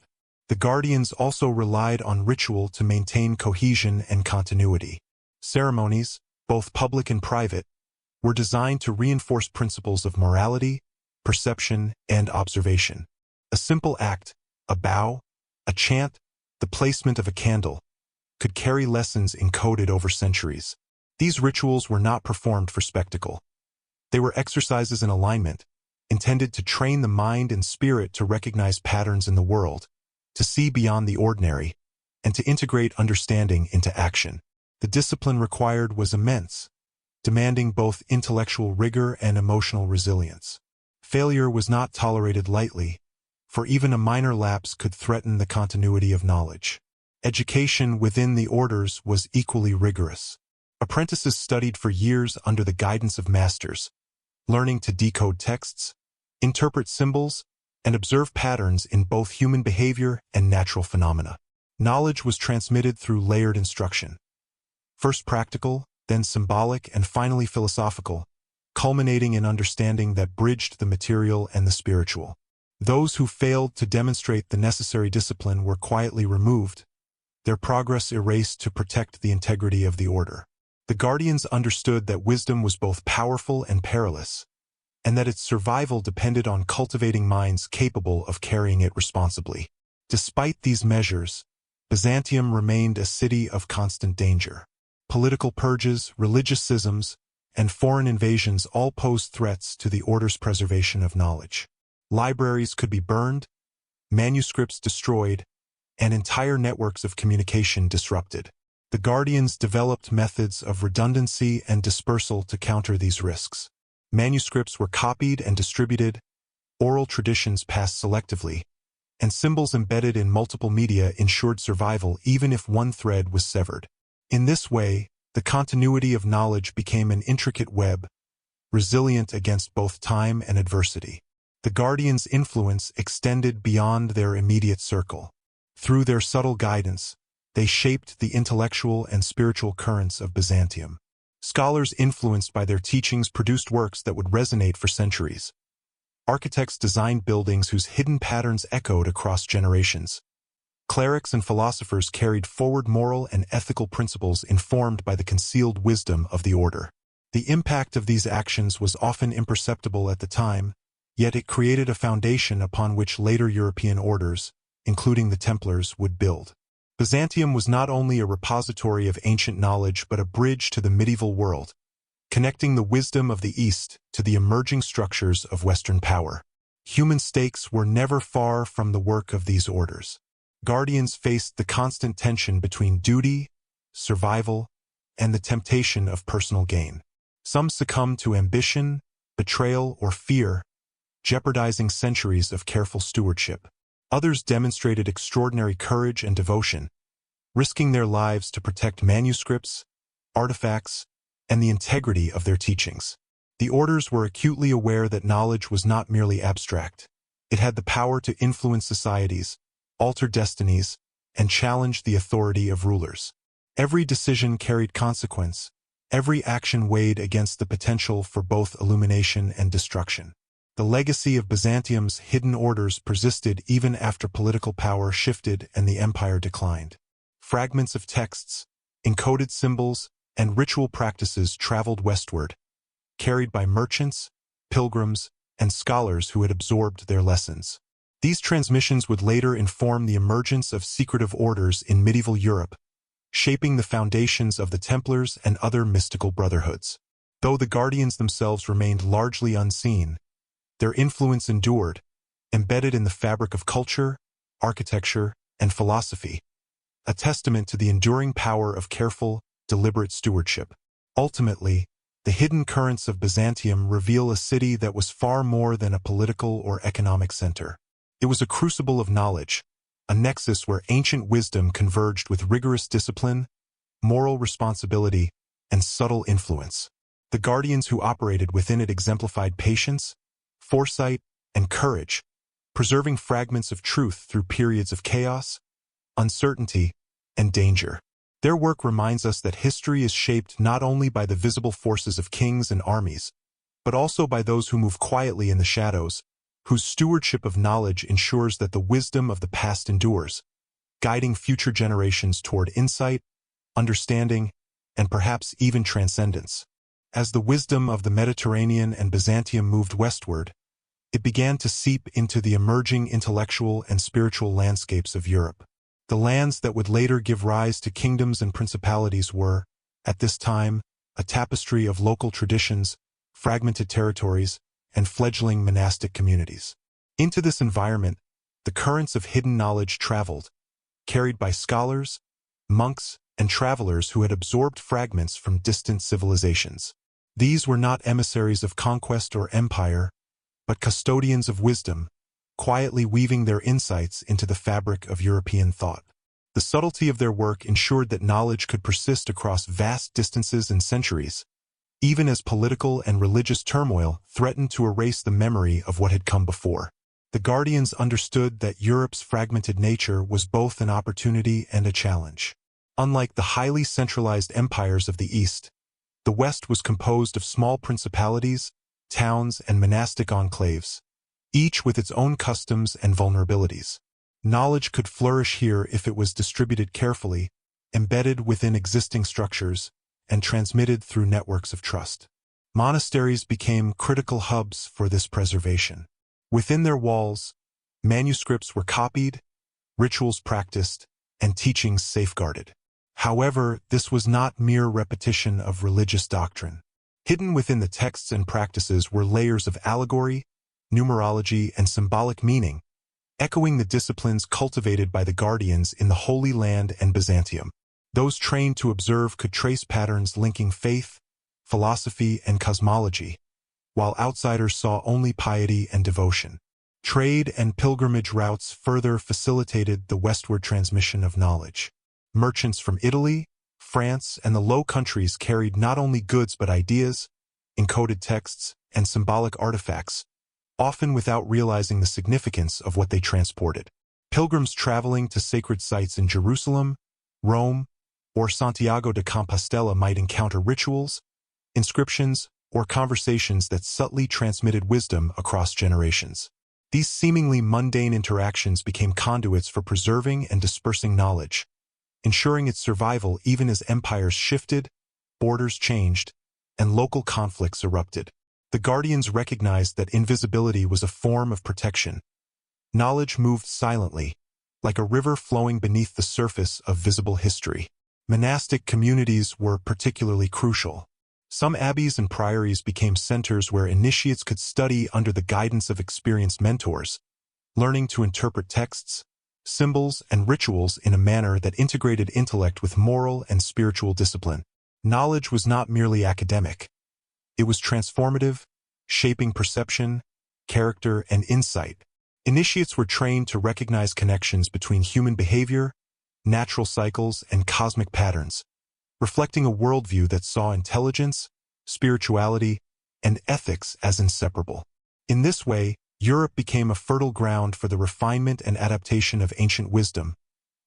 The guardians also relied on ritual to maintain cohesion and continuity. Ceremonies, both public and private, were designed to reinforce principles of morality, perception, and observation. A simple act, a bow, a chant, the placement of a candle, could carry lessons encoded over centuries. These rituals were not performed for spectacle. They were exercises in alignment, intended to train the mind and spirit to recognize patterns in the world, to see beyond the ordinary, and to integrate understanding into action. The discipline required was immense, demanding both intellectual rigor and emotional resilience. Failure was not tolerated lightly, for even a minor lapse could threaten the continuity of knowledge. Education within the orders was equally rigorous. Apprentices studied for years under the guidance of masters, learning to decode texts, interpret symbols, and observe patterns in both human behavior and natural phenomena. Knowledge was transmitted through layered instruction. First practical, then symbolic, and finally philosophical, culminating in understanding that bridged the material and the spiritual. Those who failed to demonstrate the necessary discipline were quietly removed, their progress erased to protect the integrity of the order. The guardians understood that wisdom was both powerful and perilous, and that its survival depended on cultivating minds capable of carrying it responsibly. Despite these measures, Byzantium remained a city of constant danger. Political purges, religious schisms, and foreign invasions all posed threats to the order's preservation of knowledge. Libraries could be burned, manuscripts destroyed, and entire networks of communication disrupted. The guardians developed methods of redundancy and dispersal to counter these risks. Manuscripts were copied and distributed, oral traditions passed selectively, and symbols embedded in multiple media ensured survival even if one thread was severed. In this way, the continuity of knowledge became an intricate web, resilient against both time and adversity. The guardians' influence extended beyond their immediate circle. Through their subtle guidance, they shaped the intellectual and spiritual currents of Byzantium. Scholars influenced by their teachings produced works that would resonate for centuries. Architects designed buildings whose hidden patterns echoed across generations. Clerics and philosophers carried forward moral and ethical principles informed by the concealed wisdom of the order. The impact of these actions was often imperceptible at the time, yet it created a foundation upon which later European orders, including the Templars, would build. Byzantium was not only a repository of ancient knowledge but a bridge to the medieval world, connecting the wisdom of the East to the emerging structures of Western power. Human stakes were never far from the work of these orders. Guardians faced the constant tension between duty, survival, and the temptation of personal gain. Some succumbed to ambition, betrayal, or fear, jeopardizing centuries of careful stewardship. Others demonstrated extraordinary courage and devotion, risking their lives to protect manuscripts, artifacts, and the integrity of their teachings. The orders were acutely aware that knowledge was not merely abstract. It had the power to influence societies, alter destinies, and challenge the authority of rulers. Every decision carried consequence, every action weighed against the potential for both illumination and destruction. The legacy of Byzantium's hidden orders persisted even after political power shifted and the empire declined. Fragments of texts, encoded symbols, and ritual practices traveled westward, carried by merchants, pilgrims, and scholars who had absorbed their lessons. These transmissions would later inform the emergence of secretive orders in medieval Europe, shaping the foundations of the Templars and other mystical brotherhoods. Though the guardians themselves remained largely unseen, their influence endured, embedded in the fabric of culture, architecture, and philosophy, a testament to the enduring power of careful, deliberate stewardship. Ultimately, the hidden currents of Byzantium reveal a city that was far more than a political or economic center. It was a crucible of knowledge, a nexus where ancient wisdom converged with rigorous discipline, moral responsibility, and subtle influence. The guardians who operated within it exemplified patience, foresight, and courage, preserving fragments of truth through periods of chaos, uncertainty, and danger. Their work reminds us that history is shaped not only by the visible forces of kings and armies, but also by those who move quietly in the shadows, whose stewardship of knowledge ensures that the wisdom of the past endures, guiding future generations toward insight, understanding, and perhaps even transcendence. As the wisdom of the Mediterranean and Byzantium moved westward, it began to seep into the emerging intellectual and spiritual landscapes of Europe. The lands that would later give rise to kingdoms and principalities were, at this time, a tapestry of local traditions, fragmented territories, and fledgling monastic communities. Into this environment, the currents of hidden knowledge traveled, carried by scholars, monks, and travelers who had absorbed fragments from distant civilizations. These were not emissaries of conquest or empire, but custodians of wisdom, quietly weaving their insights into the fabric of European thought. The subtlety of their work ensured that knowledge could persist across vast distances and centuries, even as political and religious turmoil threatened to erase the memory of what had come before. The guardians understood that Europe's fragmented nature was both an opportunity and a challenge. Unlike the highly centralized empires of the East, the West was composed of small principalities, towns, and monastic enclaves, each with its own customs and vulnerabilities. Knowledge could flourish here if it was distributed carefully, embedded within existing structures, and transmitted through networks of trust. Monasteries became critical hubs for this preservation. Within their walls, manuscripts were copied, rituals practiced, and teachings safeguarded. However, this was not mere repetition of religious doctrine. Hidden within the texts and practices were layers of allegory, numerology, and symbolic meaning, echoing the disciplines cultivated by the guardians in the Holy Land and Byzantium. Those trained to observe could trace patterns linking faith, philosophy, and cosmology, while outsiders saw only piety and devotion. Trade and pilgrimage routes further facilitated the westward transmission of knowledge. Merchants from Italy, France, and the Low Countries carried not only goods but ideas, encoded texts, and symbolic artifacts, often without realizing the significance of what they transported. Pilgrims traveling to sacred sites in Jerusalem, Rome, or Santiago de Compostela might encounter rituals, inscriptions, or conversations that subtly transmitted wisdom across generations. These seemingly mundane interactions became conduits for preserving and dispersing knowledge, ensuring its survival even as empires shifted, borders changed, and local conflicts erupted. The guardians recognized that invisibility was a form of protection. Knowledge moved silently, like a river flowing beneath the surface of visible history. Monastic communities were particularly crucial. Some abbeys and priories became centers where initiates could study under the guidance of experienced mentors, learning to interpret texts, symbols, and rituals in a manner that integrated intellect with moral and spiritual discipline. Knowledge was not merely academic. It was transformative, shaping perception, character, and insight. Initiates were trained to recognize connections between human behavior, natural cycles, and cosmic patterns, reflecting a worldview that saw intelligence, spirituality, and ethics as inseparable. In this way, Europe became a fertile ground for the refinement and adaptation of ancient wisdom,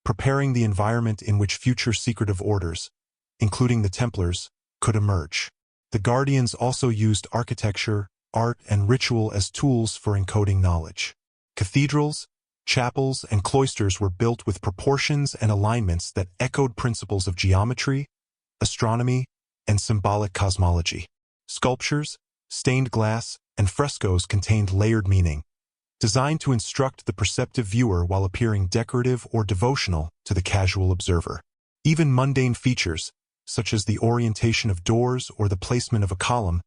preparing the environment in which future secretive orders, including the Templars, could emerge. The guardians also used architecture, art, and ritual as tools for encoding knowledge. Cathedrals, chapels, and cloisters were built with proportions and alignments that echoed principles of geometry, astronomy, and symbolic cosmology. Sculptures, stained glass, and frescoes contained layered meaning, designed to instruct the perceptive viewer while appearing decorative or devotional to the casual observer. Even mundane features, such as the orientation of doors or the placement of a column,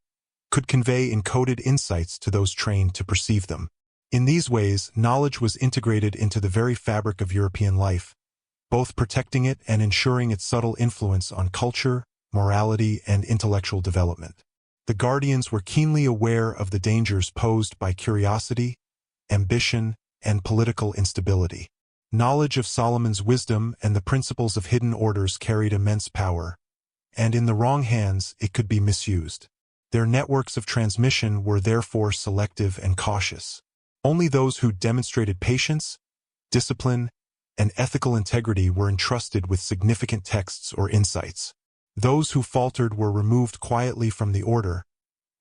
could convey encoded insights to those trained to perceive them. In these ways, knowledge was integrated into the very fabric of European life, both protecting it and ensuring its subtle influence on culture, morality, and intellectual development. The guardians were keenly aware of the dangers posed by curiosity, ambition, and political instability. Knowledge of Solomon's wisdom and the principles of hidden orders carried immense power, and in the wrong hands it could be misused. Their networks of transmission were therefore selective and cautious. Only those who demonstrated patience, discipline, and ethical integrity were entrusted with significant texts or insights. Those who faltered were removed quietly from the order,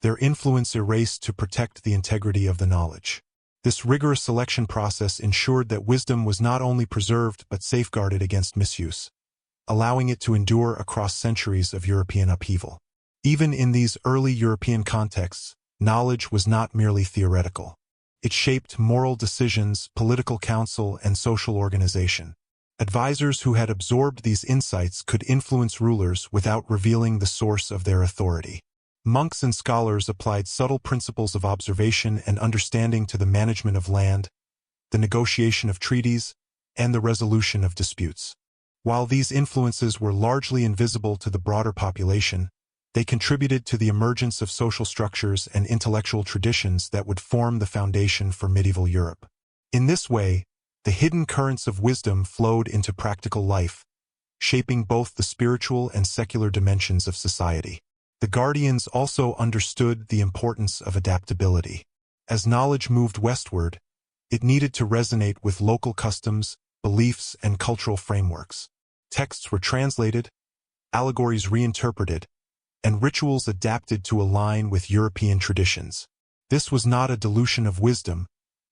their influence erased to protect the integrity of the knowledge. This rigorous selection process ensured that wisdom was not only preserved but safeguarded against misuse, allowing it to endure across centuries of European upheaval. Even in these early European contexts, knowledge was not merely theoretical. It shaped moral decisions, political counsel, and social organization. Advisors who had absorbed these insights could influence rulers without revealing the source of their authority. Monks and scholars applied subtle principles of observation and understanding to the management of land, the negotiation of treaties, and the resolution of disputes. While these influences were largely invisible to the broader population, they contributed to the emergence of social structures and intellectual traditions that would form the foundation for medieval Europe. In this way, the hidden currents of wisdom flowed into practical life, shaping both the spiritual and secular dimensions of society. The guardians also understood the importance of adaptability. As knowledge moved westward, it needed to resonate with local customs, beliefs, and cultural frameworks. Texts were translated, allegories reinterpreted, and rituals adapted to align with European traditions. This was not a dilution of wisdom,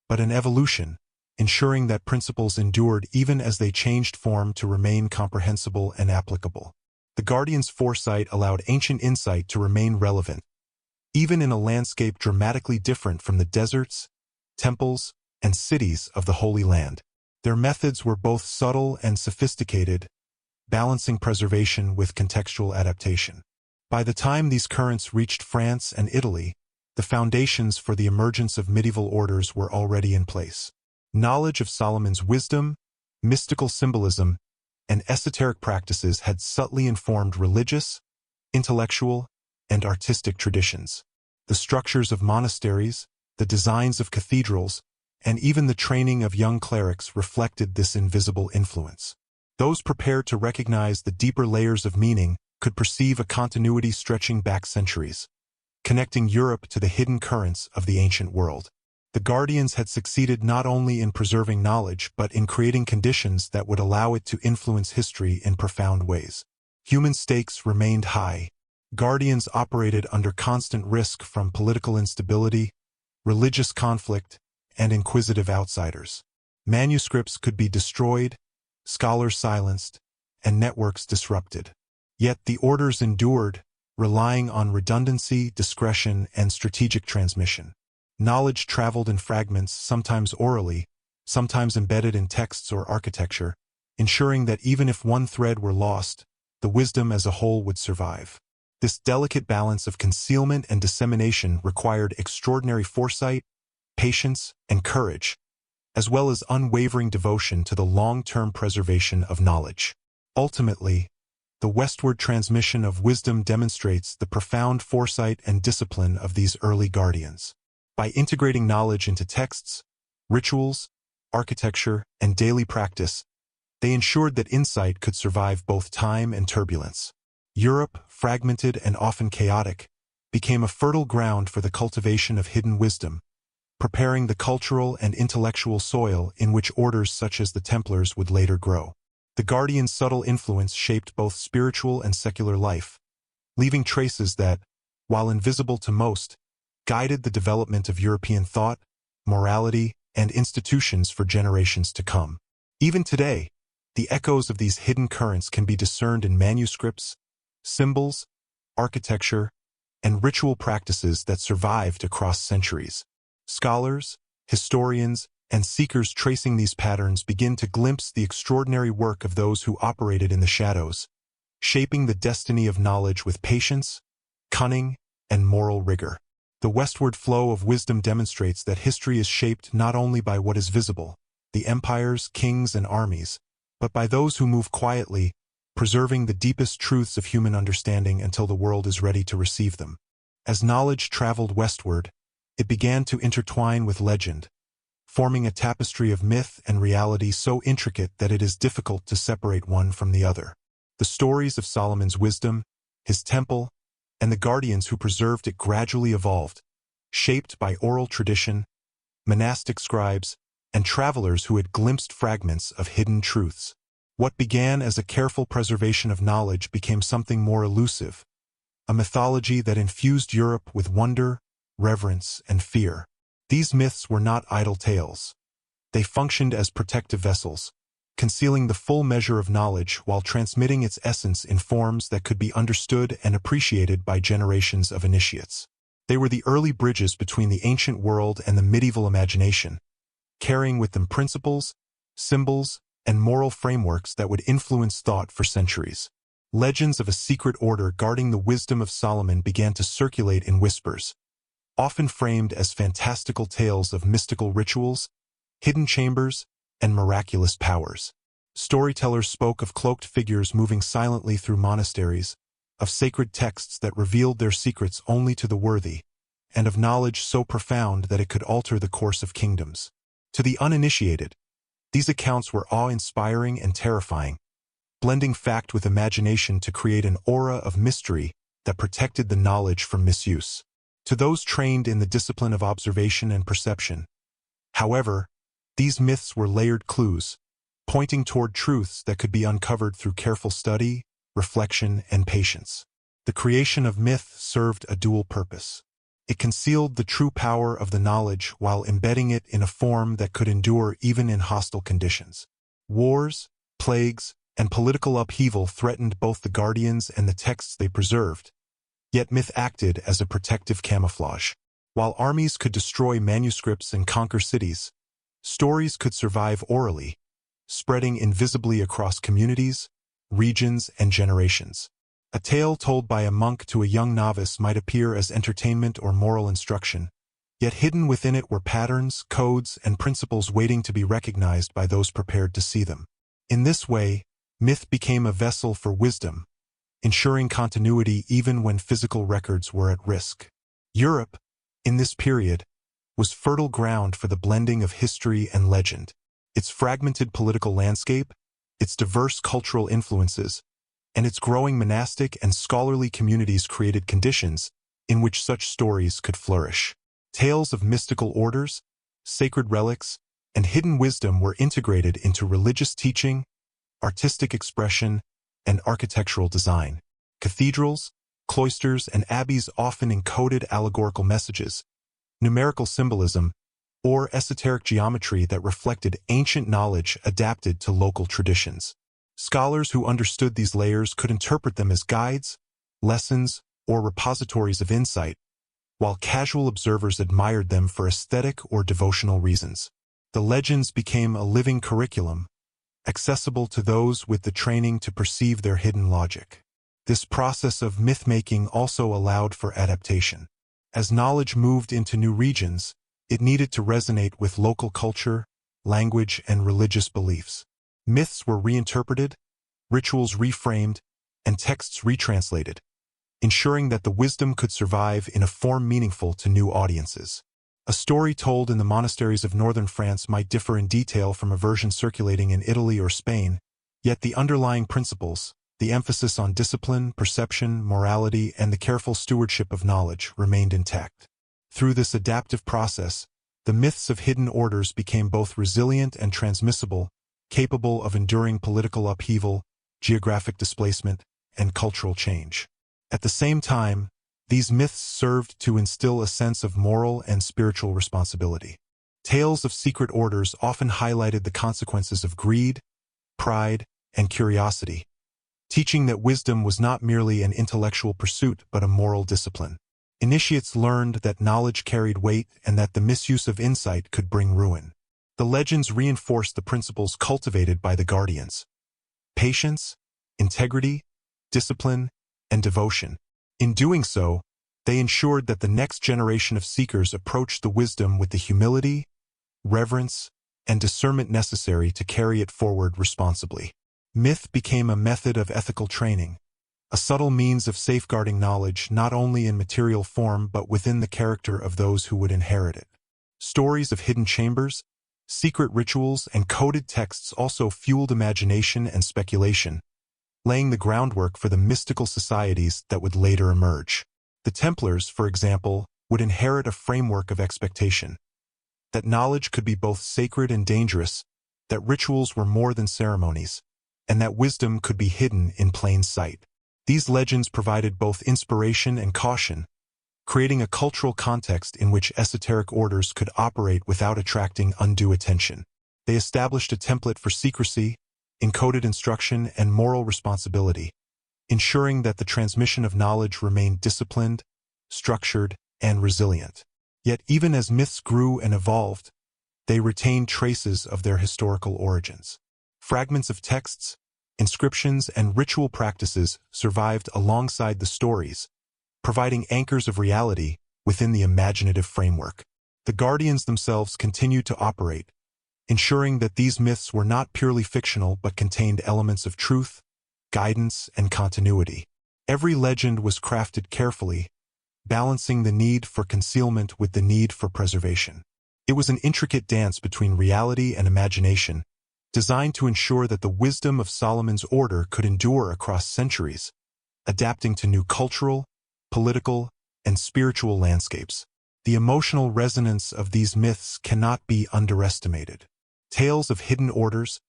but an evolution, ensuring that principles endured even as they changed form to remain comprehensible and applicable. The Guardians' foresight allowed ancient insight to remain relevant, even in a landscape dramatically different from the deserts, temples, and cities of the Holy Land. Their methods were both subtle and sophisticated, balancing preservation with contextual adaptation. By the time these currents reached France and Italy, the foundations for the emergence of medieval orders were already in place. Knowledge of Solomon's wisdom, mystical symbolism, and esoteric practices had subtly informed religious, intellectual, and artistic traditions. The structures of monasteries, the designs of cathedrals, and even the training of young clerics reflected this invisible influence. Those prepared to recognize the deeper layers of meaning could perceive a continuity stretching back centuries, connecting Europe to the hidden currents of the ancient world. The Guardians had succeeded not only in preserving knowledge but in creating conditions that would allow it to influence history in profound ways. Human stakes remained high. Guardians operated under constant risk from political instability, religious conflict, and inquisitive outsiders. Manuscripts could be destroyed, scholars silenced, and networks disrupted. Yet the orders endured, relying on redundancy, discretion, and strategic transmission. Knowledge traveled in fragments, sometimes orally, sometimes embedded in texts or architecture, ensuring that even if one thread were lost, the wisdom as a whole would survive. This delicate balance of concealment and dissemination required extraordinary foresight, patience, and courage, as well as unwavering devotion to the long-term preservation of knowledge. Ultimately, the westward transmission of wisdom demonstrates the profound foresight and discipline of these early guardians. By integrating knowledge into texts, rituals, architecture, and daily practice, they ensured that insight could survive both time and turbulence. Europe, fragmented and often chaotic, became a fertile ground for the cultivation of hidden wisdom, preparing the cultural and intellectual soil in which orders such as the Templars would later grow. The Guardians' subtle influence shaped both spiritual and secular life, leaving traces that, while invisible to most, guided the development of European thought, morality, and institutions for generations to come. Even today, the echoes of these hidden currents can be discerned in manuscripts, symbols, architecture, and ritual practices that survived across centuries. Scholars, historians, and seekers tracing these patterns begin to glimpse the extraordinary work of those who operated in the shadows, shaping the destiny of knowledge with patience, cunning, and moral rigor. The westward flow of wisdom demonstrates that history is shaped not only by what is visible, the empires, kings, and armies, but by those who move quietly, preserving the deepest truths of human understanding until the world is ready to receive them. As knowledge traveled westward, it began to intertwine with legend, forming a tapestry of myth and reality so intricate that it is difficult to separate one from the other. The stories of Solomon's wisdom, his temple, and the guardians who preserved it gradually evolved, shaped by oral tradition, monastic scribes, and travelers who had glimpsed fragments of hidden truths. What began as a careful preservation of knowledge became something more elusive, a mythology that infused Europe with wonder, reverence, and fear. These myths were not idle tales. They functioned as protective vessels, concealing the full measure of knowledge while transmitting its essence in forms that could be understood and appreciated by generations of initiates. They were the early bridges between the ancient world and the medieval imagination, carrying with them principles, symbols, and moral frameworks that would influence thought for centuries. Legends of a secret order guarding the wisdom of Solomon began to circulate in whispers, often framed as fantastical tales of mystical rituals, hidden chambers, and miraculous powers. Storytellers spoke of cloaked figures moving silently through monasteries, of sacred texts that revealed their secrets only to the worthy, and of knowledge so profound that it could alter the course of kingdoms. To the uninitiated, these accounts were awe-inspiring and terrifying, blending fact with imagination to create an aura of mystery that protected the knowledge from misuse. To those trained in the discipline of observation and perception, however, these myths were layered clues, pointing toward truths that could be uncovered through careful study, reflection, and patience. The creation of myth served a dual purpose. It concealed the true power of the knowledge while embedding it in a form that could endure even in hostile conditions. Wars, plagues, and political upheaval threatened both the guardians and the texts they preserved, yet myth acted as a protective camouflage. While armies could destroy manuscripts and conquer cities, stories could survive orally, spreading invisibly across communities, regions, and generations. A tale told by a monk to a young novice might appear as entertainment or moral instruction, yet hidden within it were patterns, codes, and principles waiting to be recognized by those prepared to see them. In this way, myth became a vessel for wisdom, ensuring continuity even when physical records were at risk. Europe, in this period, was fertile ground for the blending of history and legend. Its fragmented political landscape, its diverse cultural influences, and its growing monastic and scholarly communities created conditions in which such stories could flourish. Tales of mystical orders, sacred relics, and hidden wisdom were integrated into religious teaching, artistic expression, and architectural design. Cathedrals, cloisters, and abbeys often encoded allegorical messages, numerical symbolism, or esoteric geometry that reflected ancient knowledge adapted to local traditions. Scholars who understood these layers could interpret them as guides, lessons, or repositories of insight, while casual observers admired them for aesthetic or devotional reasons. The legends became a living curriculum, accessible to those with the training to perceive their hidden logic. This process of myth-making also allowed for adaptation. As knowledge moved into new regions, it needed to resonate with local culture, language, and religious beliefs. Myths were reinterpreted, rituals reframed, and texts retranslated, ensuring that the wisdom could survive in a form meaningful to new audiences. A story told in the monasteries of northern France might differ in detail from a version circulating in Italy or Spain, yet the underlying principles, the emphasis on discipline, perception, morality, and the careful stewardship of knowledge remained intact. Through this adaptive process, the myths of hidden orders became both resilient and transmissible, capable of enduring political upheaval, geographic displacement, and cultural change. At the same time, these myths served to instill a sense of moral and spiritual responsibility. Tales of secret orders often highlighted the consequences of greed, pride, and curiosity, teaching that wisdom was not merely an intellectual pursuit but a moral discipline. Initiates learned that knowledge carried weight and that the misuse of insight could bring ruin. The legends reinforced the principles cultivated by the guardians: patience, integrity, discipline, and devotion. In doing so, they ensured that the next generation of seekers approached the wisdom with the humility, reverence, and discernment necessary to carry it forward responsibly. Myth became a method of ethical training, a subtle means of safeguarding knowledge not only in material form but within the character of those who would inherit it. Stories of hidden chambers, secret rituals, and coded texts also fueled imagination and speculation, laying the groundwork for the mystical societies that would later emerge. The Templars, for example, would inherit a framework of expectation, that knowledge could be both sacred and dangerous, that rituals were more than ceremonies, and that wisdom could be hidden in plain sight. These legends provided both inspiration and caution, creating a cultural context in which esoteric orders could operate without attracting undue attention. They established a template for secrecy, encoded instruction, and moral responsibility, ensuring that the transmission of knowledge remained disciplined, structured, and resilient. Yet even as myths grew and evolved, they retained traces of their historical origins. Fragments of texts, inscriptions, and ritual practices survived alongside the stories, providing anchors of reality within the imaginative framework. The guardians themselves continued to operate, ensuring that these myths were not purely fictional but contained elements of truth, guidance, and continuity. Every legend was crafted carefully, balancing the need for concealment with the need for preservation. It was an intricate dance between reality and imagination, designed to ensure that the wisdom of Solomon's order could endure across centuries, adapting to new cultural, political, and spiritual landscapes. The emotional resonance of these myths cannot be underestimated. Tales of hidden orders,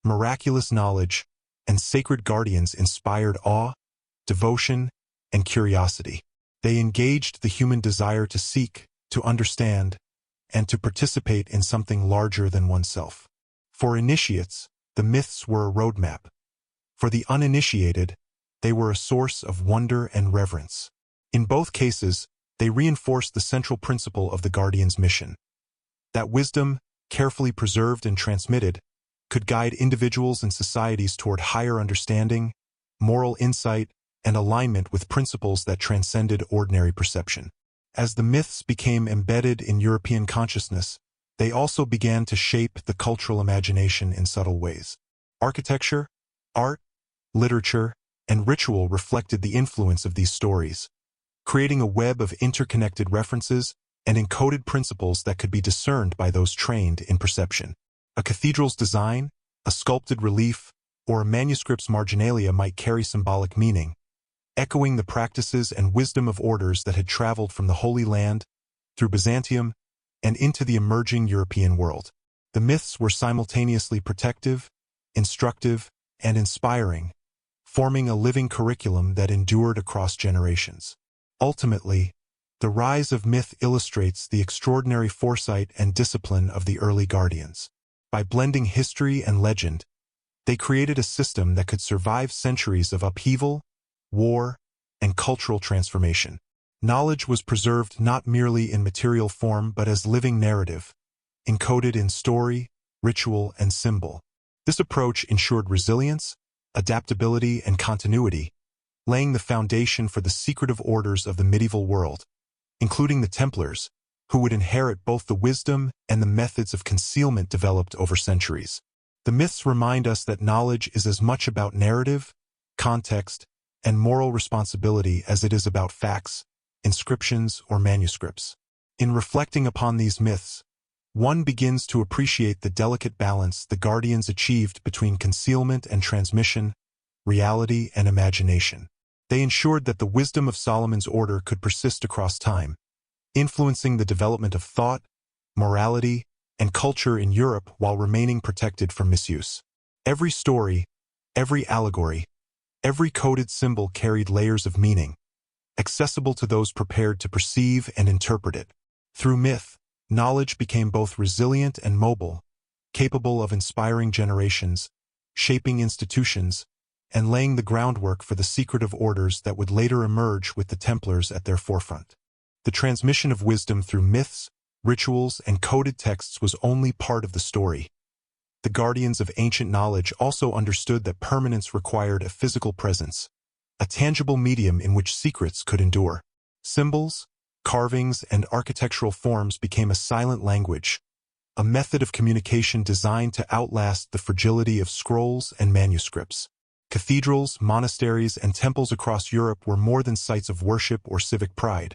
miraculous knowledge, and sacred guardians inspired awe, devotion, and curiosity. They engaged the human desire to seek, to understand, and to participate in something larger than oneself. For initiates, the myths were a roadmap. For the uninitiated, they were a source of wonder and reverence. In both cases, they reinforced the central principle of the Guardian's mission. That wisdom, carefully preserved and transmitted, could guide individuals and societies toward higher understanding, moral insight, and alignment with principles that transcended ordinary perception. As the myths became embedded in European consciousness, they also began to shape the cultural imagination in subtle ways. Architecture, art, literature, and ritual reflected the influence of these stories, creating a web of interconnected references and encoded principles that could be discerned by those trained in perception. A cathedral's design, a sculpted relief, or a manuscript's marginalia might carry symbolic meaning, echoing the practices and wisdom of orders that had traveled from the Holy Land, through Byzantium, and into the emerging European world. The myths were simultaneously protective, instructive, and inspiring, forming a living curriculum that endured across generations. Ultimately, the rise of myth illustrates the extraordinary foresight and discipline of the early Guardians. By blending history and legend, they created a system that could survive centuries of upheaval, war, and cultural transformation. Knowledge was preserved not merely in material form but as living narrative, encoded in story, ritual, and symbol. This approach ensured resilience, adaptability, and continuity, laying the foundation for the secretive orders of the medieval world, including the Templars, who would inherit both the wisdom and the methods of concealment developed over centuries. The myths remind us that knowledge is as much about narrative, context, and moral responsibility as it is about facts, inscriptions, or manuscripts. In reflecting upon these myths, one begins to appreciate the delicate balance the Guardians achieved between concealment and transmission, reality and imagination. They ensured that the wisdom of Solomon's order could persist across time, influencing the development of thought, morality, and culture in Europe while remaining protected from misuse. Every story, every allegory, every coded symbol carried layers of meaning, accessible to those prepared to perceive and interpret it. Through myth, knowledge became both resilient and mobile, capable of inspiring generations, shaping institutions, and laying the groundwork for the secretive orders that would later emerge with the Templars at their forefront. The transmission of wisdom through myths, rituals, and coded texts was only part of the story. The Guardians of ancient knowledge also understood that permanence required a physical presence, a tangible medium in which secrets could endure. Symbols, carvings, and architectural forms became a silent language, a method of communication designed to outlast the fragility of scrolls and manuscripts. Cathedrals, monasteries, and temples across Europe were more than sites of worship or civic pride.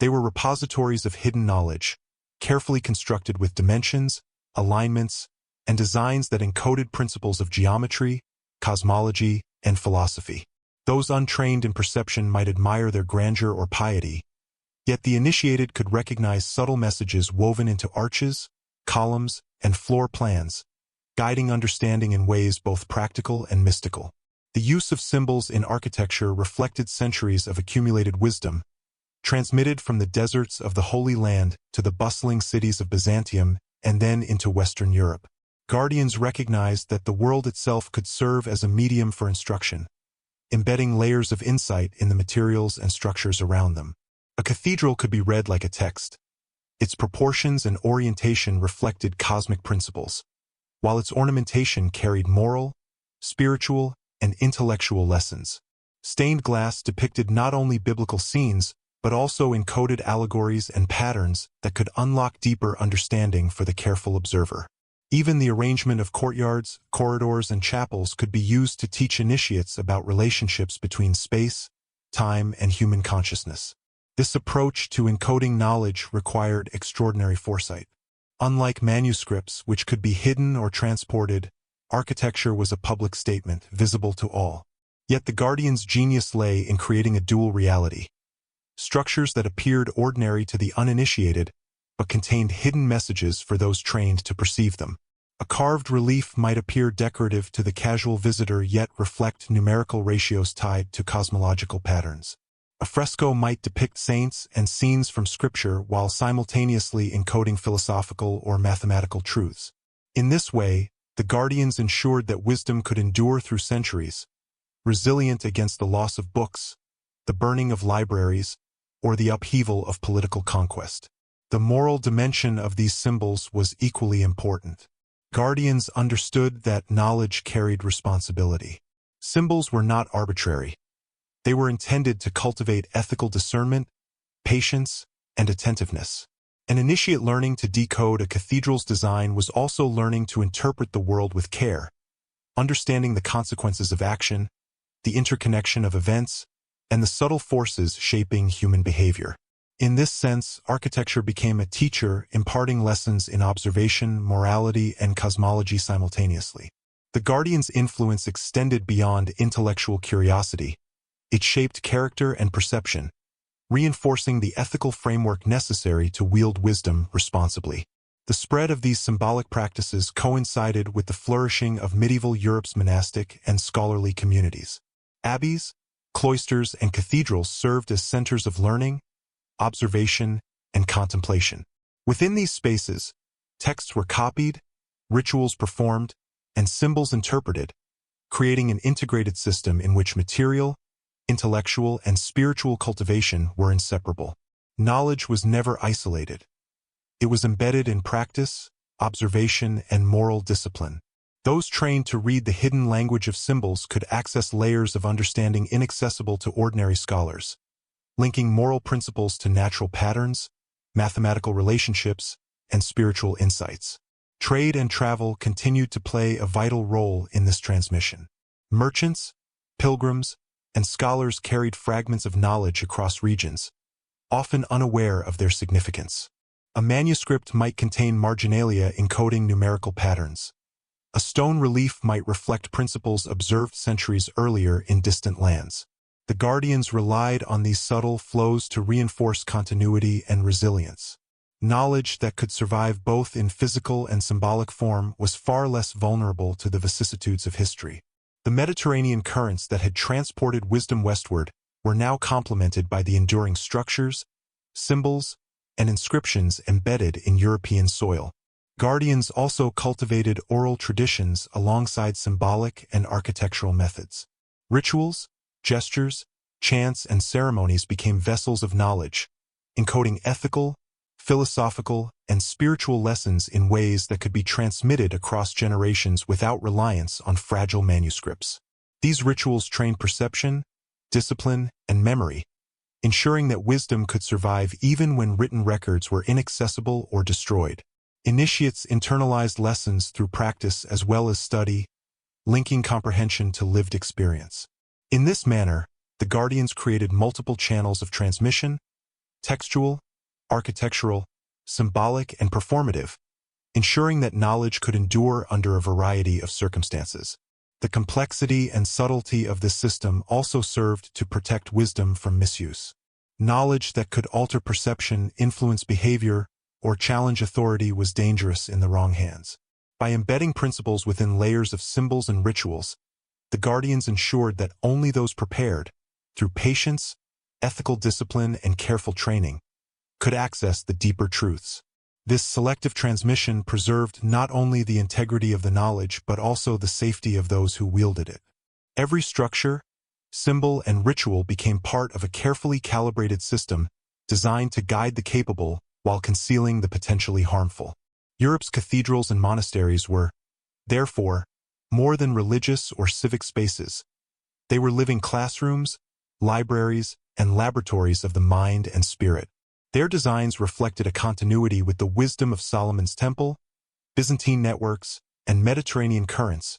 They were repositories of hidden knowledge, carefully constructed with dimensions, alignments, and designs that encoded principles of geometry, cosmology, and philosophy. Those untrained in perception might admire their grandeur or piety, yet the initiated could recognize subtle messages woven into arches, columns, and floor plans, guiding understanding in ways both practical and mystical. The use of symbols in architecture reflected centuries of accumulated wisdom, transmitted from the deserts of the Holy Land to the bustling cities of Byzantium and then into Western Europe. Guardians recognized that the world itself could serve as a medium for instruction, embedding layers of insight in the materials and structures around them. A cathedral could be read like a text. Its proportions and orientation reflected cosmic principles, while its ornamentation carried moral, spiritual, and intellectual lessons. Stained glass depicted not only biblical scenes, but also encoded allegories and patterns that could unlock deeper understanding for the careful observer. Even the arrangement of courtyards, corridors, and chapels could be used to teach initiates about relationships between space, time, and human consciousness. This approach to encoding knowledge required extraordinary foresight. Unlike manuscripts, which could be hidden or transported, architecture was a public statement, visible to all. Yet the Guardian's genius lay in creating a dual reality. Structures that appeared ordinary to the uninitiated, but contained hidden messages for those trained to perceive them. A carved relief might appear decorative to the casual visitor yet reflect numerical ratios tied to cosmological patterns. A fresco might depict saints and scenes from scripture while simultaneously encoding philosophical or mathematical truths. In this way, the guardians ensured that wisdom could endure through centuries, resilient against the loss of books, the burning of libraries, or the upheaval of political conquest. The moral dimension of these symbols was equally important. Guardians understood that knowledge carried responsibility. Symbols were not arbitrary. They were intended to cultivate ethical discernment, patience, and attentiveness. An initiate learning to decode a cathedral's design was also learning to interpret the world with care, understanding the consequences of action, the interconnection of events, and the subtle forces shaping human behavior. In this sense, architecture became a teacher, imparting lessons in observation, morality, and cosmology simultaneously. The Guardian's influence extended beyond intellectual curiosity. It shaped character and perception, reinforcing the ethical framework necessary to wield wisdom responsibly. The spread of these symbolic practices coincided with the flourishing of medieval Europe's monastic and scholarly communities. Abbeys, cloisters, and cathedrals served as centers of learning, observation, and contemplation. Within these spaces, texts were copied, rituals performed, and symbols interpreted, creating an integrated system in which material, intellectual, and spiritual cultivation were inseparable. Knowledge was never isolated. It was embedded in practice, observation, and moral discipline. Those trained to read the hidden language of symbols could access layers of understanding inaccessible to ordinary scholars, linking moral principles to natural patterns, mathematical relationships, and spiritual insights. Trade and travel continued to play a vital role in this transmission. Merchants, pilgrims, and scholars carried fragments of knowledge across regions, often unaware of their significance. A manuscript might contain marginalia encoding numerical patterns. A stone relief might reflect principles observed centuries earlier in distant lands. The Guardians relied on these subtle flows to reinforce continuity and resilience. Knowledge that could survive both in physical and symbolic form was far less vulnerable to the vicissitudes of history. The Mediterranean currents that had transported wisdom westward were now complemented by the enduring structures, symbols, and inscriptions embedded in European soil. Guardians also cultivated oral traditions alongside symbolic and architectural methods. Rituals, gestures, chants, and ceremonies became vessels of knowledge, encoding ethical, philosophical, and spiritual lessons in ways that could be transmitted across generations without reliance on fragile manuscripts. These rituals trained perception, discipline, and memory, ensuring that wisdom could survive even when written records were inaccessible or destroyed. Initiates internalized lessons through practice as well as study, linking comprehension to lived experience. In this manner, the Guardians created multiple channels of transmission: textual, architectural, symbolic, and performative, ensuring that knowledge could endure under a variety of circumstances. The complexity and subtlety of this system also served to protect wisdom from misuse. Knowledge that could alter perception, influence behavior, or challenge authority was dangerous in the wrong hands. By embedding principles within layers of symbols and rituals, the Guardians ensured that only those prepared, through patience, ethical discipline, and careful training, could access the deeper truths. This selective transmission preserved not only the integrity of the knowledge but also the safety of those who wielded it. Every structure, symbol, and ritual became part of a carefully calibrated system designed to guide the capable while concealing the potentially harmful. Europe's cathedrals and monasteries were, therefore, more than religious or civic spaces. They were living classrooms, libraries, and laboratories of the mind and spirit. Their designs reflected a continuity with the wisdom of Solomon's Temple, Byzantine networks, and Mediterranean currents,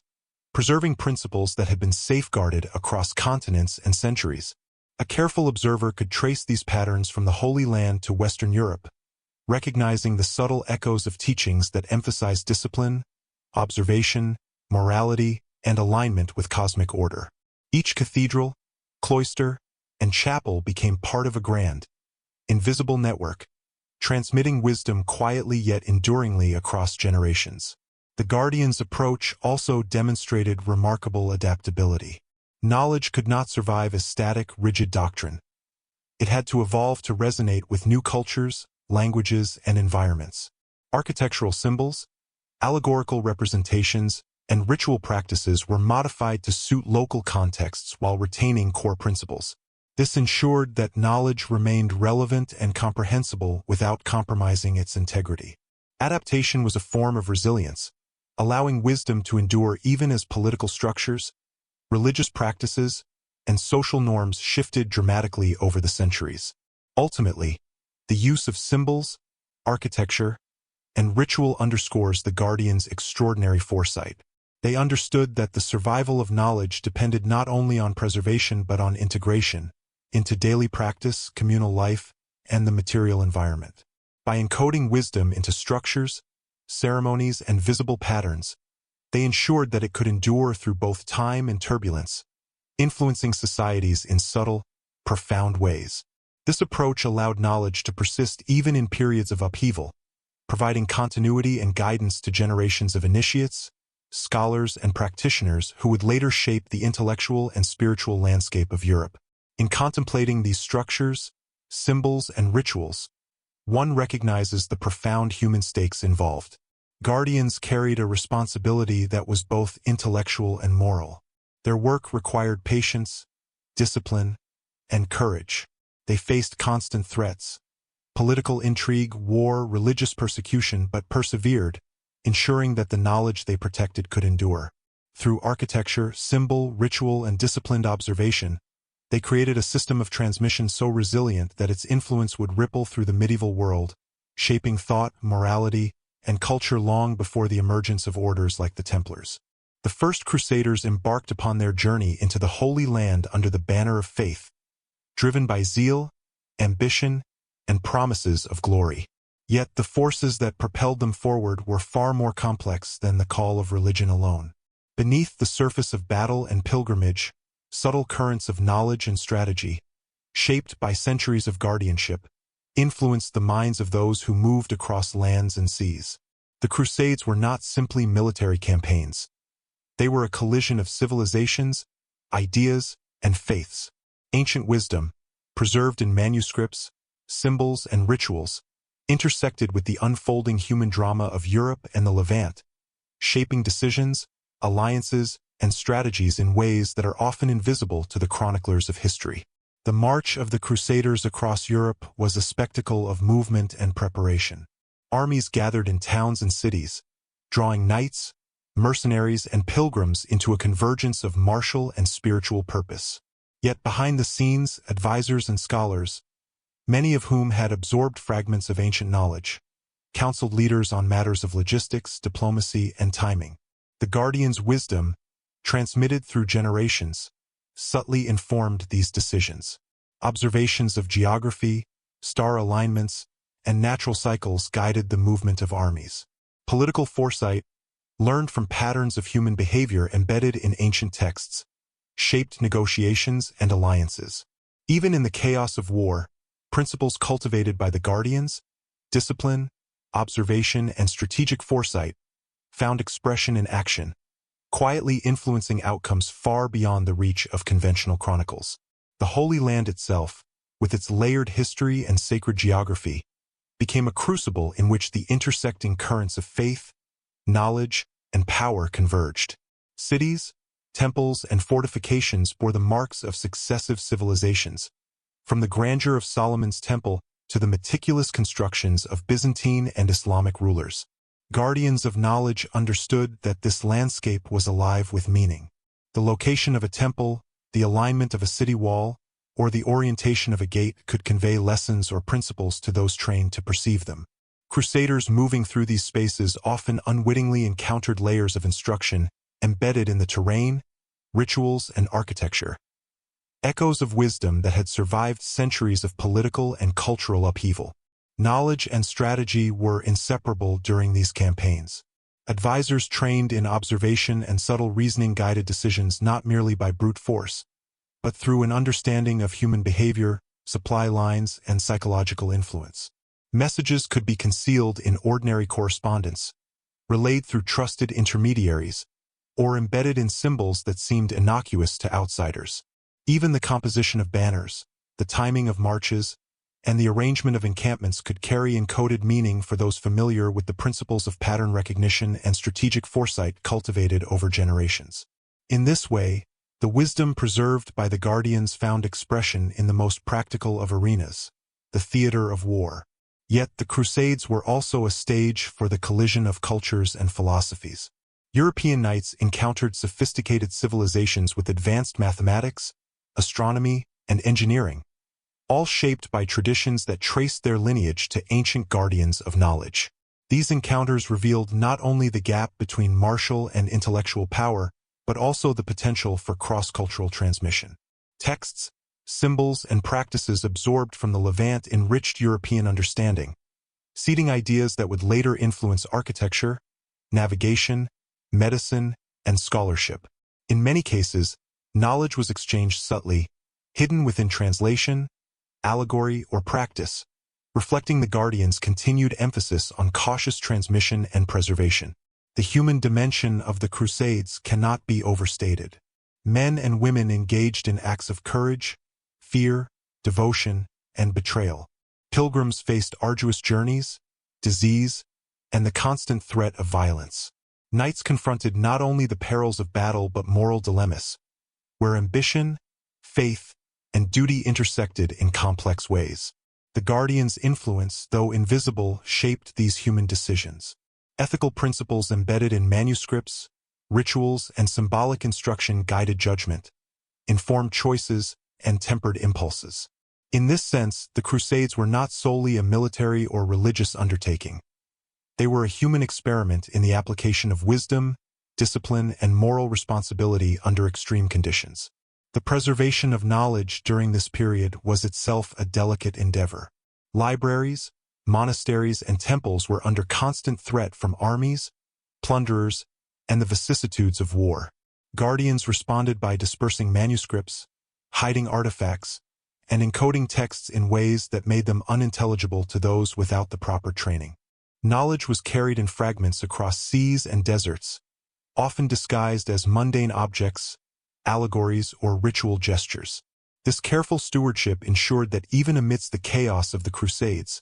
preserving principles that had been safeguarded across continents and centuries. A careful observer could trace these patterns from the Holy Land to Western Europe, recognizing the subtle echoes of teachings that emphasize discipline, observation, morality, and alignment with cosmic order. Each cathedral, cloister, and chapel became part of a grand, invisible network, transmitting wisdom quietly yet enduringly across generations. The Guardians' approach also demonstrated remarkable adaptability. Knowledge could not survive as static, rigid doctrine. It had to evolve to resonate with new cultures, languages, and environments. Architectural symbols, allegorical representations, and ritual practices were modified to suit local contexts while retaining core principles. This ensured that knowledge remained relevant and comprehensible without compromising its integrity. Adaptation was a form of resilience, allowing wisdom to endure even as political structures, religious practices, and social norms shifted dramatically over the centuries. Ultimately, the use of symbols, architecture, and ritual underscores the Guardians' extraordinary foresight. They understood that the survival of knowledge depended not only on preservation but on integration into daily practice, communal life, and the material environment. By encoding wisdom into structures, ceremonies, and visible patterns, they ensured that it could endure through both time and turbulence, influencing societies in subtle, profound ways. This approach allowed knowledge to persist even in periods of upheaval, providing continuity and guidance to generations of initiates, scholars, and practitioners who would later shape the intellectual and spiritual landscape of Europe. In contemplating these structures, symbols, and rituals, one recognizes the profound human stakes involved. Guardians carried a responsibility that was both intellectual and moral. Their work required patience, discipline, and courage. They faced constant threats, political intrigue, war, religious persecution, but persevered, ensuring that the knowledge they protected could endure. Through architecture, symbol, ritual, and disciplined observation, they created a system of transmission so resilient that its influence would ripple through the medieval world, shaping thought, morality, and culture long before the emergence of orders like the Templars. The first Crusaders embarked upon their journey into the Holy Land under the banner of faith, driven by zeal, ambition, and promises of glory. Yet the forces that propelled them forward were far more complex than the call of religion alone. Beneath the surface of battle and pilgrimage, subtle currents of knowledge and strategy, shaped by centuries of guardianship, influenced the minds of those who moved across lands and seas. The Crusades were not simply military campaigns. They were a collision of civilizations, ideas, and faiths. Ancient wisdom, preserved in manuscripts, symbols, and rituals, intersected with the unfolding human drama of Europe and the Levant, shaping decisions, alliances, and strategies in ways that are often invisible to the chroniclers of history. The march of the Crusaders across Europe was a spectacle of movement and preparation. Armies gathered in towns and cities, drawing knights, mercenaries, and pilgrims into a convergence of martial and spiritual purpose. Yet behind the scenes, advisors and scholars, many of whom had absorbed fragments of ancient knowledge, counseled leaders on matters of logistics, diplomacy, and timing. The Guardians' wisdom, transmitted through generations, subtly informed these decisions. Observations of geography, star alignments, and natural cycles guided the movement of armies. Political foresight, learned from patterns of human behavior embedded in ancient texts, shaped negotiations and alliances. Even in the chaos of war, principles cultivated by the Guardians, discipline, observation, and strategic foresight, found expression in action, quietly influencing outcomes far beyond the reach of conventional chronicles. The Holy Land itself, with its layered history and sacred geography, became a crucible in which the intersecting currents of faith, knowledge, and power converged. Cities, temples, and fortifications bore the marks of successive civilizations, from the grandeur of Solomon's Temple to the meticulous constructions of Byzantine and Islamic rulers. Guardians of knowledge understood that this landscape was alive with meaning. The location of a temple, the alignment of a city wall, or the orientation of a gate could convey lessons or principles to those trained to perceive them. Crusaders moving through these spaces often unwittingly encountered layers of instruction embedded in the terrain, rituals, and architecture. Echoes of wisdom that had survived centuries of political and cultural upheaval. Knowledge and strategy were inseparable during these campaigns. Advisors trained in observation and subtle reasoning guided decisions not merely by brute force, but through an understanding of human behavior, supply lines, and psychological influence. Messages could be concealed in ordinary correspondence, relayed through trusted intermediaries, or embedded in symbols that seemed innocuous to outsiders. Even the composition of banners, the timing of marches, and the arrangement of encampments could carry encoded meaning for those familiar with the principles of pattern recognition and strategic foresight cultivated over generations. In this way, the wisdom preserved by the Guardians found expression in the most practical of arenas, the theater of war. Yet the Crusades were also a stage for the collision of cultures and philosophies. European knights encountered sophisticated civilizations with advanced mathematics, astronomy, and engineering, all shaped by traditions that traced their lineage to ancient guardians of knowledge. These encounters revealed not only the gap between martial and intellectual power, but also the potential for cross-cultural transmission. Texts, symbols, and practices absorbed from the Levant enriched European understanding, seeding ideas that would later influence architecture, navigation, medicine, and scholarship. In many cases, knowledge was exchanged subtly, hidden within translation, allegory, or practice, reflecting the Guardians' continued emphasis on cautious transmission and preservation. The human dimension of the Crusades cannot be overstated. Men and women engaged in acts of courage, fear, devotion, and betrayal. Pilgrims faced arduous journeys, disease, and the constant threat of violence. Knights confronted not only the perils of battle but moral dilemmas, where ambition, faith, and duty intersected in complex ways. The Guardians' influence, though invisible, shaped these human decisions. Ethical principles embedded in manuscripts, rituals, and symbolic instruction guided judgment, informed choices, and tempered impulses. In this sense, the Crusades were not solely a military or religious undertaking. They were a human experiment in the application of wisdom, discipline, and moral responsibility under extreme conditions. The preservation of knowledge during this period was itself a delicate endeavor. Libraries, monasteries, and temples were under constant threat from armies, plunderers, and the vicissitudes of war. Guardians responded by dispersing manuscripts, hiding artifacts, and encoding texts in ways that made them unintelligible to those without the proper training. Knowledge was carried in fragments across seas and deserts, often disguised as mundane objects, allegories, or ritual gestures. This careful stewardship ensured that even amidst the chaos of the Crusades,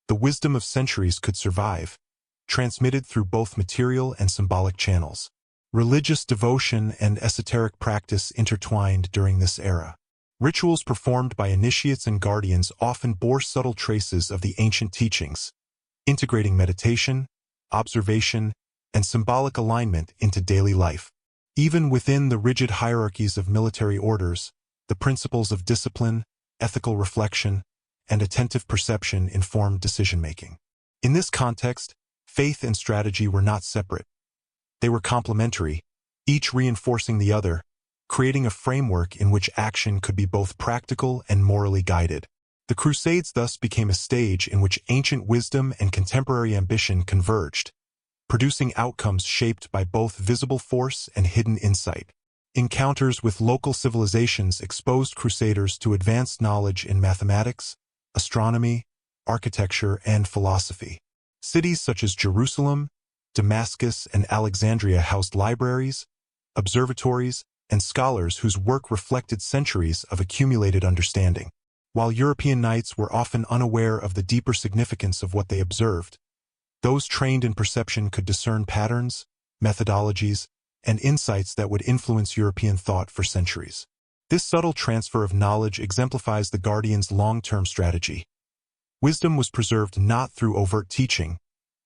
the wisdom of centuries could survive, transmitted through both material and symbolic channels. Religious devotion and esoteric practice intertwined during this era. Rituals performed by initiates and guardians often bore subtle traces of the ancient teachings, integrating meditation, observation, and symbolic alignment into daily life. Even within the rigid hierarchies of military orders, the principles of discipline, ethical reflection, and attentive perception informed decision-making. In this context, faith and strategy were not separate. They were complementary, each reinforcing the other, creating a framework in which action could be both practical and morally guided. The Crusades thus became a stage in which ancient wisdom and contemporary ambition converged, producing outcomes shaped by both visible force and hidden insight. Encounters with local civilizations exposed crusaders to advanced knowledge in mathematics, astronomy, architecture, and philosophy. Cities such as Jerusalem, Damascus, and Alexandria housed libraries, observatories, and scholars whose work reflected centuries of accumulated understanding. While European knights were often unaware of the deeper significance of what they observed, those trained in perception could discern patterns, methodologies, and insights that would influence European thought for centuries. This subtle transfer of knowledge exemplifies the Guardians' long-term strategy. Wisdom was preserved not through overt teaching,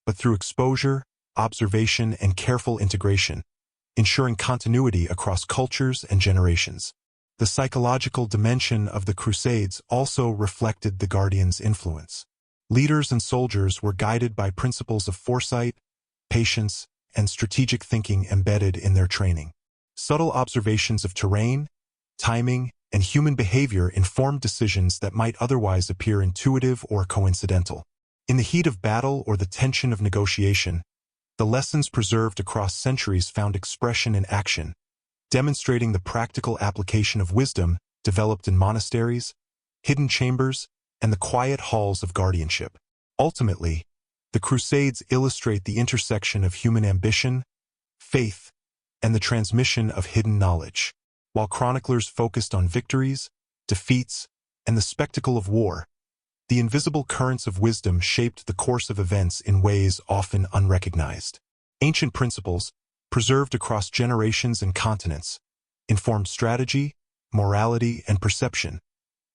but through exposure, observation, and careful integration, ensuring continuity across cultures and generations. The psychological dimension of the Crusades also reflected the Guardians' influence. Leaders and soldiers were guided by principles of foresight, patience, and strategic thinking embedded in their training. Subtle observations of terrain, timing, and human behavior informed decisions that might otherwise appear intuitive or coincidental. In the heat of battle or the tension of negotiation, the lessons preserved across centuries found expression in action, demonstrating the practical application of wisdom developed in monasteries, hidden chambers, and the quiet halls of guardianship. Ultimately, the Crusades illustrate the intersection of human ambition, faith, and the transmission of hidden knowledge. While chroniclers focused on victories, defeats, and the spectacle of war. The invisible currents of wisdom shaped the course of events in ways often unrecognized. Ancient principles, preserved across generations and continents, informed strategy, morality, and perception,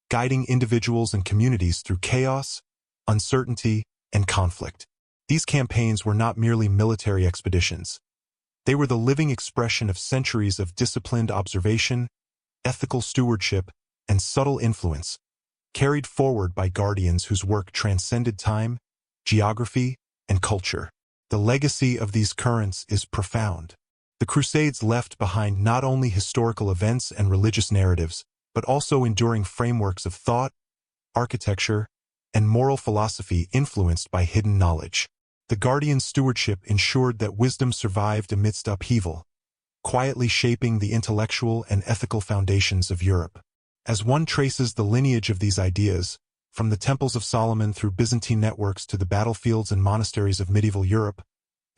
guiding individuals and communities through chaos, uncertainty, and conflict. These campaigns were not merely military expeditions. They were the living expression of centuries of disciplined observation, ethical stewardship, and subtle influence, carried forward by guardians whose work transcended time, geography, and culture. The legacy of these currents is profound. The Crusades left behind not only historical events and religious narratives, but also enduring frameworks of thought, architecture, and moral philosophy influenced by hidden knowledge. The Guardians' stewardship ensured that wisdom survived amidst upheaval, quietly shaping the intellectual and ethical foundations of Europe. As one traces the lineage of these ideas, from the temples of Solomon through Byzantine networks to the battlefields and monasteries of medieval Europe,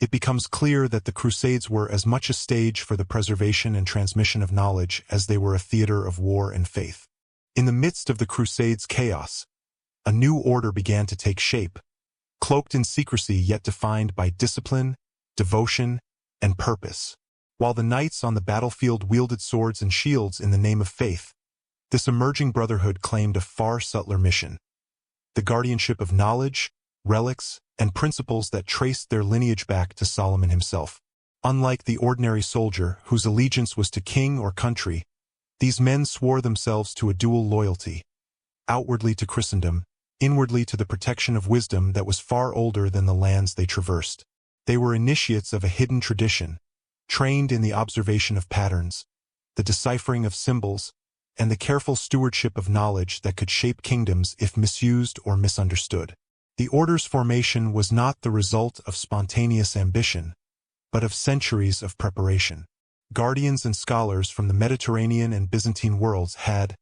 it becomes clear that the Crusades were as much a stage for the preservation and transmission of knowledge as they were a theater of war and faith. In the midst of the Crusades' chaos, a new order began to take shape, cloaked in secrecy yet defined by discipline, devotion, and purpose. While the knights on the battlefield wielded swords and shields in the name of faith, this emerging brotherhood claimed a far subtler mission: the guardianship of knowledge, relics, and principles that traced their lineage back to Solomon himself. Unlike the ordinary soldier whose allegiance was to king or country, these men swore themselves to a dual loyalty, outwardly to Christendom, inwardly to the protection of wisdom that was far older than the lands they traversed. They were initiates of a hidden tradition, trained in the observation of patterns, the deciphering of symbols, and the careful stewardship of knowledge that could shape kingdoms if misused or misunderstood. The order's formation was not the result of spontaneous ambition, but of centuries of preparation. Guardians and scholars from the Mediterranean and Byzantine worlds had,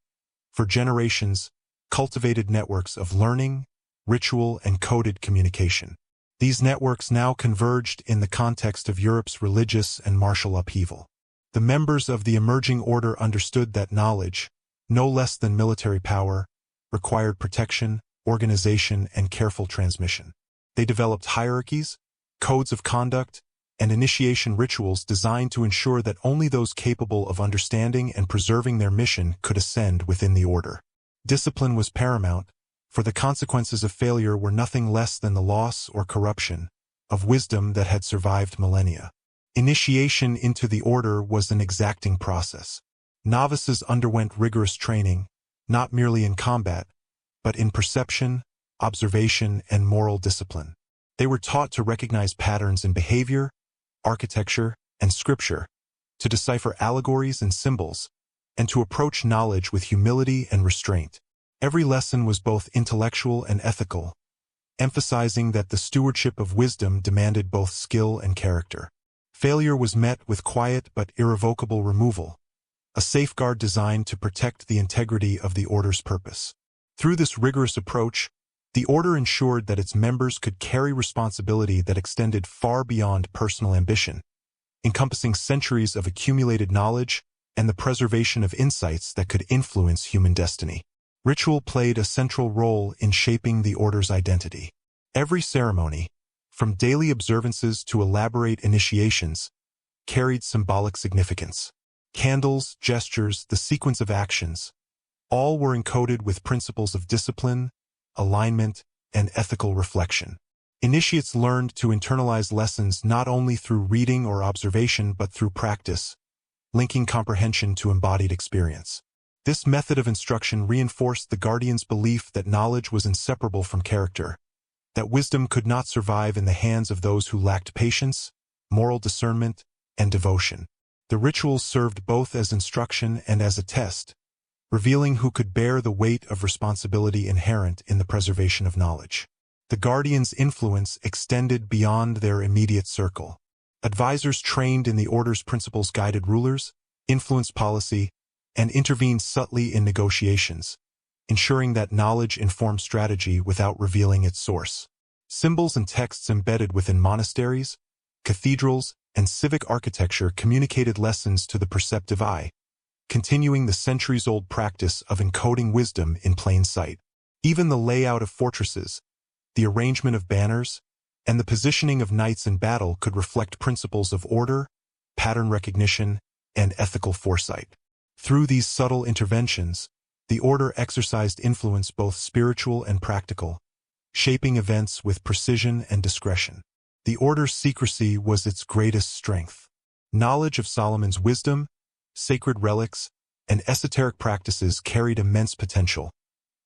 for generations, cultivated networks of learning, ritual, and coded communication. These networks now converged in the context of Europe's religious and martial upheaval. The members of the emerging order understood that knowledge, no less than military power, required protection, organization, and careful transmission. They developed hierarchies, codes of conduct, and initiation rituals designed to ensure that only those capable of understanding and preserving their mission could ascend within the order. Discipline was paramount, for the consequences of failure were nothing less than the loss or corruption of wisdom that had survived millennia. Initiation into the order was an exacting process. Novices underwent rigorous training, not merely in combat, but in perception, observation, and moral discipline. They were taught to recognize patterns in behavior, architecture, and scripture, to decipher allegories and symbols, and to approach knowledge with humility and restraint. Every lesson was both intellectual and ethical, emphasizing that the stewardship of wisdom demanded both skill and character. Failure was met with quiet but irrevocable removal, a safeguard designed to protect the integrity of the order's purpose. Through this rigorous approach, the order ensured that its members could carry responsibility that extended far beyond personal ambition, encompassing centuries of accumulated knowledge and the preservation of insights that could influence human destiny. Ritual played a central role in shaping the order's identity. Every ceremony, from daily observances to elaborate initiations, carried symbolic significance. Candles, gestures, the sequence of actions, all were encoded with principles of discipline, alignment, and ethical reflection. Initiates learned to internalize lessons not only through reading or observation but through practice, linking comprehension to embodied experience. This method of instruction reinforced the Guardians' belief that knowledge was inseparable from character, that wisdom could not survive in the hands of those who lacked patience, moral discernment, and devotion. The rituals served both as instruction and as a test, revealing who could bear the weight of responsibility inherent in the preservation of knowledge. The Guardians' influence extended beyond their immediate circle. Advisors trained in the order's principles guided rulers, influenced policy, and intervened subtly in negotiations, ensuring that knowledge informed strategy without revealing its source. Symbols and texts embedded within monasteries, cathedrals, and civic architecture communicated lessons to the perceptive eye, continuing the centuries-old practice of encoding wisdom in plain sight. Even the layout of fortresses, the arrangement of banners, and the positioning of knights in battle could reflect principles of order, pattern recognition, and ethical foresight. Through these subtle interventions, the order exercised influence both spiritual and practical, shaping events with precision and discretion. The order's secrecy was its greatest strength. Knowledge of Solomon's wisdom, sacred relics, and esoteric practices carried immense potential,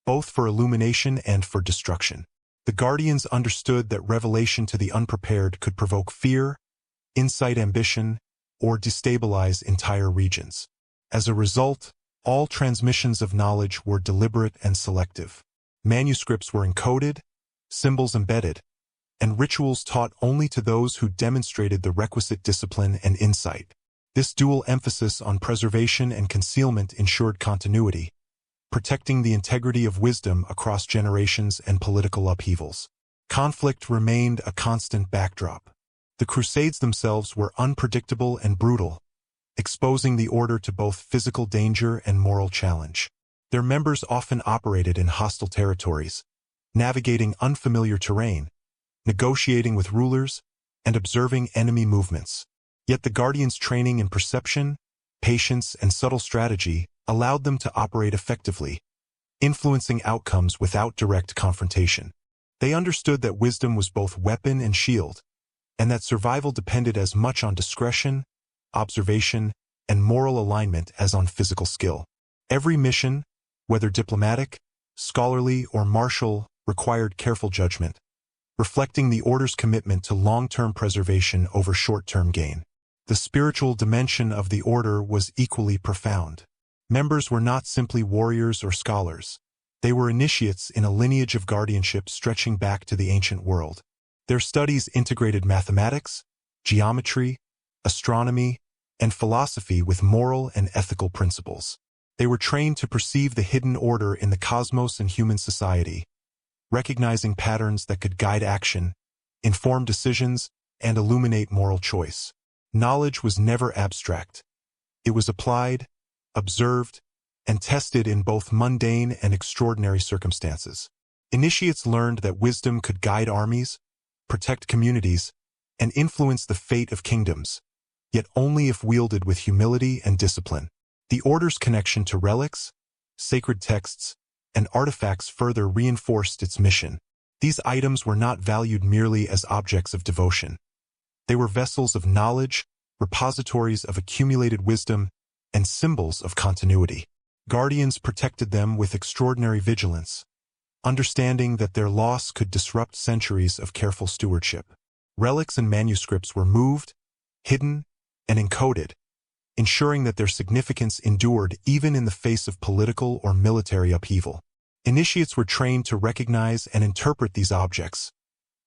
both for illumination and for destruction. The Guardians understood that revelation to the unprepared could provoke fear, incite ambition, or destabilize entire regions. As a result, all transmissions of knowledge were deliberate and selective. Manuscripts were encoded, symbols embedded, and rituals taught only to those who demonstrated the requisite discipline and insight. This dual emphasis on preservation and concealment ensured continuity, protecting the integrity of wisdom across generations and political upheavals. Conflict remained a constant backdrop. The Crusades themselves were unpredictable and brutal, exposing the order to both physical danger and moral challenge. Their members often operated in hostile territories, navigating unfamiliar terrain, negotiating with rulers, and observing enemy movements. Yet the Guardians' training in perception, patience, and subtle strategy allowed them to operate effectively, influencing outcomes without direct confrontation. They understood that wisdom was both weapon and shield, and that survival depended as much on discretion, observation, and moral alignment as on physical skill. Every mission, whether diplomatic, scholarly, or martial, required careful judgment, reflecting the order's commitment to long-term preservation over short-term gain. The spiritual dimension of the order was equally profound. Members were not simply warriors or scholars. They were initiates in a lineage of guardianship stretching back to the ancient world. Their studies integrated mathematics, geometry, astronomy, and philosophy with moral and ethical principles. They were trained to perceive the hidden order in the cosmos and human society, recognizing patterns that could guide action, inform decisions, and illuminate moral choice. Knowledge was never abstract. It was applied, observed, and tested in both mundane and extraordinary circumstances. Initiates learned that wisdom could guide armies, protect communities, and influence the fate of kingdoms, yet only if wielded with humility and discipline. The order's connection to relics, sacred texts, and artifacts further reinforced its mission. These items were not valued merely as objects of devotion. They were vessels of knowledge, repositories of accumulated wisdom, and symbols of continuity. Guardians protected them with extraordinary vigilance, understanding that their loss could disrupt centuries of careful stewardship. Relics and manuscripts were moved, hidden, and encoded, ensuring that their significance endured even in the face of political or military upheaval. Initiates were trained to recognize and interpret these objects,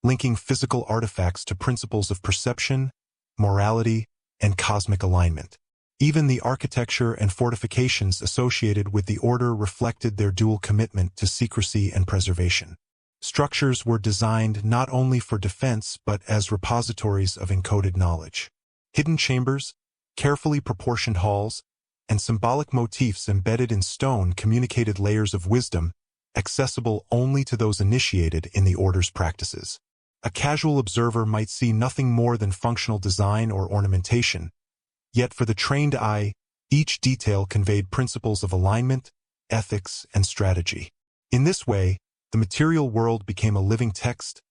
linking physical artifacts to principles of perception, morality, and cosmic alignment. Even the architecture and fortifications associated with the order reflected their dual commitment to secrecy and preservation. Structures were designed not only for defense but as repositories of encoded knowledge. Hidden chambers, carefully proportioned halls, and symbolic motifs embedded in stone communicated layers of wisdom, accessible only to those initiated in the order's practices. A casual observer might see nothing more than functional design or ornamentation, yet for the trained eye, each detail conveyed principles of alignment, ethics, and strategy. In this way, the material world became a living text,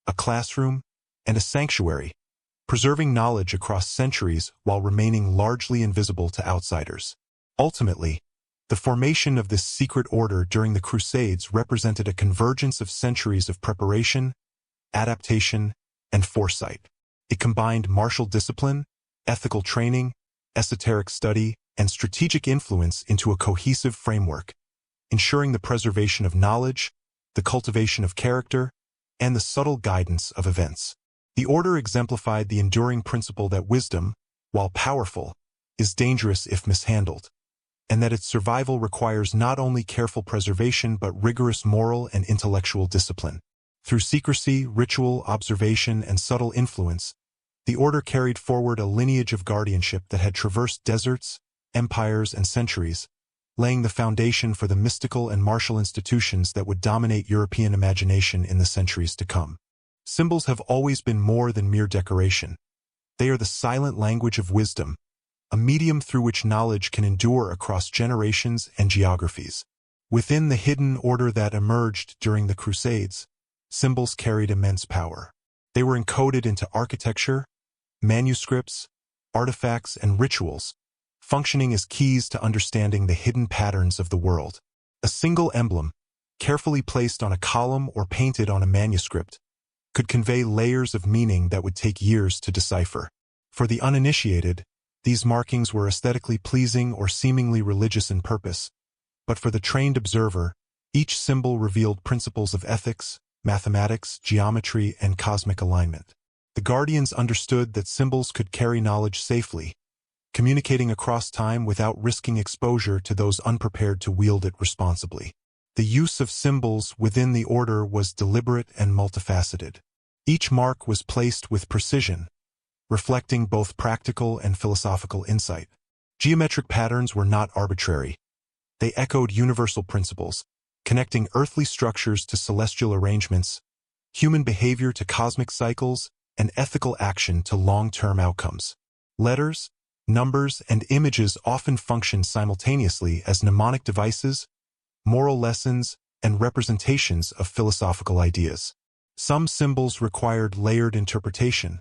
a classroom, and a sanctuary, preserving knowledge across centuries while remaining largely invisible to outsiders. Ultimately, the formation of this secret order during the Crusades represented a convergence of centuries of preparation, adaptation, and foresight. It combined martial discipline, ethical training, esoteric study, and strategic influence into a cohesive framework, ensuring the preservation of knowledge, the cultivation of character, and the subtle guidance of events. The order exemplified the enduring principle that wisdom, while powerful, is dangerous if mishandled, and that its survival requires not only careful preservation but rigorous moral and intellectual discipline. Through secrecy, ritual, observation, and subtle influence, the order carried forward a lineage of guardianship that had traversed deserts, empires, and centuries, laying the foundation for the mystical and martial institutions that would dominate European imagination in the centuries to come. Symbols have always been more than mere decoration. They are the silent language of wisdom, a medium through which knowledge can endure across generations and geographies. Within the hidden order that emerged during the Crusades, symbols carried immense power. They were encoded into architecture, manuscripts, artifacts, and rituals, functioning as keys to understanding the hidden patterns of the world. A single emblem, carefully placed on a column or painted on a manuscript, could convey layers of meaning that would take years to decipher. For the uninitiated, these markings were aesthetically pleasing or seemingly religious in purpose, but for the trained observer, each symbol revealed principles of ethics, mathematics, geometry, and cosmic alignment. The guardians understood that symbols could carry knowledge safely, communicating across time without risking exposure to those unprepared to wield it responsibly. The use of symbols within the order was deliberate and multifaceted. Each mark was placed with precision, reflecting both practical and philosophical insight. Geometric patterns were not arbitrary. They echoed universal principles, connecting earthly structures to celestial arrangements, human behavior to cosmic cycles, and ethical action to long-term outcomes. Letters, numbers, and images often functioned simultaneously as mnemonic devices, moral lessons, and representations of philosophical ideas. Some symbols required layered interpretation,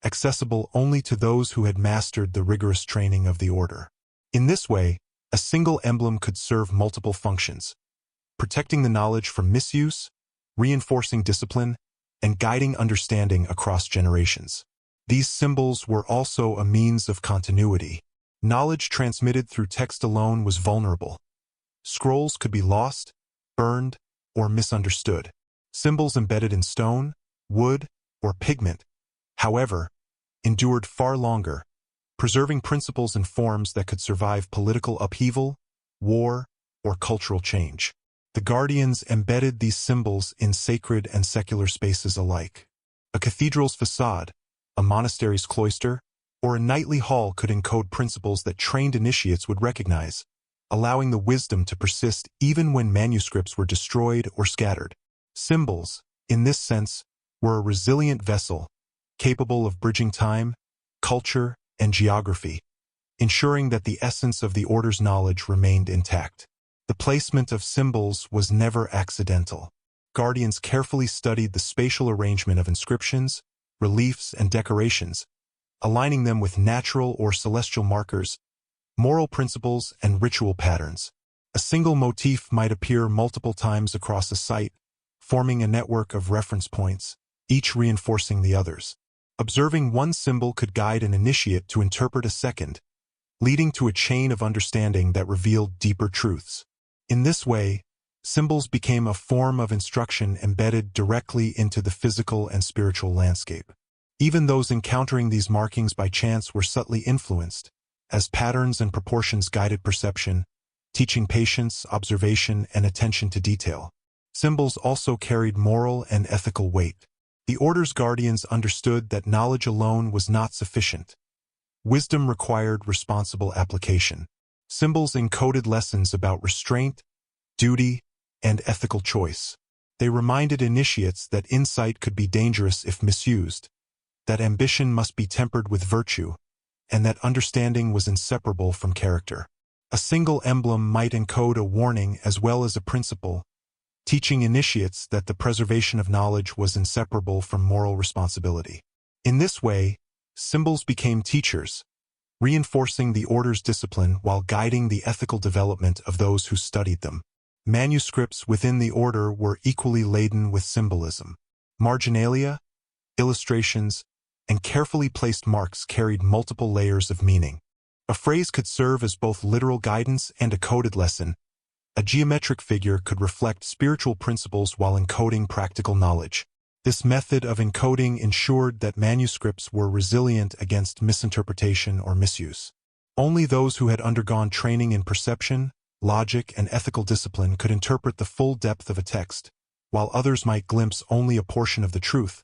accessible only to those who had mastered the rigorous training of the order. In this way, a single emblem could serve multiple functions, protecting the knowledge from misuse, reinforcing discipline, and guiding understanding across generations. These symbols were also a means of continuity. Knowledge transmitted through text alone was vulnerable. Scrolls could be lost, burned, or misunderstood. Symbols embedded in stone, wood, or pigment, however, endured far longer, preserving principles and forms that could survive political upheaval, war, or cultural change. The guardians embedded these symbols in sacred and secular spaces alike. A cathedral's facade, a monastery's cloister, or a knightly hall could encode principles that trained initiates would recognize, allowing the wisdom to persist even when manuscripts were destroyed or scattered. Symbols, in this sense, were a resilient vessel, capable of bridging time, culture, and geography, ensuring that the essence of the order's knowledge remained intact. The placement of symbols was never accidental. Guardians carefully studied the spatial arrangement of inscriptions, reliefs, and decorations, aligning them with natural or celestial markers, moral principles, and ritual patterns. A single motif might appear multiple times across a site, forming a network of reference points, each reinforcing the others. Observing one symbol could guide an initiate to interpret a second, leading to a chain of understanding that revealed deeper truths. In this way, symbols became a form of instruction embedded directly into the physical and spiritual landscape. Even those encountering these markings by chance were subtly influenced, as patterns and proportions guided perception, teaching patience, observation, and attention to detail. Symbols also carried moral and ethical weight. The order's guardians understood that knowledge alone was not sufficient. Wisdom required responsible application. Symbols encoded lessons about restraint, duty, and ethical choice. They reminded initiates that insight could be dangerous if misused, that ambition must be tempered with virtue, and that understanding was inseparable from character. A single emblem might encode a warning as well as a principle, teaching initiates that the preservation of knowledge was inseparable from moral responsibility. In this way, symbols became teachers, reinforcing the order's discipline while guiding the ethical development of those who studied them. Manuscripts within the order were equally laden with symbolism. Marginalia, illustrations, and carefully placed marks carried multiple layers of meaning. A phrase could serve as both literal guidance and a coded lesson. A geometric figure could reflect spiritual principles while encoding practical knowledge. This method of encoding ensured that manuscripts were resilient against misinterpretation or misuse. Only those who had undergone training in perception, logic, and ethical discipline could interpret the full depth of a text, while others might glimpse only a portion of the truth,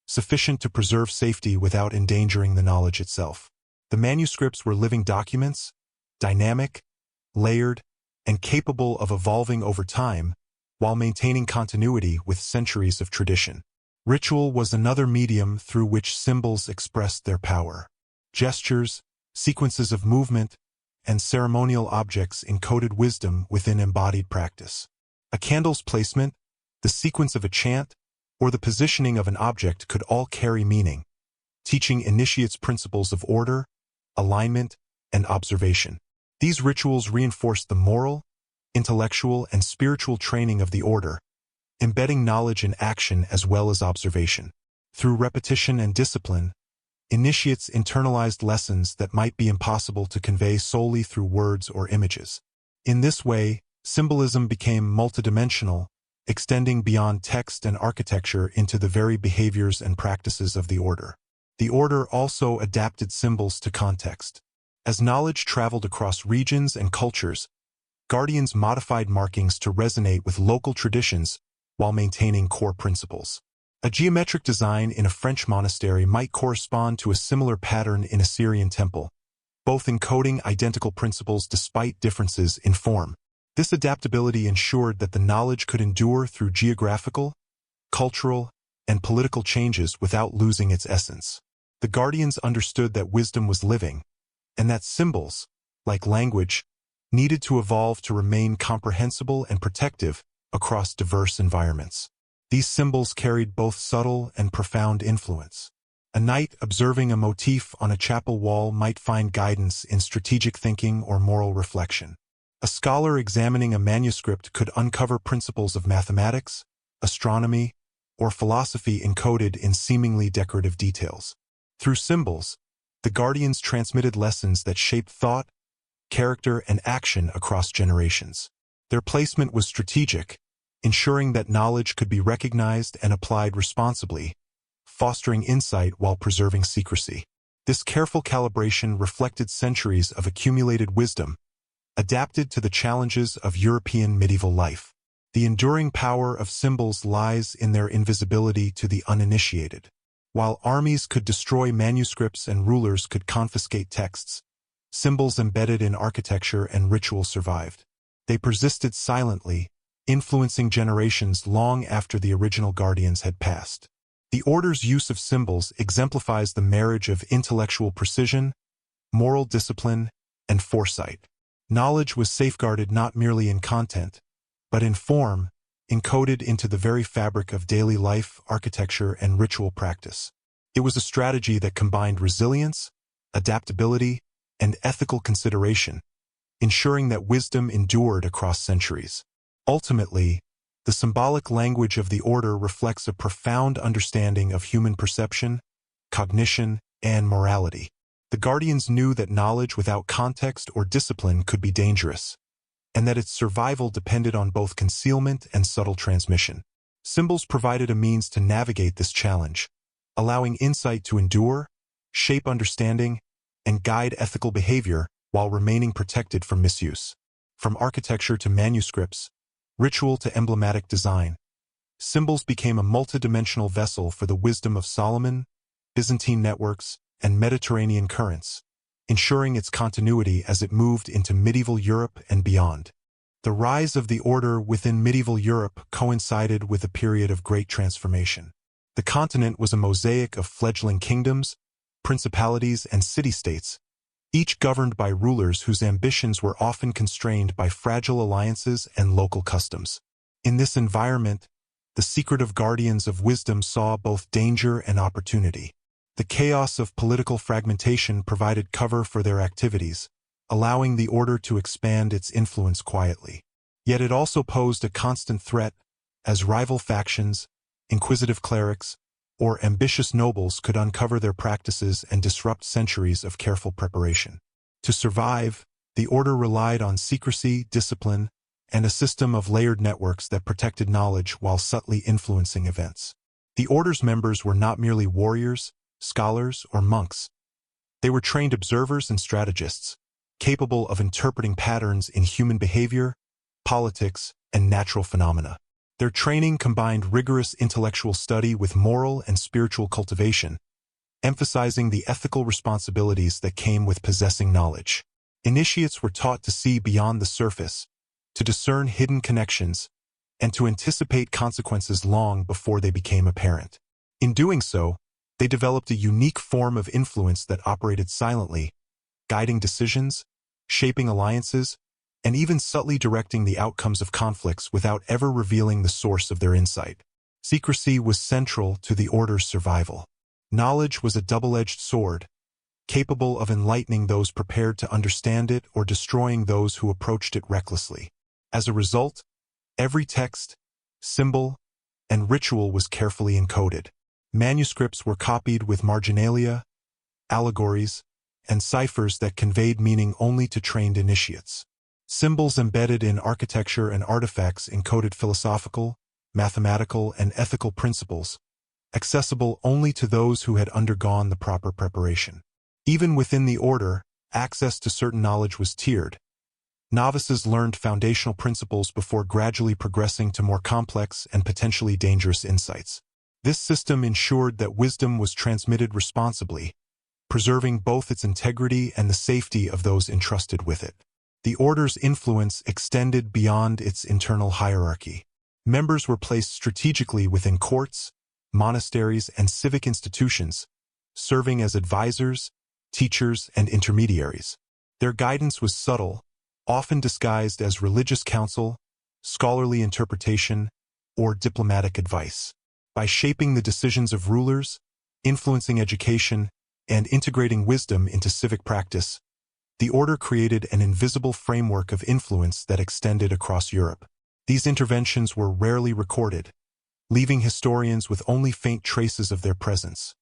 sufficient to preserve safety without endangering the knowledge itself. The manuscripts were living documents, dynamic, layered, and capable of evolving over time while maintaining continuity with centuries of tradition. Ritual was another medium through which symbols expressed their power. Gestures, sequences of movement, and ceremonial objects encoded wisdom within embodied practice. A candle's placement, the sequence of a chant, or the positioning of an object could all carry meaning, teaching initiates principles of order, alignment, and observation. These rituals reinforced the moral, intellectual, and spiritual training of the order, embedding knowledge in action as well as observation. Through repetition and discipline, initiates internalized lessons that might be impossible to convey solely through words or images. In this way, symbolism became multidimensional, extending beyond text and architecture into the very behaviors and practices of the order. The order also adapted symbols to context. As knowledge traveled across regions and cultures, guardians modified markings to resonate with local traditions while maintaining core principles. A geometric design in a French monastery might correspond to a similar pattern in a Syrian temple, both encoding identical principles despite differences in form. This adaptability ensured that the knowledge could endure through geographical, cultural, and political changes without losing its essence. The guardians understood that wisdom was living, and that symbols, like language, needed to evolve to remain comprehensible and protective across diverse environments. These symbols carried both subtle and profound influence. A knight observing a motif on a chapel wall might find guidance in strategic thinking or moral reflection. A scholar examining a manuscript could uncover principles of mathematics, astronomy, or philosophy encoded in seemingly decorative details. Through symbols, the guardians transmitted lessons that shaped thought, character, and action across generations. Their placement was strategic, ensuring that knowledge could be recognized and applied responsibly, fostering insight while preserving secrecy. This careful calibration reflected centuries of accumulated wisdom, adapted to the challenges of European medieval life. The enduring power of symbols lies in their invisibility to the uninitiated. While armies could destroy manuscripts and rulers could confiscate texts, symbols embedded in architecture and ritual survived. They persisted silently, influencing generations long after the original guardians had passed. The order's use of symbols exemplifies the marriage of intellectual precision, moral discipline, and foresight. Knowledge was safeguarded not merely in content, but in form, encoded into the very fabric of daily life, architecture, and ritual practice. It was a strategy that combined resilience, adaptability, and ethical consideration, ensuring that wisdom endured across centuries. Ultimately, the symbolic language of the order reflects a profound understanding of human perception, cognition, and morality. The guardians knew that knowledge without context or discipline could be dangerous, and that its survival depended on both concealment and subtle transmission. Symbols provided a means to navigate this challenge, allowing insight to endure, shape understanding, and guide ethical behavior while remaining protected from misuse. From architecture to manuscripts, ritual to emblematic design, symbols became a multidimensional vessel for the wisdom of Solomon, Byzantine networks, and Mediterranean currents, ensuring its continuity as it moved into medieval Europe and beyond. The rise of the order within medieval Europe coincided with a period of great transformation. The continent was a mosaic of fledgling kingdoms, principalities, and city-states, each governed by rulers whose ambitions were often constrained by fragile alliances and local customs. In this environment, the secretive guardians of wisdom saw both danger and opportunity. The chaos of political fragmentation provided cover for their activities, allowing the order to expand its influence quietly. Yet it also posed a constant threat, as rival factions, inquisitive clerics, or ambitious nobles could uncover their practices and disrupt centuries of careful preparation. To survive, the order relied on secrecy, discipline, and a system of layered networks that protected knowledge while subtly influencing events. The order's members were not merely warriors, scholars, or monks. They were trained observers and strategists, capable of interpreting patterns in human behavior, politics, and natural phenomena. Their training combined rigorous intellectual study with moral and spiritual cultivation, emphasizing the ethical responsibilities that came with possessing knowledge. Initiates were taught to see beyond the surface, to discern hidden connections, and to anticipate consequences long before they became apparent. In doing so, they developed a unique form of influence that operated silently, guiding decisions, shaping alliances, and even subtly directing the outcomes of conflicts without ever revealing the source of their insight. Secrecy was central to the order's survival. Knowledge was a double-edged sword, capable of enlightening those prepared to understand it or destroying those who approached it recklessly. As a result, every text, symbol, and ritual was carefully encoded. Manuscripts were copied with marginalia, allegories, and ciphers that conveyed meaning only to trained initiates. Symbols embedded in architecture and artifacts encoded philosophical, mathematical, and ethical principles, accessible only to those who had undergone the proper preparation. Even within the order, access to certain knowledge was tiered. Novices learned foundational principles before gradually progressing to more complex and potentially dangerous insights. This system ensured that wisdom was transmitted responsibly, preserving both its integrity and the safety of those entrusted with it. The order's influence extended beyond its internal hierarchy. Members were placed strategically within courts, monasteries, and civic institutions, serving as advisors, teachers, and intermediaries. Their guidance was subtle, often disguised as religious counsel, scholarly interpretation, or diplomatic advice. By shaping the decisions of rulers, influencing education, and integrating wisdom into civic practice, the order created an invisible framework of influence that extended across Europe. These interventions were rarely recorded, leaving historians with only faint traces of their presence.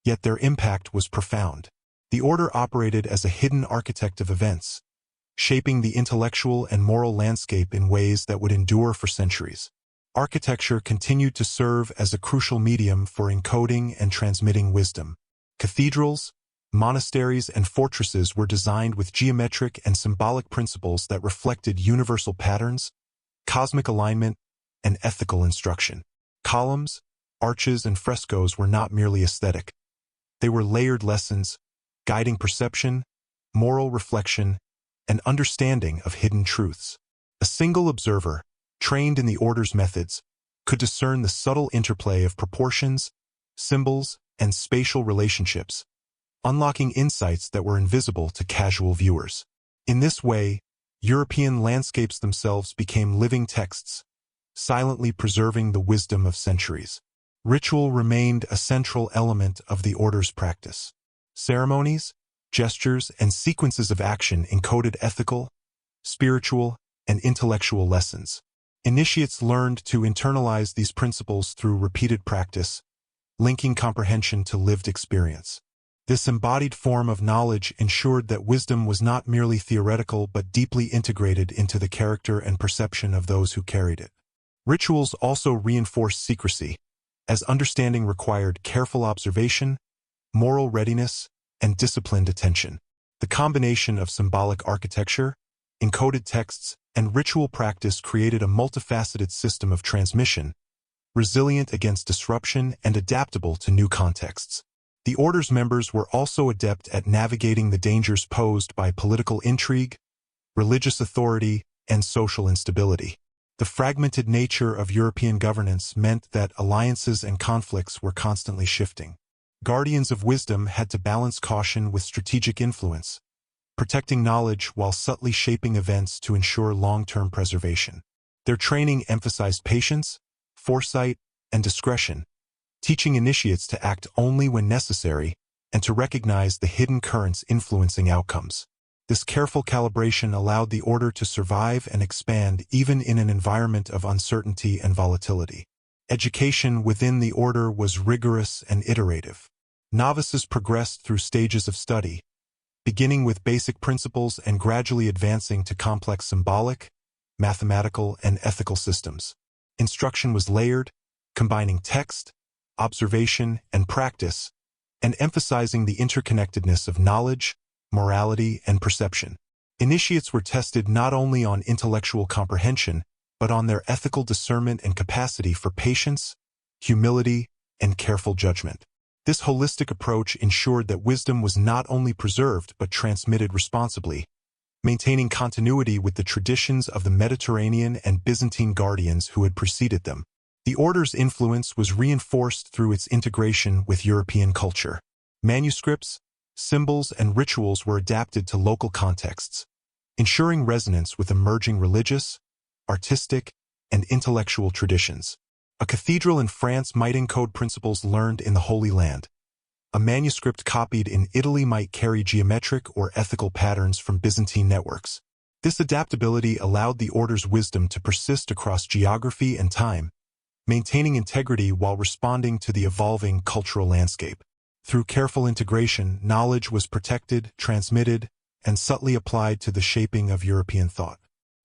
Yet their impact was profound. The order operated as a hidden architect of events, shaping the intellectual and moral landscape in ways that would endure for centuries. Architecture continued to serve as a crucial medium for encoding and transmitting wisdom. Cathedrals, monasteries, and fortresses were designed with geometric and symbolic principles that reflected universal patterns, cosmic alignment, and ethical instruction. Columns, arches, and frescoes were not merely aesthetic. They were layered lessons, guiding perception, moral reflection, and understanding of hidden truths. A single observer, trained in the order's methods, could discern the subtle interplay of proportions, symbols, and spatial relationships, unlocking insights that were invisible to casual viewers. In this way, European landscapes themselves became living texts, silently preserving the wisdom of centuries. Ritual remained a central element of the order's practice. Ceremonies, gestures, and sequences of action encoded ethical, spiritual, and intellectual lessons. Initiates learned to internalize these principles through repeated practice, linking comprehension to lived experience. This embodied form of knowledge ensured that wisdom was not merely theoretical but deeply integrated into the character and perception of those who carried it. Rituals also reinforced secrecy, as understanding required careful observation, moral readiness, and disciplined attention. The combination of symbolic architecture, encoded texts, and ritual practice created a multifaceted system of transmission, resilient against disruption and adaptable to new contexts. The order's members were also adept at navigating the dangers posed by political intrigue, religious authority, and social instability. The fragmented nature of European governance meant that alliances and conflicts were constantly shifting. Guardians of wisdom had to balance caution with strategic influence, protecting knowledge while subtly shaping events to ensure long-term preservation. Their training emphasized patience, foresight, and discretion, teaching initiates to act only when necessary and to recognize the hidden currents influencing outcomes. This careful calibration allowed the order to survive and expand even in an environment of uncertainty and volatility. Education within the order was rigorous and iterative. Novices progressed through stages of study, beginning with basic principles and gradually advancing to complex symbolic, mathematical, and ethical systems. Instruction was layered, combining text, observation, and practice, and emphasizing the interconnectedness of knowledge, morality, and perception. Initiates were tested not only on intellectual comprehension, but on their ethical discernment and capacity for patience, humility, and careful judgment. This holistic approach ensured that wisdom was not only preserved but transmitted responsibly, maintaining continuity with the traditions of the Mediterranean and Byzantine guardians who had preceded them. The order's influence was reinforced through its integration with European culture. Manuscripts, symbols, and rituals were adapted to local contexts, ensuring resonance with emerging religious, artistic, and intellectual traditions. A cathedral in France might encode principles learned in the Holy Land. A manuscript copied in Italy might carry geometric or ethical patterns from Byzantine networks. This adaptability allowed the order's wisdom to persist across geography and time, maintaining integrity while responding to the evolving cultural landscape. Through careful integration, knowledge was protected, transmitted, and subtly applied to the shaping of European thought.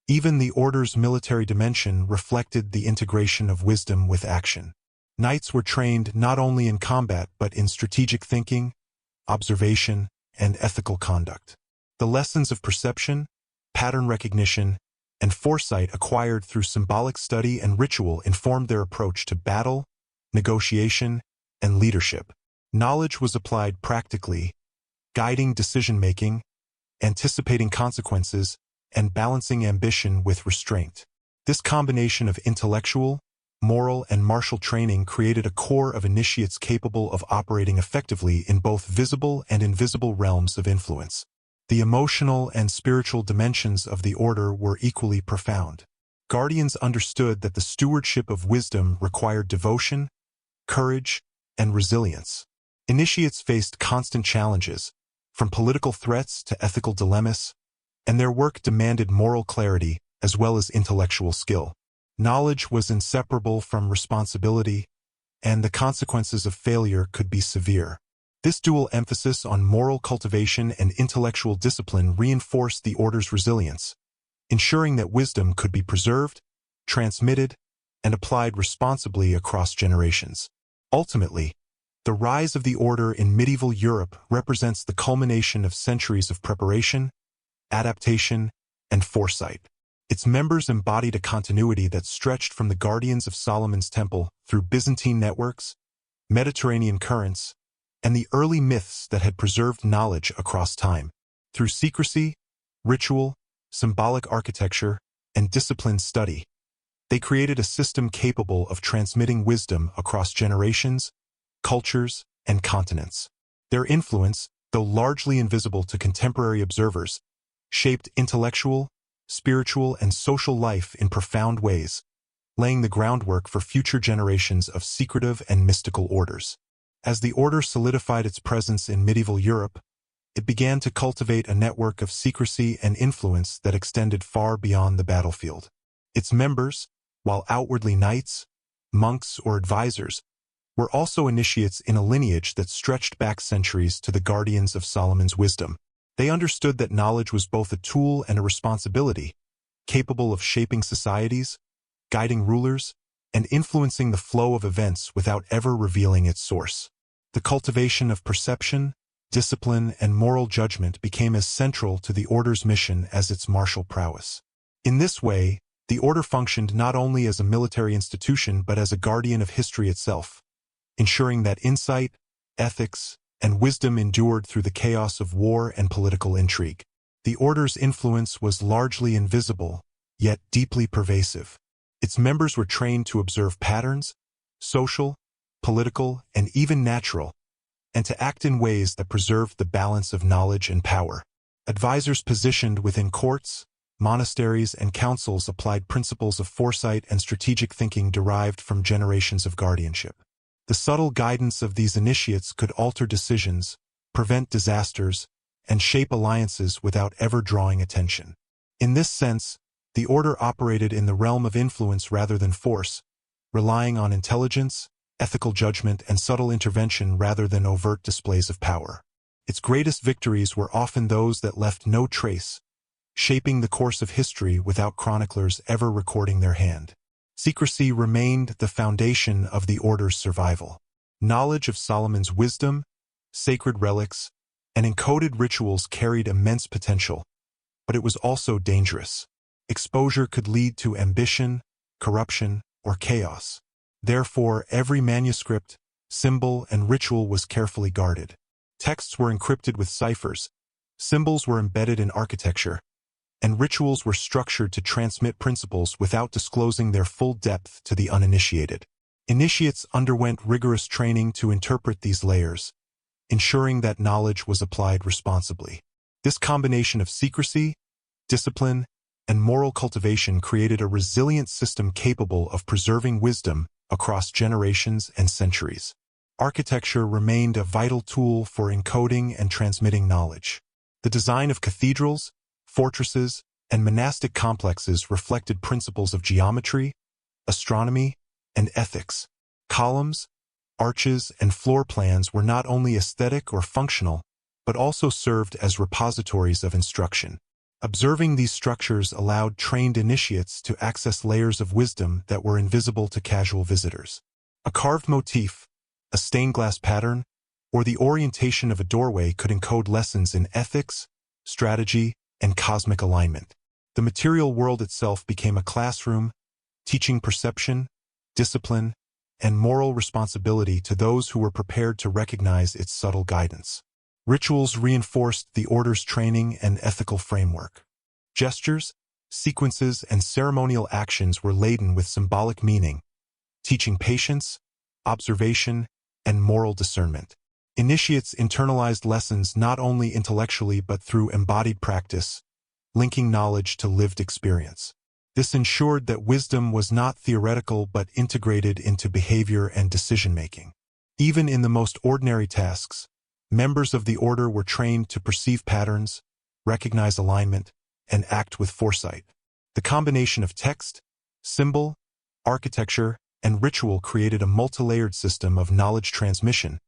Even the order's military dimension reflected the integration of wisdom with action. Knights were trained not only in combat but in strategic thinking, observation, and ethical conduct. The lessons of perception, pattern recognition, and foresight acquired through symbolic study and ritual informed their approach to battle, negotiation, and leadership. Knowledge was applied practically, guiding decision-making, anticipating consequences, and balancing ambition with restraint. This combination of intellectual, moral, and martial training created a core of initiates capable of operating effectively in both visible and invisible realms of influence. The emotional and spiritual dimensions of the order were equally profound. Guardians understood that the stewardship of wisdom required devotion, courage, and resilience. Initiates faced constant challenges, from political threats to ethical dilemmas, and their work demanded moral clarity as well as intellectual skill. Knowledge was inseparable from responsibility, and the consequences of failure could be severe. This dual emphasis on moral cultivation and intellectual discipline reinforced the order's resilience, ensuring that wisdom could be preserved, transmitted, and applied responsibly across generations. Ultimately, the rise of the order in medieval Europe represents the culmination of centuries of preparation, adaptation, and foresight. Its members embodied a continuity that stretched from the guardians of Solomon's Temple through Byzantine networks, Mediterranean currents, and the early myths that had preserved knowledge across time. Through secrecy, ritual, symbolic architecture, and disciplined study, they created a system capable of transmitting wisdom across generations, cultures, and continents. Their influence, though largely invisible to contemporary observers, shaped intellectual, spiritual, and social life in profound ways, laying the groundwork for future generations of secretive and mystical orders. As the order solidified its presence in medieval Europe, it began to cultivate a network of secrecy and influence that extended far beyond the battlefield. Its members, while outwardly knights, monks, or advisors, were also initiates in a lineage that stretched back centuries to the guardians of Solomon's wisdom. They understood that knowledge was both a tool and a responsibility, capable of shaping societies, guiding rulers, and influencing the flow of events without ever revealing its source. The cultivation of perception, discipline, and moral judgment became as central to the order's mission as its martial prowess. In this way, the order functioned not only as a military institution but as a guardian of history itself, ensuring that insight, ethics, and wisdom endured through the chaos of war and political intrigue. The order's influence was largely invisible, yet deeply pervasive. Its members were trained to observe patterns, social, political, and even natural, and to act in ways that preserved the balance of knowledge and power. Advisors positioned within courts, monasteries, and councils applied principles of foresight and strategic thinking derived from generations of guardianship. The subtle guidance of these initiates could alter decisions, prevent disasters, and shape alliances without ever drawing attention. In this sense, the order operated in the realm of influence rather than force, relying on intelligence, ethical judgment, and subtle intervention rather than overt displays of power. Its greatest victories were often those that left no trace, shaping the course of history without chroniclers ever recording their hand. Secrecy remained the foundation of the order's survival. Knowledge of Solomon's wisdom, sacred relics, and encoded rituals carried immense potential, but it was also dangerous. Exposure could lead to ambition, corruption, or chaos. Therefore, every manuscript, symbol, and ritual was carefully guarded. Texts were encrypted with ciphers, symbols were embedded in architecture, and rituals were structured to transmit principles without disclosing their full depth to the uninitiated. Initiates underwent rigorous training to interpret these layers, ensuring that knowledge was applied responsibly. This combination of secrecy, discipline, and moral cultivation created a resilient system capable of preserving wisdom across generations and centuries. Architecture remained a vital tool for encoding and transmitting knowledge. The design of cathedrals, fortresses, and monastic complexes reflected principles of geometry, astronomy, and ethics. Columns, arches, and floor plans were not only aesthetic or functional, but also served as repositories of instruction. Observing these structures allowed trained initiates to access layers of wisdom that were invisible to casual visitors. A carved motif, a stained glass pattern, or the orientation of a doorway could encode lessons in ethics, strategy, and cosmic alignment. The material world itself became a classroom, teaching perception, discipline, and moral responsibility to those who were prepared to recognize its subtle guidance. Rituals reinforced the order's training and ethical framework. Gestures, sequences, and ceremonial actions were laden with symbolic meaning, teaching patience, observation, and moral discernment. Initiates internalized lessons not only intellectually but through embodied practice, linking knowledge to lived experience. This ensured that wisdom was not theoretical but integrated into behavior and decision-making. Even in the most ordinary tasks, members of the order were trained to perceive patterns, recognize alignment, and act with foresight. The combination of text, symbol, architecture, and ritual created a multi-layered system of knowledge transmission,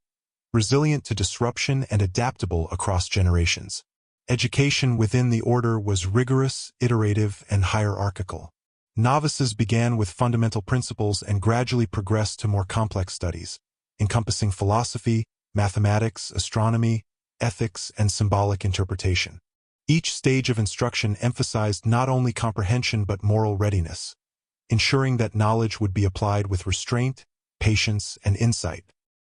resilient to disruption and adaptable across generations. Education within the order was rigorous, iterative, and hierarchical. Novices began with fundamental principles and gradually progressed to more complex studies, encompassing philosophy, mathematics, astronomy, ethics, and symbolic interpretation. Each stage of instruction emphasized not only comprehension but moral readiness, ensuring that knowledge would be applied with restraint, patience, and insight.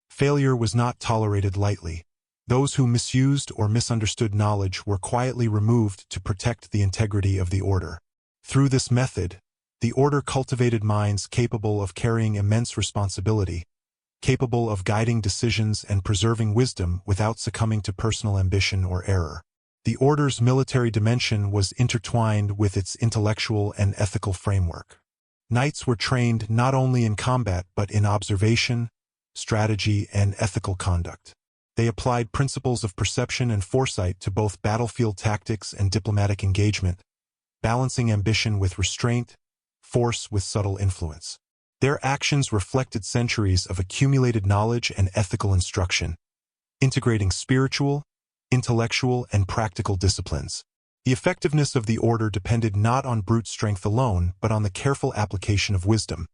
Failure was not tolerated lightly. Those who misused or misunderstood knowledge were quietly removed to protect the integrity of the order. Through this method, the order cultivated minds capable of carrying immense responsibility, capable of guiding decisions and preserving wisdom without succumbing to personal ambition or error. The order's military dimension was intertwined with its intellectual and ethical framework. Knights were trained not only in combat but in observation, strategy, and ethical conduct. They applied principles of perception and foresight to both battlefield tactics and diplomatic engagement, balancing ambition with restraint, force with subtle influence. Their actions reflected centuries of accumulated knowledge and ethical instruction, integrating spiritual, intellectual, and practical disciplines. The effectiveness of the order depended not on brute strength alone but on the careful application of wisdom,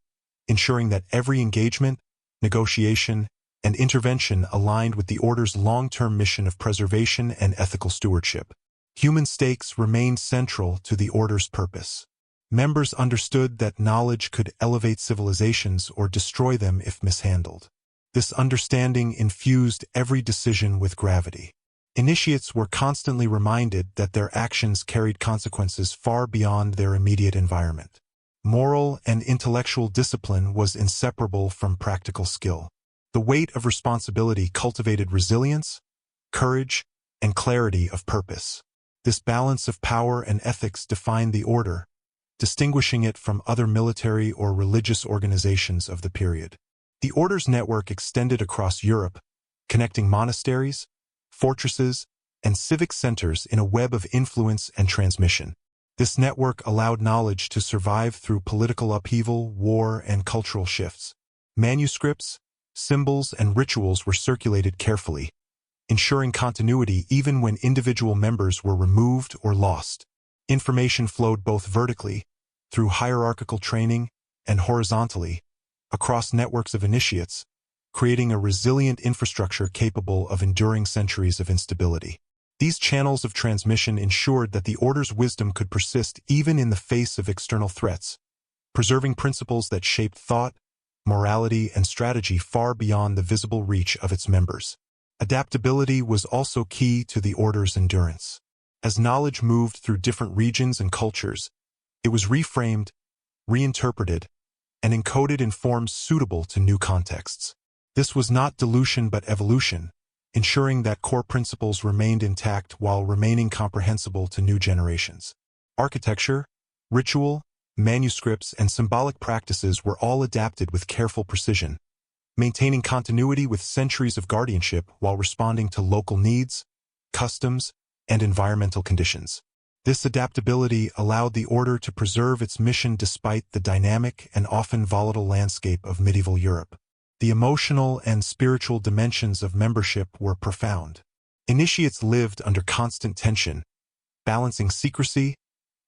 ensuring that every engagement, negotiation, and intervention aligned with the order's long-term mission of preservation and ethical stewardship. Human stakes remained central to the order's purpose. Members understood that knowledge could elevate civilizations or destroy them if mishandled. This understanding infused every decision with gravity. Initiates were constantly reminded that their actions carried consequences far beyond their immediate environment. Moral and intellectual discipline was inseparable from practical skill. The weight of responsibility cultivated resilience, courage, and clarity of purpose. This balance of power and ethics defined the order, distinguishing it from other military or religious organizations of the period. The order's network extended across Europe, connecting monasteries, fortresses, and civic centers in a web of influence and transmission. This network allowed knowledge to survive through political upheaval, war, and cultural shifts. Manuscripts, symbols, and rituals were circulated carefully, ensuring continuity even when individual members were removed or lost. Information flowed both vertically, through hierarchical training, and horizontally, across networks of initiates, creating a resilient infrastructure capable of enduring centuries of instability. These channels of transmission ensured that the order's wisdom could persist even in the face of external threats, preserving principles that shaped thought, morality, and strategy far beyond the visible reach of its members. Adaptability was also key to the order's endurance. As knowledge moved through different regions and cultures, it was reframed, reinterpreted, and encoded in forms suitable to new contexts. This was not dilution but evolution, ensuring that core principles remained intact while remaining comprehensible to new generations. Architecture, ritual, manuscripts, and symbolic practices were all adapted with careful precision, maintaining continuity with centuries of guardianship while responding to local needs, customs, and environmental conditions. This adaptability allowed the order to preserve its mission despite the dynamic and often volatile landscape of medieval Europe. The emotional and spiritual dimensions of membership were profound. Initiates lived under constant tension, balancing secrecy,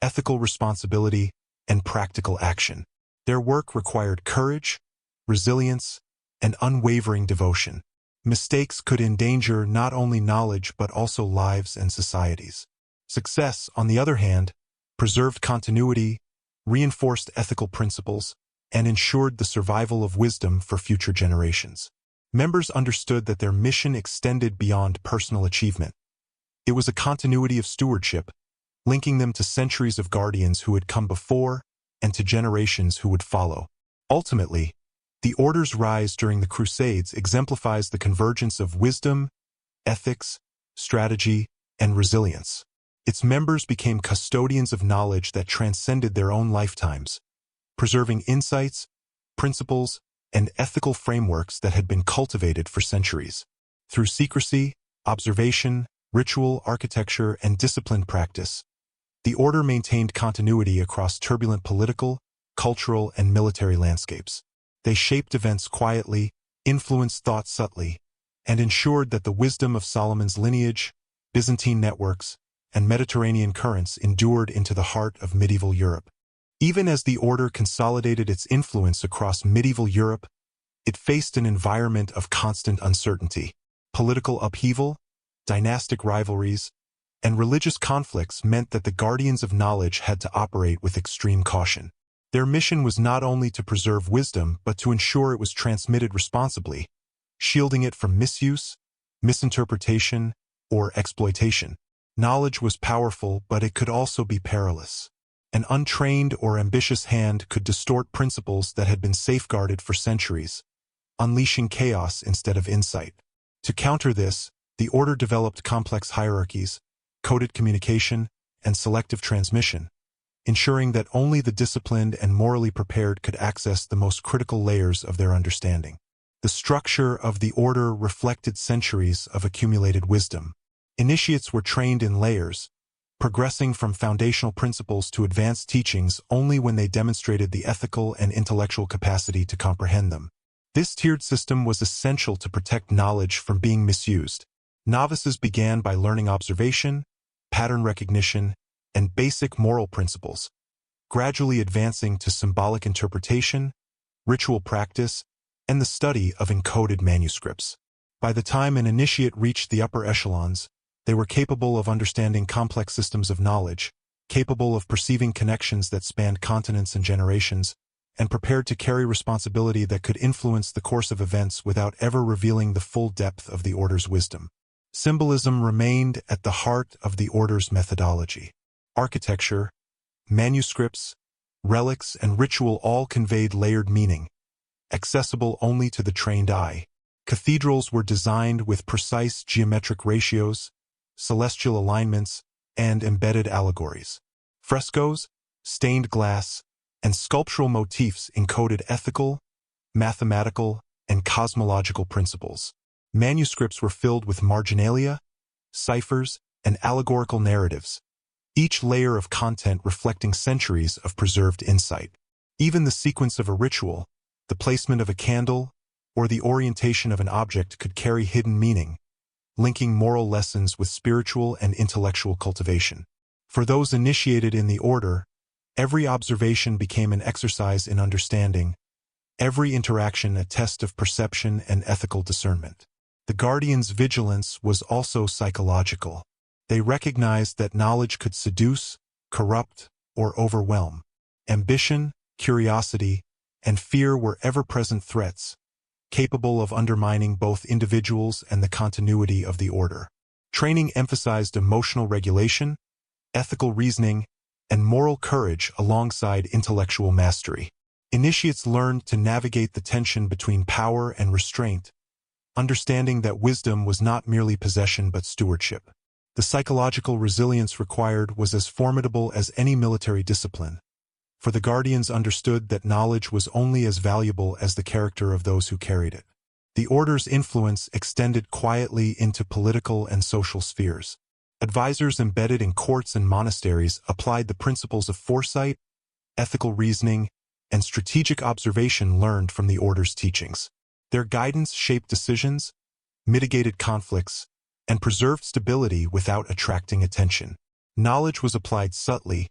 ethical responsibility, and practical action. Their work required courage, resilience, and unwavering devotion. Mistakes could endanger not only knowledge but also lives and societies. Success, on the other hand, preserved continuity, reinforced ethical principles, and ensured the survival of wisdom for future generations. Members understood that their mission extended beyond personal achievement. It was a continuity of stewardship, linking them to centuries of guardians who had come before and to generations who would follow. Ultimately, the Order's rise during the Crusades exemplifies the convergence of wisdom, ethics, strategy, and resilience. Its members became custodians of knowledge that transcended their own lifetimes, preserving insights, principles, and ethical frameworks that had been cultivated for centuries. Through secrecy, observation, ritual, architecture, and disciplined practice, the Order maintained continuity across turbulent political, cultural, and military landscapes. They shaped events quietly, influenced thought subtly, and ensured that the wisdom of Solomon's lineage, Byzantine networks, and Mediterranean currents endured into the heart of medieval Europe. Even as the Order consolidated its influence across medieval Europe, it faced an environment of constant uncertainty. Political upheaval, dynastic rivalries, and religious conflicts meant that the guardians of knowledge had to operate with extreme caution. Their mission was not only to preserve wisdom but to ensure it was transmitted responsibly, shielding it from misuse, misinterpretation, or exploitation. Knowledge was powerful, but it could also be perilous. An untrained or ambitious hand could distort principles that had been safeguarded for centuries, unleashing chaos instead of insight. To counter this, the Order developed complex hierarchies, coded communication, and selective transmission, ensuring that only the disciplined and morally prepared could access the most critical layers of their understanding. The structure of the Order reflected centuries of accumulated wisdom. Initiates were trained in layers, progressing from foundational principles to advanced teachings only when they demonstrated the ethical and intellectual capacity to comprehend them. This tiered system was essential to protect knowledge from being misused. Novices began by learning observation, pattern recognition, and basic moral principles, gradually advancing to symbolic interpretation, ritual practice, and the study of encoded manuscripts. By the time an initiate reached the upper echelons, they were capable of understanding complex systems of knowledge, capable of perceiving connections that spanned continents and generations, and prepared to carry responsibility that could influence the course of events without ever revealing the full depth of the Order's wisdom. Symbolism remained at the heart of the Order's methodology. Architecture, manuscripts, relics, and ritual all conveyed layered meaning, accessible only to the trained eye. Cathedrals were designed with precise geometric ratios, celestial alignments, and embedded allegories. Frescoes, stained glass, and sculptural motifs encoded ethical, mathematical, and cosmological principles. Manuscripts were filled with marginalia, ciphers, and allegorical narratives, each layer of content reflecting centuries of preserved insight. Even the sequence of a ritual, the placement of a candle, or the orientation of an object could carry hidden meaning, linking moral lessons with spiritual and intellectual cultivation. For those initiated in the Order, every observation became an exercise in understanding, every interaction a test of perception and ethical discernment. The Guardians' vigilance was also psychological. They recognized that knowledge could seduce, corrupt, or overwhelm. Ambition, curiosity, and fear were ever-present threats, capable of undermining both individuals and the continuity of the Order. Training emphasized emotional regulation, ethical reasoning, and moral courage alongside intellectual mastery. Initiates learned to navigate the tension between power and restraint, understanding that wisdom was not merely possession but stewardship. The psychological resilience required was as formidable as any military discipline, for the guardians understood that knowledge was only as valuable as the character of those who carried it. The order's influence extended quietly into political and social spheres. Advisors embedded in courts and monasteries applied the principles of foresight, ethical reasoning, and strategic observation learned from the order's teachings. Their guidance shaped decisions, mitigated conflicts, and preserved stability without attracting attention. Knowledge was applied subtly,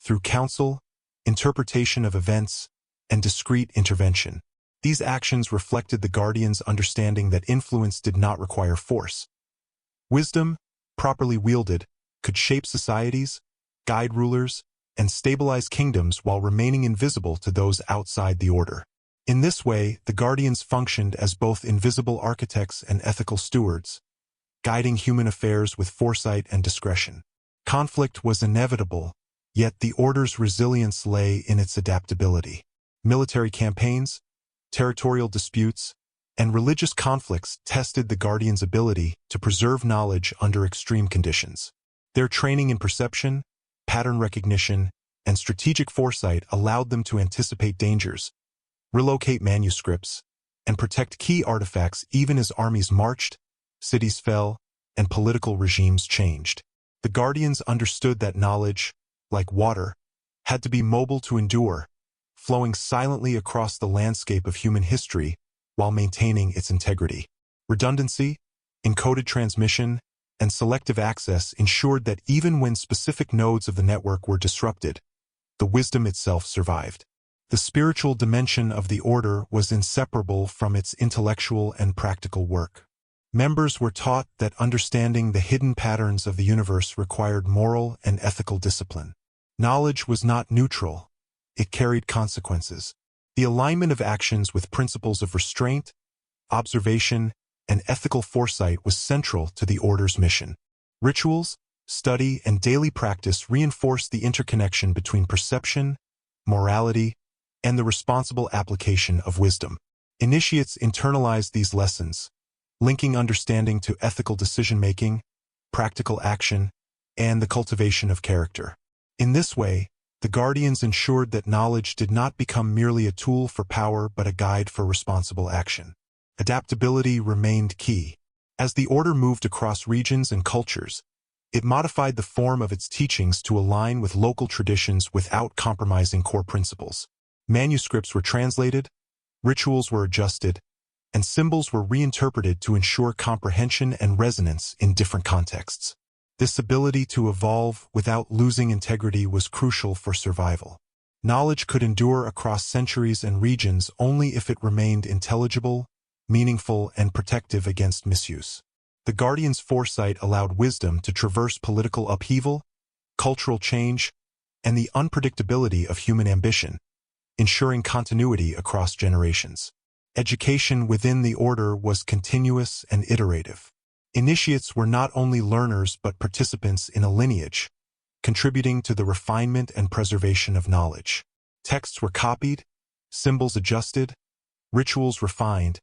through counsel, interpretation of events, and discreet intervention. These actions reflected the guardians' understanding that influence did not require force. Wisdom, properly wielded, could shape societies, guide rulers, and stabilize kingdoms while remaining invisible to those outside the order. In this way, the guardians functioned as both invisible architects and ethical stewards, guiding human affairs with foresight and discretion. Conflict was inevitable, yet the order's resilience lay in its adaptability. Military campaigns, territorial disputes, and religious conflicts tested the guardians' ability to preserve knowledge under extreme conditions. Their training in perception, pattern recognition, and strategic foresight allowed them to anticipate dangers, relocate manuscripts, and protect key artifacts even as armies marched, cities fell, and political regimes changed. The guardians understood that knowledge, like water, had to be mobile to endure, flowing silently across the landscape of human history while maintaining its integrity. Redundancy, encoded transmission, and selective access ensured that even when specific nodes of the network were disrupted, the wisdom itself survived. The spiritual dimension of the order was inseparable from its intellectual and practical work. Members were taught that understanding the hidden patterns of the universe required moral and ethical discipline. Knowledge was not neutral. It carried consequences. The alignment of actions with principles of restraint, observation, and ethical foresight was central to the order's mission. Rituals, study, and daily practice reinforced the interconnection between perception, morality, and the responsible application of wisdom. Initiates internalized these lessons, linking understanding to ethical decision-making, practical action, and the cultivation of character. In this way, the guardians ensured that knowledge did not become merely a tool for power but a guide for responsible action. Adaptability remained key. As the order moved across regions and cultures, it modified the form of its teachings to align with local traditions without compromising core principles. Manuscripts were translated, rituals were adjusted, and symbols were reinterpreted to ensure comprehension and resonance in different contexts. This ability to evolve without losing integrity was crucial for survival. Knowledge could endure across centuries and regions only if it remained intelligible, meaningful, and protective against misuse. The guardians' foresight allowed wisdom to traverse political upheaval, cultural change, and the unpredictability of human ambition, ensuring continuity across generations. Education within the order was continuous and iterative. Initiates were not only learners but participants in a lineage, contributing to the refinement and preservation of knowledge. Texts were copied, symbols adjusted, rituals refined,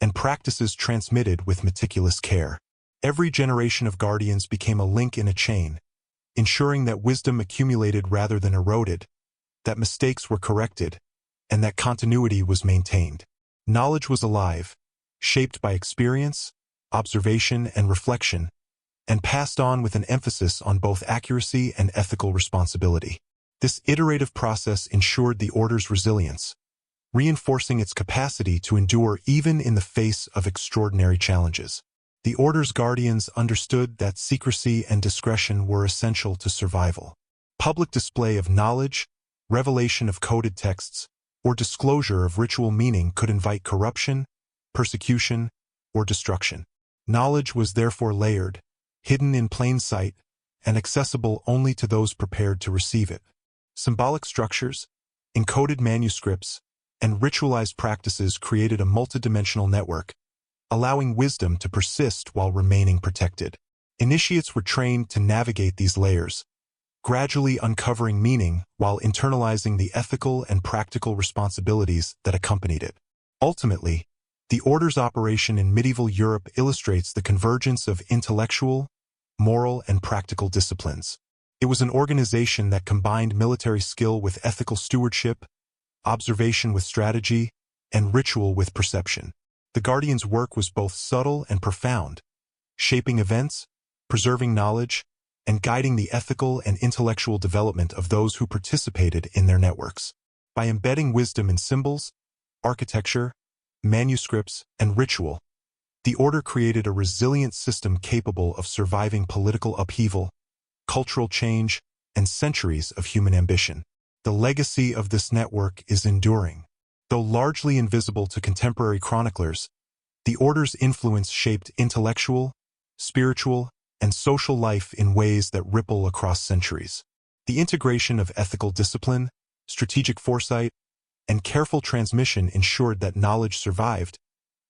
and practices transmitted with meticulous care. Every generation of guardians became a link in a chain, ensuring that wisdom accumulated rather than eroded, that mistakes were corrected, and that continuity was maintained. Knowledge was alive, shaped by experience, observation, and reflection, and passed on with an emphasis on both accuracy and ethical responsibility. This iterative process ensured the order's resilience, reinforcing its capacity to endure even in the face of extraordinary challenges. The order's guardians understood that secrecy and discretion were essential to survival. Public display of knowledge, revelation of coded texts, or disclosure of ritual meaning could invite corruption, persecution, or destruction. Knowledge was therefore layered, hidden in plain sight, and accessible only to those prepared to receive it. Symbolic structures, encoded manuscripts, and ritualized practices created a multidimensional network, allowing wisdom to persist while remaining protected. Initiates were trained to navigate these layers, gradually uncovering meaning while internalizing the ethical and practical responsibilities that accompanied it. Ultimately, the order's operation in medieval Europe illustrates the convergence of intellectual, moral, and practical disciplines. It was an organization that combined military skill with ethical stewardship, observation with strategy, and ritual with perception. The Guardians' work was both subtle and profound, shaping events, preserving knowledge, and guiding the ethical and intellectual development of those who participated in their networks. By embedding wisdom in symbols, architecture, manuscripts, and ritual, the order created a resilient system capable of surviving political upheaval, cultural change, and centuries of human ambition. The legacy of this network is enduring. Though largely invisible to contemporary chroniclers, the order's influence shaped intellectual, spiritual, and social life in ways that ripple across centuries. The integration of ethical discipline, strategic foresight, and careful transmission ensured that knowledge survived,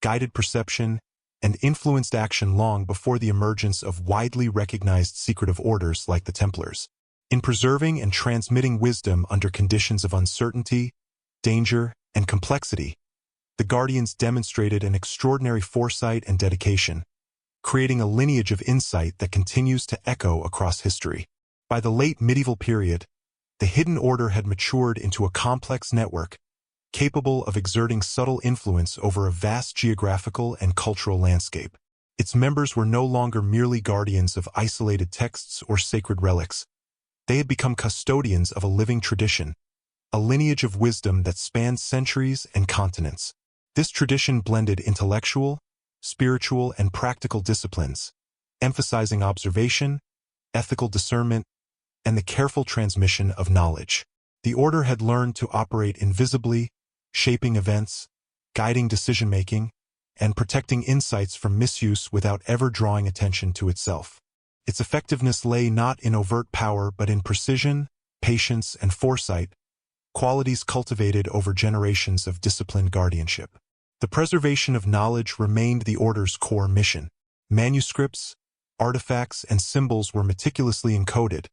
guided perception, and influenced action long before the emergence of widely recognized secretive orders like the Templars. In preserving and transmitting wisdom under conditions of uncertainty, danger, and complexity, the Guardians demonstrated an extraordinary foresight and dedication, creating a lineage of insight that continues to echo across history. By the late medieval period, the Hidden Order had matured into a complex network, capable of exerting subtle influence over a vast geographical and cultural landscape. Its members were no longer merely guardians of isolated texts or sacred relics. They had become custodians of a living tradition, a lineage of wisdom that spanned centuries and continents. This tradition blended intellectual, spiritual, and practical disciplines, emphasizing observation, ethical discernment, and the careful transmission of knowledge. The order had learned to operate invisibly, shaping events, guiding decision-making, and protecting insights from misuse without ever drawing attention to itself. Its effectiveness lay not in overt power but in precision, patience, and foresight, qualities cultivated over generations of disciplined guardianship. The preservation of knowledge remained the order's core mission. Manuscripts, artifacts, and symbols were meticulously encoded,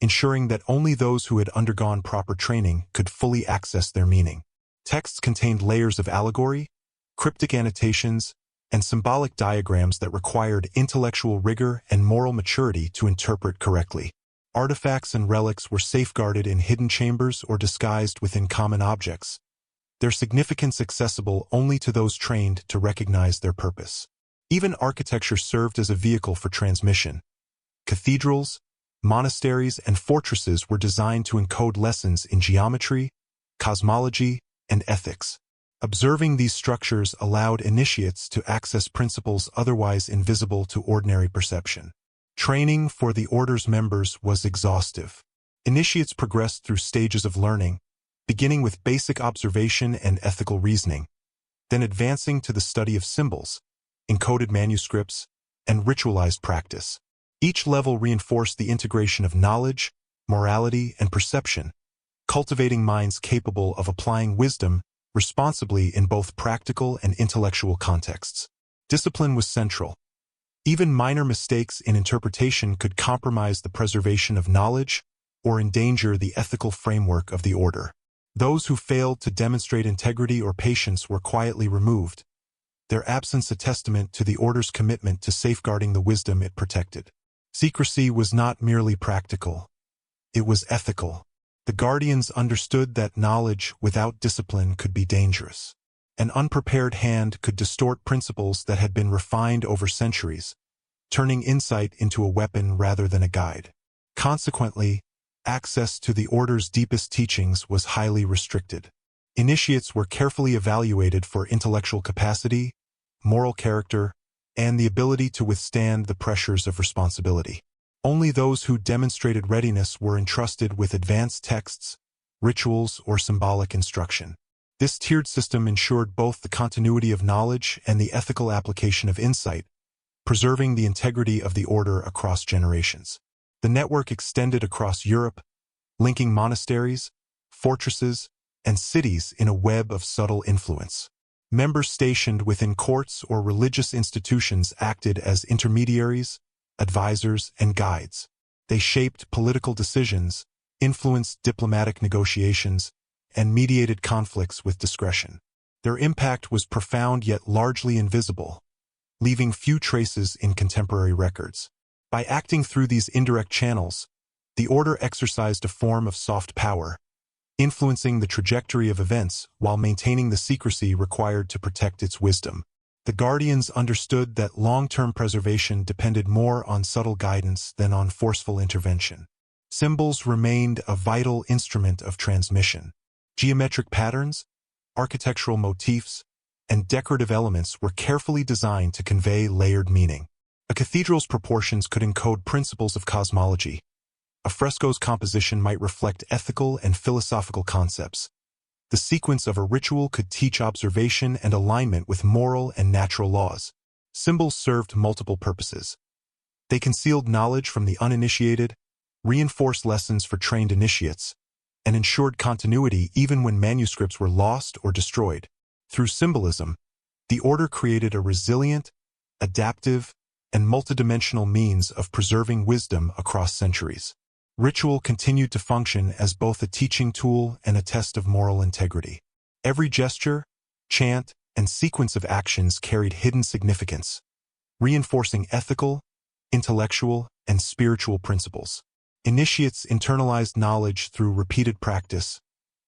ensuring that only those who had undergone proper training could fully access their meaning. Texts contained layers of allegory, cryptic annotations, and symbolic diagrams that required intellectual rigor and moral maturity to interpret correctly. Artifacts and relics were safeguarded in hidden chambers or disguised within common objects, their significance accessible only to those trained to recognize their purpose. Even architecture served as a vehicle for transmission. Cathedrals, monasteries, and fortresses were designed to encode lessons in geometry, cosmology, and ethics. Observing these structures allowed initiates to access principles otherwise invisible to ordinary perception. Training for the order's members was exhaustive. Initiates progressed through stages of learning, beginning with basic observation and ethical reasoning, then advancing to the study of symbols, encoded manuscripts, and ritualized practice. Each level reinforced the integration of knowledge, morality, and perception, cultivating minds capable of applying wisdom responsibly in both practical and intellectual contexts. Discipline was central. Even minor mistakes in interpretation could compromise the preservation of knowledge or endanger the ethical framework of the order. Those who failed to demonstrate integrity or patience were quietly removed, their absence a testament to the order's commitment to safeguarding the wisdom it protected. Secrecy was not merely practical. It was ethical. The Guardians understood that knowledge without discipline could be dangerous. An unprepared hand could distort principles that had been refined over centuries, turning insight into a weapon rather than a guide. Consequently, access to the order's deepest teachings was highly restricted. Initiates were carefully evaluated for intellectual capacity, moral character, and the ability to withstand the pressures of responsibility. Only those who demonstrated readiness were entrusted with advanced texts, rituals, or symbolic instruction. This tiered system ensured both the continuity of knowledge and the ethical application of insight, preserving the integrity of the order across generations. The network extended across Europe, linking monasteries, fortresses, and cities in a web of subtle influence. Members stationed within courts or religious institutions acted as intermediaries, advisors, and guides. They shaped political decisions, influenced diplomatic negotiations, and mediated conflicts with discretion. Their impact was profound yet largely invisible, leaving few traces in contemporary records. By acting through these indirect channels, the order exercised a form of soft power, influencing the trajectory of events while maintaining the secrecy required to protect its wisdom. The guardians understood that long-term preservation depended more on subtle guidance than on forceful intervention. Symbols remained a vital instrument of transmission. Geometric patterns, architectural motifs, and decorative elements were carefully designed to convey layered meaning. A cathedral's proportions could encode principles of cosmology. A fresco's composition might reflect ethical and philosophical concepts. The sequence of a ritual could teach observation and alignment with moral and natural laws. Symbols served multiple purposes. They concealed knowledge from the uninitiated, reinforced lessons for trained initiates, and ensured continuity even when manuscripts were lost or destroyed. Through symbolism, the order created a resilient, adaptive, and multidimensional means of preserving wisdom across centuries. Ritual continued to function as both a teaching tool and a test of moral integrity. Every gesture, chant, and sequence of actions carried hidden significance, reinforcing ethical, intellectual, and spiritual principles. Initiates internalized knowledge through repeated practice,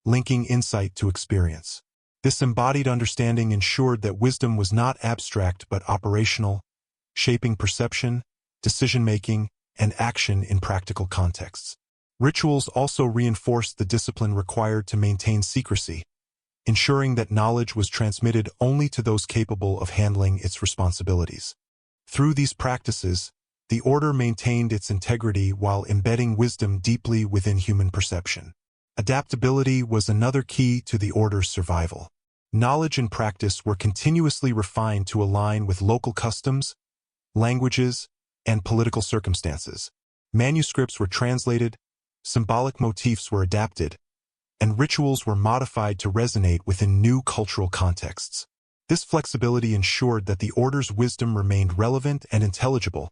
linking insight to experience. This embodied understanding ensured that wisdom was not abstract but operational, shaping perception, decision-making, and action in practical contexts. Rituals also reinforced the discipline required to maintain secrecy, ensuring that knowledge was transmitted only to those capable of handling its responsibilities. Through these practices, the order maintained its integrity while embedding wisdom deeply within human perception. Adaptability was another key to the order's survival. Knowledge and practice were continuously refined to align with local customs, languages, and political circumstances. Manuscripts were translated, symbolic motifs were adapted, and rituals were modified to resonate within new cultural contexts. This flexibility ensured that the order's wisdom remained relevant and intelligible,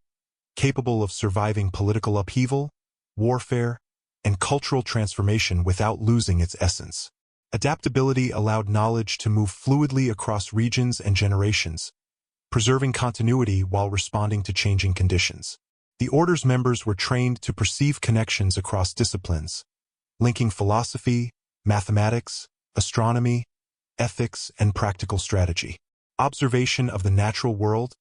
capable of surviving political upheaval, warfare, and cultural transformation without losing its essence. Adaptability allowed knowledge to move fluidly across regions and generations, preserving continuity while responding to changing conditions. The order's members were trained to perceive connections across disciplines, linking philosophy, mathematics, astronomy, ethics, and practical strategy. Observation of the natural world,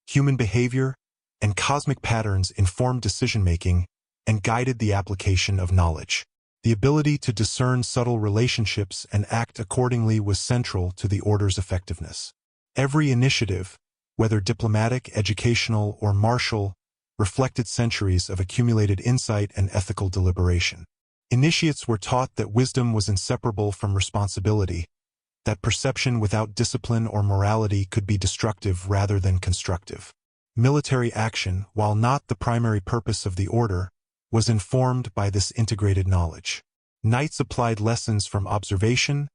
human behavior, and cosmic patterns informed decision-making and guided the application of knowledge. The ability to discern subtle relationships and act accordingly was central to the order's effectiveness. Every initiative, whether diplomatic, educational, or martial, reflected centuries of accumulated insight and ethical deliberation. Initiates were taught that wisdom was inseparable from responsibility, that perception without discipline or morality could be destructive rather than constructive. Military action, while not the primary purpose of the order, was informed by this integrated knowledge. Knights applied lessons from observation,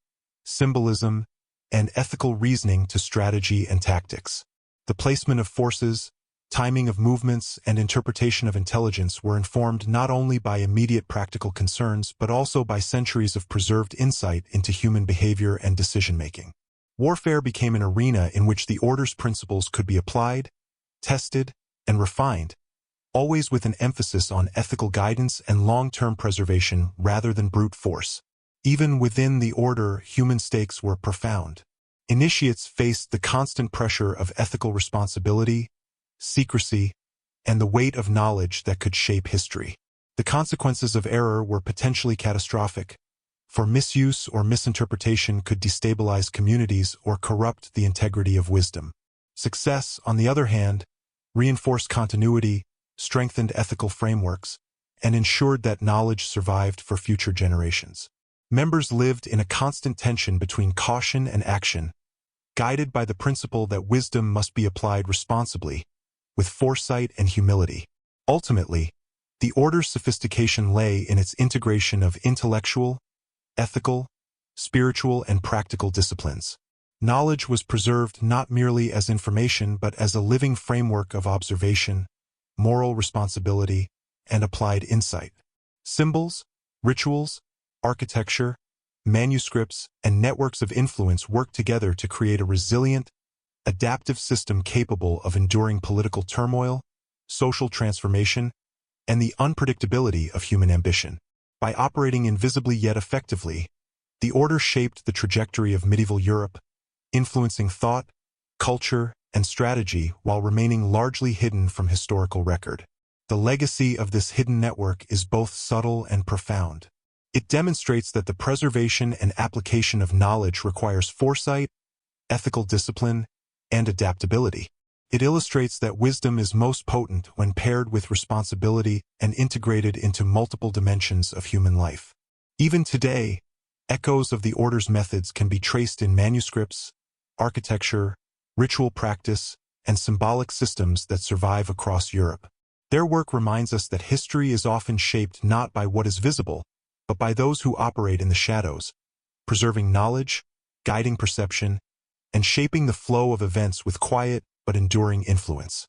symbolism, and ethical reasoning to strategy and tactics. The placement of forces, timing of movements, and interpretation of intelligence were informed not only by immediate practical concerns but also by centuries of preserved insight into human behavior and decision-making. Warfare became an arena in which the order's principles could be applied, tested, and refined, always with an emphasis on ethical guidance and long-term preservation rather than brute force. Even within the order, human stakes were profound. Initiates faced the constant pressure of ethical responsibility, secrecy, and the weight of knowledge that could shape history. The consequences of error were potentially catastrophic, for misuse or misinterpretation could destabilize communities or corrupt the integrity of wisdom. Success, on the other hand, reinforced continuity, strengthened ethical frameworks, and ensured that knowledge survived for future generations. Members lived in a constant tension between caution and action, guided by the principle that wisdom must be applied responsibly, with foresight and humility. Ultimately, the order's sophistication lay in its integration of intellectual, ethical, spiritual, and practical disciplines. Knowledge was preserved not merely as information but as a living framework of observation, moral responsibility, and applied insight. Symbols, rituals, architecture, manuscripts, and networks of influence work together to create a resilient, adaptive system capable of enduring political turmoil, social transformation, and the unpredictability of human ambition. By operating invisibly yet effectively, the order shaped the trajectory of medieval Europe, influencing thought, culture, and strategy while remaining largely hidden from historical record. The legacy of this hidden network is both subtle and profound. It demonstrates that the preservation and application of knowledge requires foresight, ethical discipline, and adaptability. It illustrates that wisdom is most potent when paired with responsibility and integrated into multiple dimensions of human life. Even today, echoes of the order's methods can be traced in manuscripts, architecture, ritual practice, and symbolic systems that survive across Europe. Their work reminds us that history is often shaped not by what is visible, but by those who operate in the shadows, preserving knowledge, guiding perception, and shaping the flow of events with quiet but enduring influence.